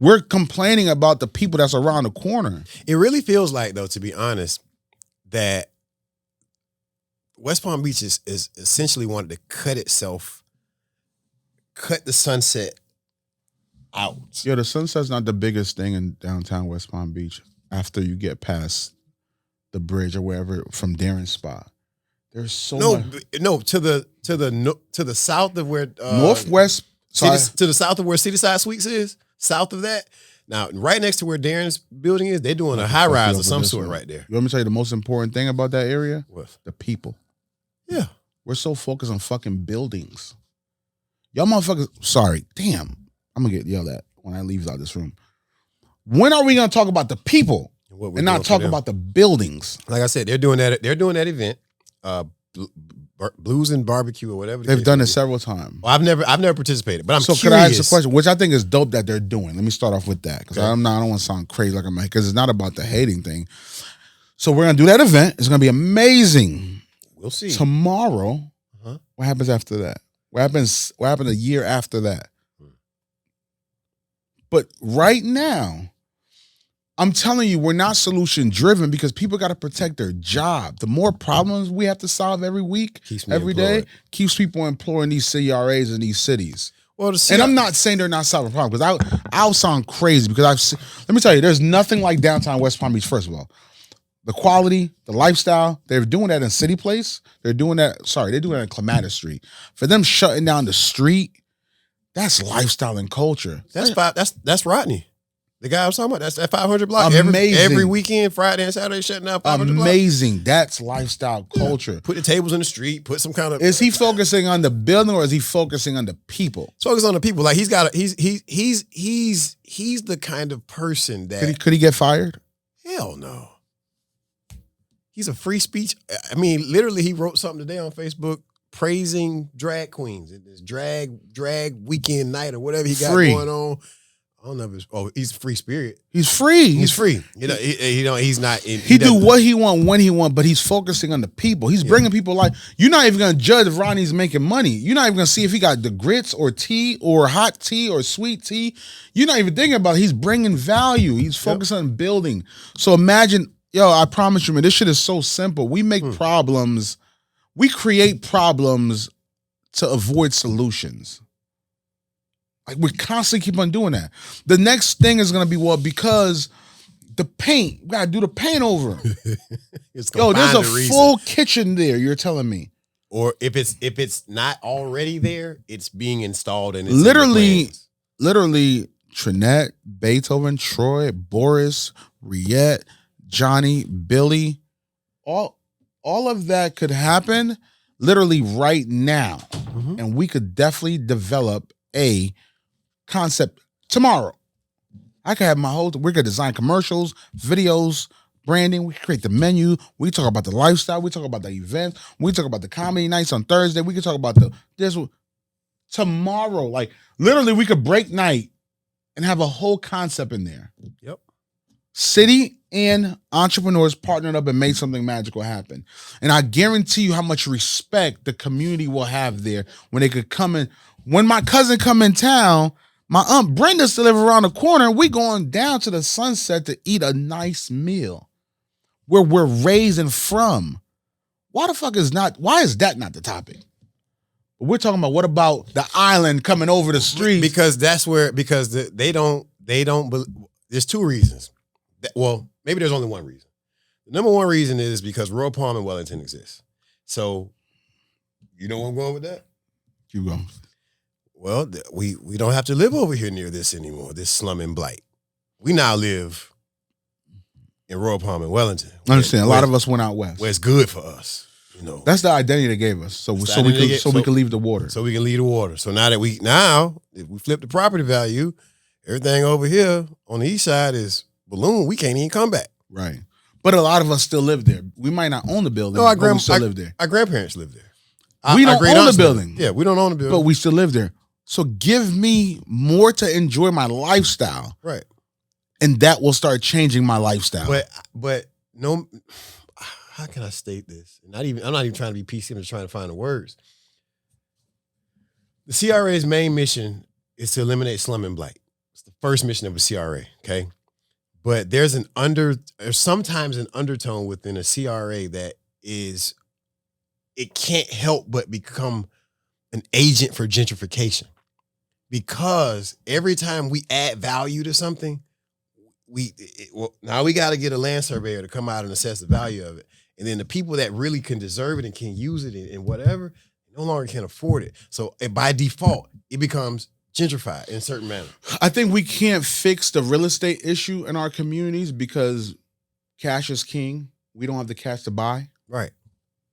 We're complaining about the people that's around the corner. It really feels like, though, to be honest, that West Palm Beach is essentially wanted to cut the sunset out. Yeah, the sunset's not the biggest thing in downtown West Palm Beach after you get past the bridge or wherever from Darren's spot. There's so much. No, to the south of where Northwest to the south of where Cityside Suites is. South of that, now right next to where Darren's building is, they're doing a high rise of some sort right there. You want me to tell you the most important thing about that area? What? The people. Yeah. We're so focused on fucking buildings. Y'all motherfuckers, sorry, damn. I'm going to get yelled at when I leave out this room. When are we going to talk about the people and not talk about the buildings? Like I said, they're doing that event, Blues and Barbecue or whatever. They've done it several times. Well, I've never participated, but I'm curious. So can I ask a question, which I think is dope that they're doing? Let me start off with that, because I don't want to sound crazy like I'm like, because it's not about the hating thing. So we're going to do that event. It's going to be amazing. We'll see. Tomorrow, what happens after that? What happened a year after that? But right now, I'm telling you, we're not solution driven because people got to protect their job. The more problems we have to solve every week, every day, keeps people employed in these CRAs in these cities. Well, and I'm not saying they're not solving problems, because I'll sound crazy, because let me tell you, there's nothing like downtown West Palm Beach. First of all, the quality, the lifestyle, they're doing that in City Place. They're doing that in Clematis Street. For them shutting down the street, that's lifestyle and culture. That's Rodney. The guy I was talking about, that's that 500 block. Amazing. Every weekend, Friday and Saturday, shutting down 500 block. Amazing. That's lifestyle culture. Put the tables in the street. Put some kind of. Is he focusing on the building or is he focusing on the people? He's focusing on the people. Like he's the kind of person that Could he get fired? Hell no. He's a free speech. I mean, literally, he wrote something today on Facebook praising drag queens. This drag weekend night or whatever he got going on. I don't know if he's a free spirit. He's free. He's free. You know, he's not. He do what he want when he want, but he's focusing on the people. He's bringing people like, you're not even going to judge if Ronnie's making money. You're not even going to see if he got the grits or tea or hot tea or sweet tea. You're not even thinking about it. He's bringing value. He's focused on building. So imagine, I promise you, man, this shit is so simple. We make problems. We create problems to avoid solutions. Like we constantly keep on doing that. The next thing is gonna be because the paint, we gotta do the paint over. There's a full kitchen there. You're telling me, or if it's not already there, it's being installed and it's literally, Trinette, Beethoven, Troy, Boris, Riette, Johnny, Billy, all of that could happen literally right now, and we could definitely develop a concept tomorrow. I could have we could design commercials, videos, branding. We could create the menu. We talk about the lifestyle. We talk about the events. We talk about the comedy nights on Thursday. We could talk about this tomorrow. Like literally, we could break night and have a whole concept in there. Yep. City and entrepreneurs partnered up and made something magical happen. And I guarantee you how much respect the community will have there when they could come in. When my cousin come in town, my Aunt Brenda still live around the corner. We going down to the Sunset to eat a nice meal where we're raising from. Why is that not the topic? But we're talking about what about the island coming over the street? Because they don't, there's two reasons. Well, maybe there's only one reason. The number one reason is because Royal Palm and Wellington exists. So, you know where I'm going with that? You go. Well, we don't have to live over here near this anymore, this slum and blight. We now live in Royal Palm and Wellington. I understand. A lot of us went out west. Where it's good for us. That's the identity they gave us. So we could leave the water. So we can leave the water. So now if we flip the property value, everything over here on the east side is balloon. We can't even come back. Right. But a lot of us still live there. We might not own the building, but we still live there. Our grandparents live there. We don't own the building. Yeah, we don't own the building. But we still live there. So give me more to enjoy my lifestyle. Right. And that will start changing my lifestyle. But no, how can I state this? I'm not even trying to be PC. I'm just trying to find the words. The CRA's main mission is to eliminate slum and blight. It's the first mission of a CRA, okay? But there's sometimes an undertone within a CRA that is, it can't help but become an agent for gentrification. Because every time we add value to something, now we got to get a land surveyor to come out and assess the value of it. And then the people that really can deserve it and can use it and whatever, no longer can afford it. So by default, it becomes gentrified in a certain manner. I think we can't fix the real estate issue in our communities because cash is king. We don't have the cash to buy. Right.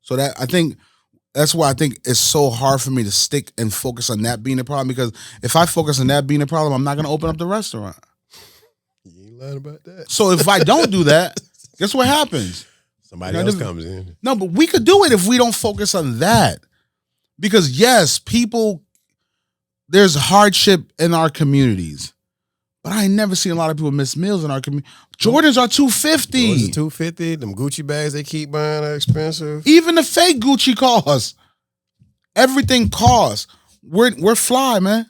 So that's why I think it's so hard for me to stick and focus on that being a problem, because if I focus on that being a problem, I'm not going to open up the restaurant. You ain't lying about that. So if I don't do that, guess what happens? Somebody else comes in. No, but we could do it if we don't focus on that. Because yes, there's hardship in our communities. But I ain't never seen a lot of people miss meals in our community. Jordans are $250. Jordans are $250. Them Gucci bags they keep buying are expensive. Even the fake Gucci costs. Everything costs. We're fly, man.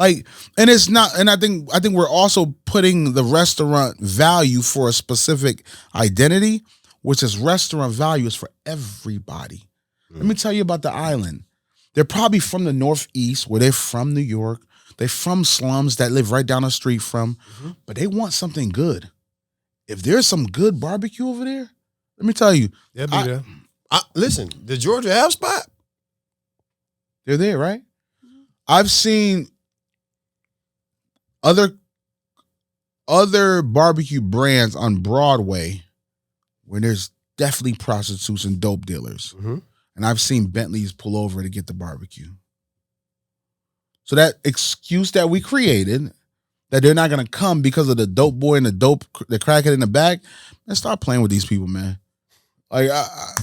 Like, and it's not, and I think we're also putting the restaurant value for a specific identity, which is restaurant value is for everybody. Let me tell you about the island. They're probably from the Northeast, where they're from New York. They're from slums that live right down the street from, but they want something good. If there's some good barbecue over there, let me tell you. They'll be there. Listen, the Georgia Ave spot. They're there, right? I've seen other other barbecue brands on Broadway where there's definitely prostitutes and dope dealers. Mm-hmm. And I've seen Bentleys pull over to get the barbecue. So that excuse that we created, that they're not going to come because of the dope boy and the crackhead in the back, man, start playing with these people, man. Like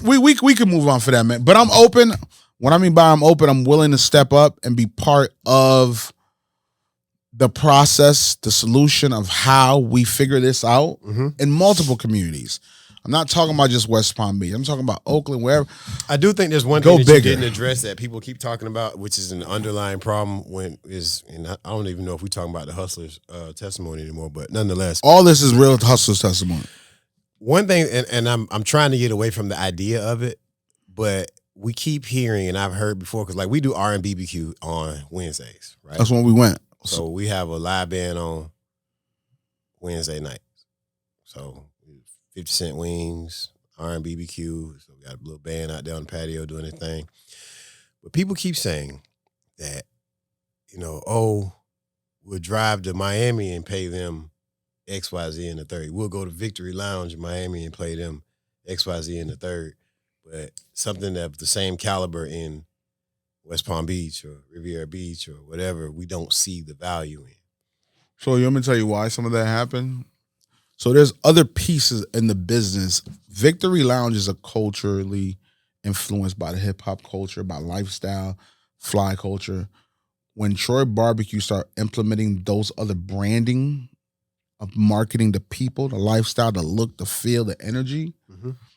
we can move on for that, man. But I'm open. What I mean by I'm open, I'm willing to step up and be part of the process, the solution of how we figure this out in multiple communities. I'm not talking about just West Palm Beach. I'm talking about Oakland, wherever. I do think there's one thing that you didn't address that people keep talking about, which is an underlying problem and I don't even know if we're talking about the hustler's testimony anymore, but nonetheless. All this is real hustler's testimony. One thing, and I'm trying to get away from the idea of it, but we keep hearing, and I've heard before, because like we do R&B BBQ on Wednesdays, right? That's when we went. So we have a live band on Wednesday night. So 50 Cent wings, R&B BBQ. So we got a little band out there on the patio doing their thing. But people keep saying that, we'll drive to Miami and pay them XYZ in the third. We'll go to Victory Lounge in Miami and play them XYZ in the third. But something of the same caliber in West Palm Beach or Riviera Beach or whatever, we don't see the value in. So you want me to tell you why some of that happened? So there's other pieces in the business. Victory Lounge is a culturally influenced by the hip hop culture, by lifestyle, fly culture. When Troy Barbecue start implementing those other branding of marketing the people, the lifestyle, the look, the feel, the energy,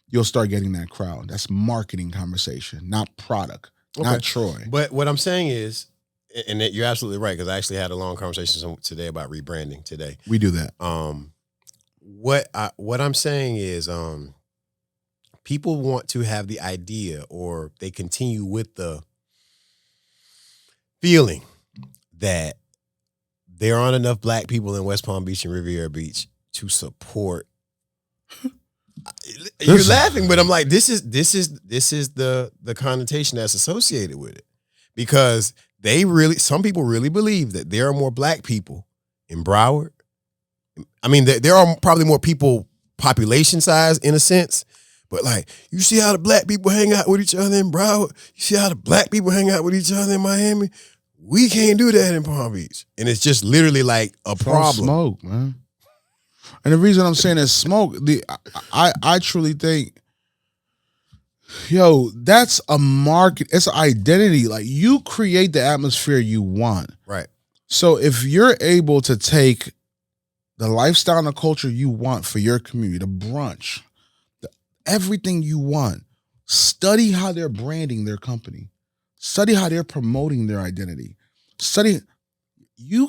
you'll start getting that crowd. That's marketing conversation, not product, not Troy. But what I'm saying is, and you're absolutely right, because I actually had a long conversation today about rebranding today. We do that. What I'm saying is people want to have the idea, or they continue with the feeling that there aren't enough black people in West Palm Beach and Riviera Beach to support. You're laughing, but I'm like, this is the connotation that's associated with it, because some people really believe that there are more black people in Broward. I mean, there are probably more people population size in a sense, but like, you see how the black people hang out with each other in Broward? You see how the black people hang out with each other in Miami? We can't do that in Palm Beach. And it's just literally like a problem. Smoke, man. And the reason I'm saying is smoke, I truly think, that's a market. It's an identity. Like, you create the atmosphere you want. Right. So if you're able to take the lifestyle and the culture you want for your community, the brunch, everything you want, study how they're branding their company. Study how they're promoting their identity. Study, you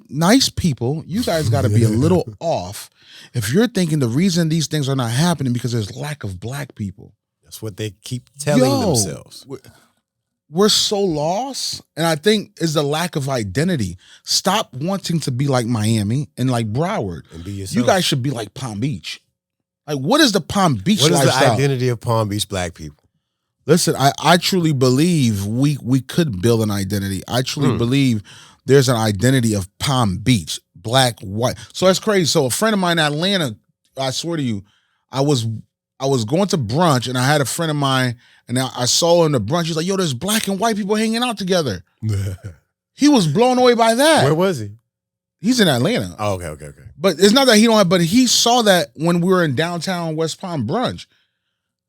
nice people, you guys got to be a little off if you're thinking the reason these things are not happening because there's lack of black people. That's what they keep telling themselves. We're so lost, and I think is the lack of identity. Stop wanting to be like Miami and like Broward. And be yourself. You guys should be like Palm Beach. Like, what is the Palm Beach lifestyle? What is the identity of Palm Beach black people? Listen, I truly believe we could build an identity. I truly believe there's an identity of Palm Beach, black, white. So that's crazy. So a friend of mine in Atlanta, I swear to you, I was going to brunch and I had a friend of mine and I saw him in the brunch. He's like, yo, there's black and white people hanging out together. He was blown away by that. Where was he? He's in Atlanta. Oh, okay. But it's not that he don't have, but he saw that when we were in downtown West Palm brunch.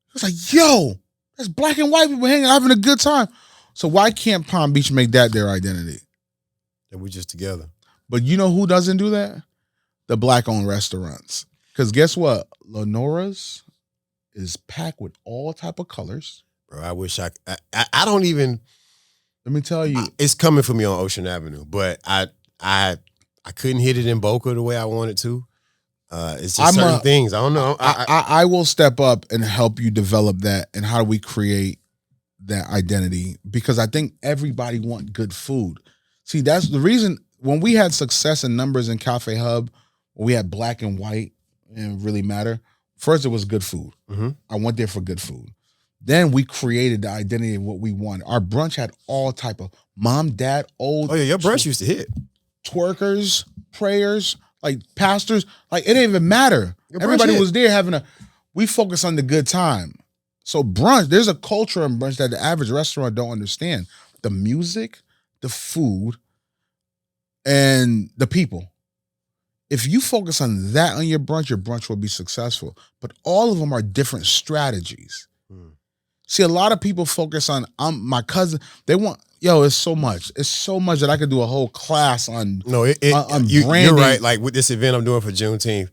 He was like, yo, there's black and white people hanging out, having a good time. So why can't Palm Beach make that their identity? That we just together. But you know who doesn't do that? The black-owned restaurants. Because guess what? Lenora's is packed with all type of colors. Bro, I wish I don't even. Let me tell you. It's coming for me on Ocean Avenue, but I couldn't hit it in Boca the way I wanted to. It's just certain things. I don't know. I will step up and help you develop that. And how do we create that identity? Because I think everybody wants good food. See, that's the reason when we had success in numbers in Cafe Hub, we had black and white and really matter. First, it was good food. Mm-hmm. I went there for good food. Then we created the identity of what we wanted. Our brunch had all type of mom, dad, old. Oh yeah, your brunch used to hit. Twerkers, prayers, Like pastors, like it didn't even matter. Everybody it. was there we focus on the good time. So brunch, there's a culture in brunch that the average restaurant don't understand. The music, the food, and the people. If you focus on that on your brunch will be successful. But all of them are different strategies. See, a lot of people focus on my cousin. They want, it's so much. It's so much that I could do a whole class on. No, on you're branding. right. Like with this event I'm doing for Juneteenth,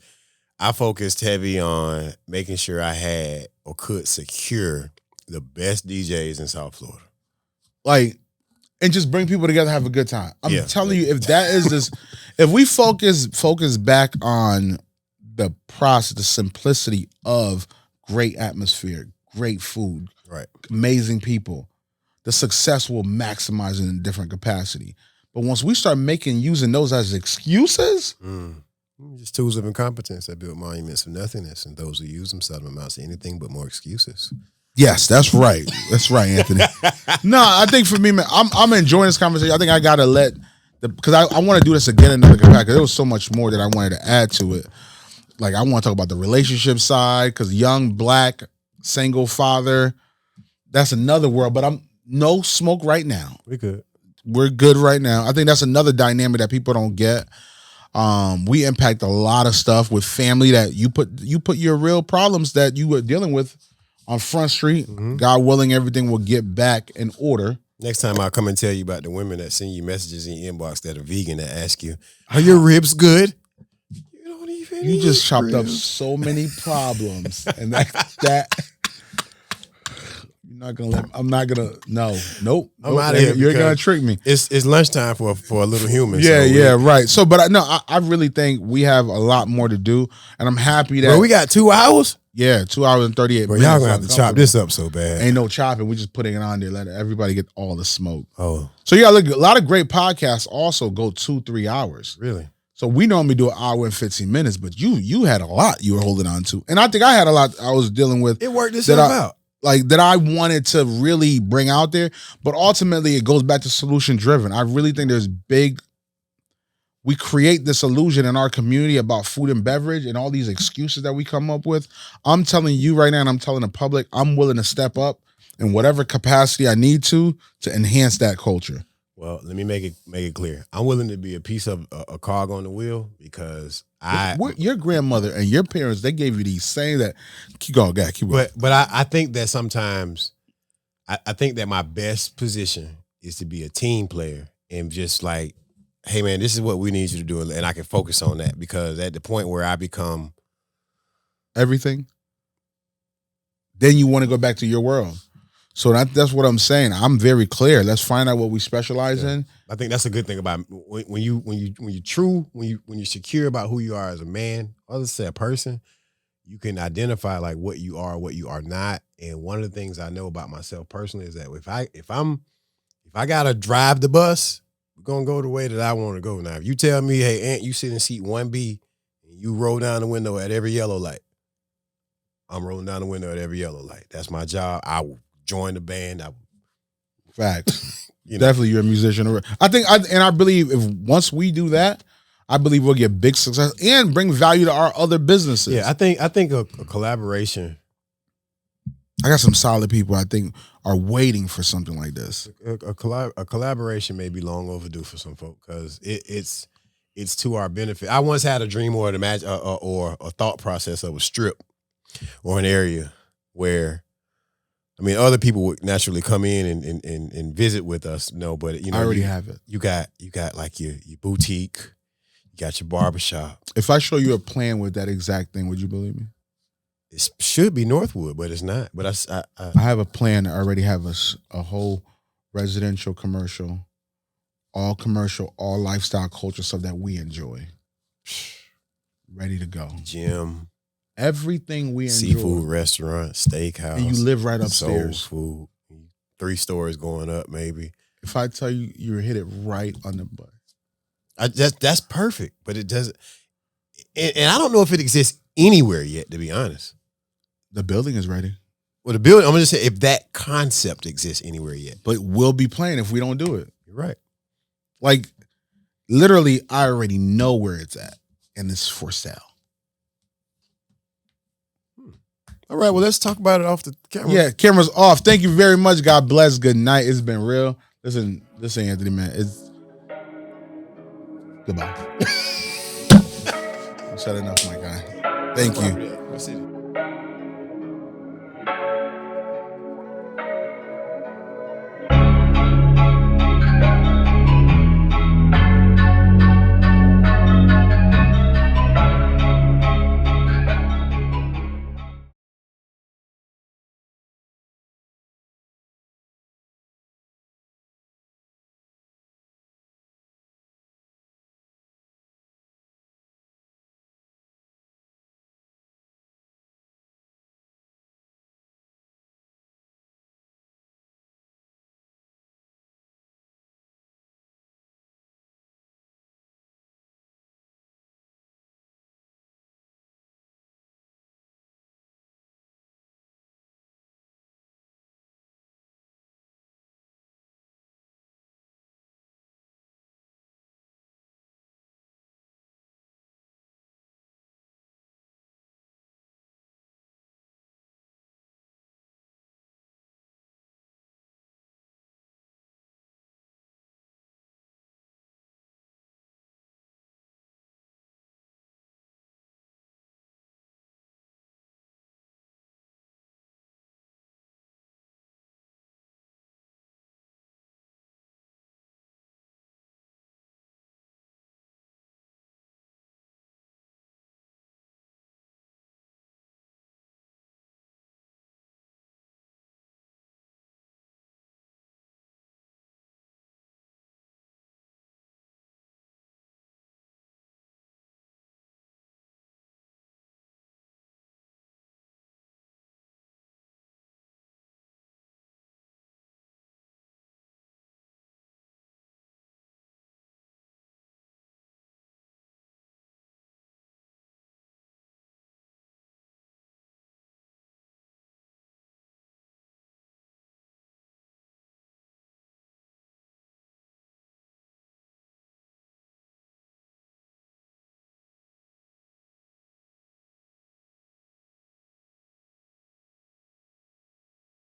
I focused heavy on making sure I had or could secure the best DJs in South Florida. Like, and just bring people together, have a good time. I'm telling you, if that is this, if we focus back on the process, the simplicity of great atmosphere, great food, right, amazing people, the success will maximize in a different capacity. But once we start using those as excuses, just tools of incompetence that build monuments of nothingness, and those who use them seldom amounts to anything but more excuses. Yes, that's right. That's right, Anthony. No, I think for me, man, I'm enjoying this conversation. I think I gotta because I want to do this again in another capacity. Because there was so much more that I wanted to add to it. Like I want to talk about the relationship side, because young black single father, that's another world. But I'm no smoke right now. We're good right now. I think that's another dynamic that people don't get. We impact a lot of stuff with family that you put your real problems that you were dealing with on Front Street. God willing, everything will get back in order. Next time I'll come and tell you about the women that send you messages in your inbox that are vegan that ask you, are your ribs good? You don't even You just chopped up so many problems. And that I'm not gonna nope. I'm out of here. You're gonna trick me. It's lunchtime for a little human. Yeah, right. So but I really think we have a lot more to do, and I'm happy that we got 2 hours. Yeah, 2 hours and 38 minutes. Y'all gonna have to chop this up so bad. Ain't no chopping. We're just putting it on there, let everybody get all the smoke. Oh. So yeah, look, a lot of great podcasts also go 2-3 hours. Really? So we normally do an hour and 15 minutes, but you had a lot you were holding on to. And I think I had a lot I was dealing with. It worked itself out. Like that I wanted to really bring out there. But ultimately it goes back to solution driven. I really think we create this illusion in our community about food and beverage and all these excuses that we come up with. I'm telling you right now, and I'm telling the public, I'm willing to step up in whatever capacity I need to enhance that culture. Well, let me make it clear. I'm willing to be a piece of a cog on the wheel because your grandmother and your parents, they gave you these saying that keep going. But I think that sometimes I think that my best position is to be a team player and just like, hey man, this is what we need you to do, and I can focus on that, because at the point where I become everything, then you want to go back to your world. So that's what I'm saying. I'm very clear. Let's find out what we specialize in. I think that's a good thing about when you're secure about who you are as a man, or let's say a person, you can identify like what you are, what you are not. And one of the things I know about myself personally is that if I gotta drive the bus, we're gonna go the way that I want to go. Now, if you tell me, hey, Aunt, you sit in seat 1B and you roll down the window at every yellow light, I'm rolling down the window at every yellow light. That's my job. I will join the band. Facts. Definitely, you're a musician. I believe if once we do that, I believe we'll get big success and bring value to our other businesses. Yeah, I think a collaboration. I got some solid people I think are waiting for something like this. A collaboration may be long overdue for some folk, because it's to our benefit. I once had a dream or a thought process of a strip or an area where, I mean, other people would naturally come in and visit with us, but I already have it. You got like your boutique, you got your barbershop. If I show you a plan with that exact thing, would you believe me? It should be Northwood, but it's not. But I have a plan. I already have a whole residential, commercial, all lifestyle culture stuff that we enjoy. Ready to go. Gym. Everything we enjoy. Seafood restaurant, steakhouse. And you live right upstairs. Soul food. 3 stories going up, maybe. If I tell you, you hit it right on the butt. That's perfect, but it doesn't. And I don't know if it exists anywhere yet, to be honest. The building is ready. Well, the building, I'm going to say if that concept exists anywhere yet. But we'll be playing if we don't do it. You're right. Like, literally, I already know where it's at. and it's for sale. All right, well, let's talk about it off the camera. Yeah, camera's off. Thank you very much. God bless. Good night. It's been real. Listen, Anthony, man. It's goodbye. I'm shutting off, my guy. Thank you.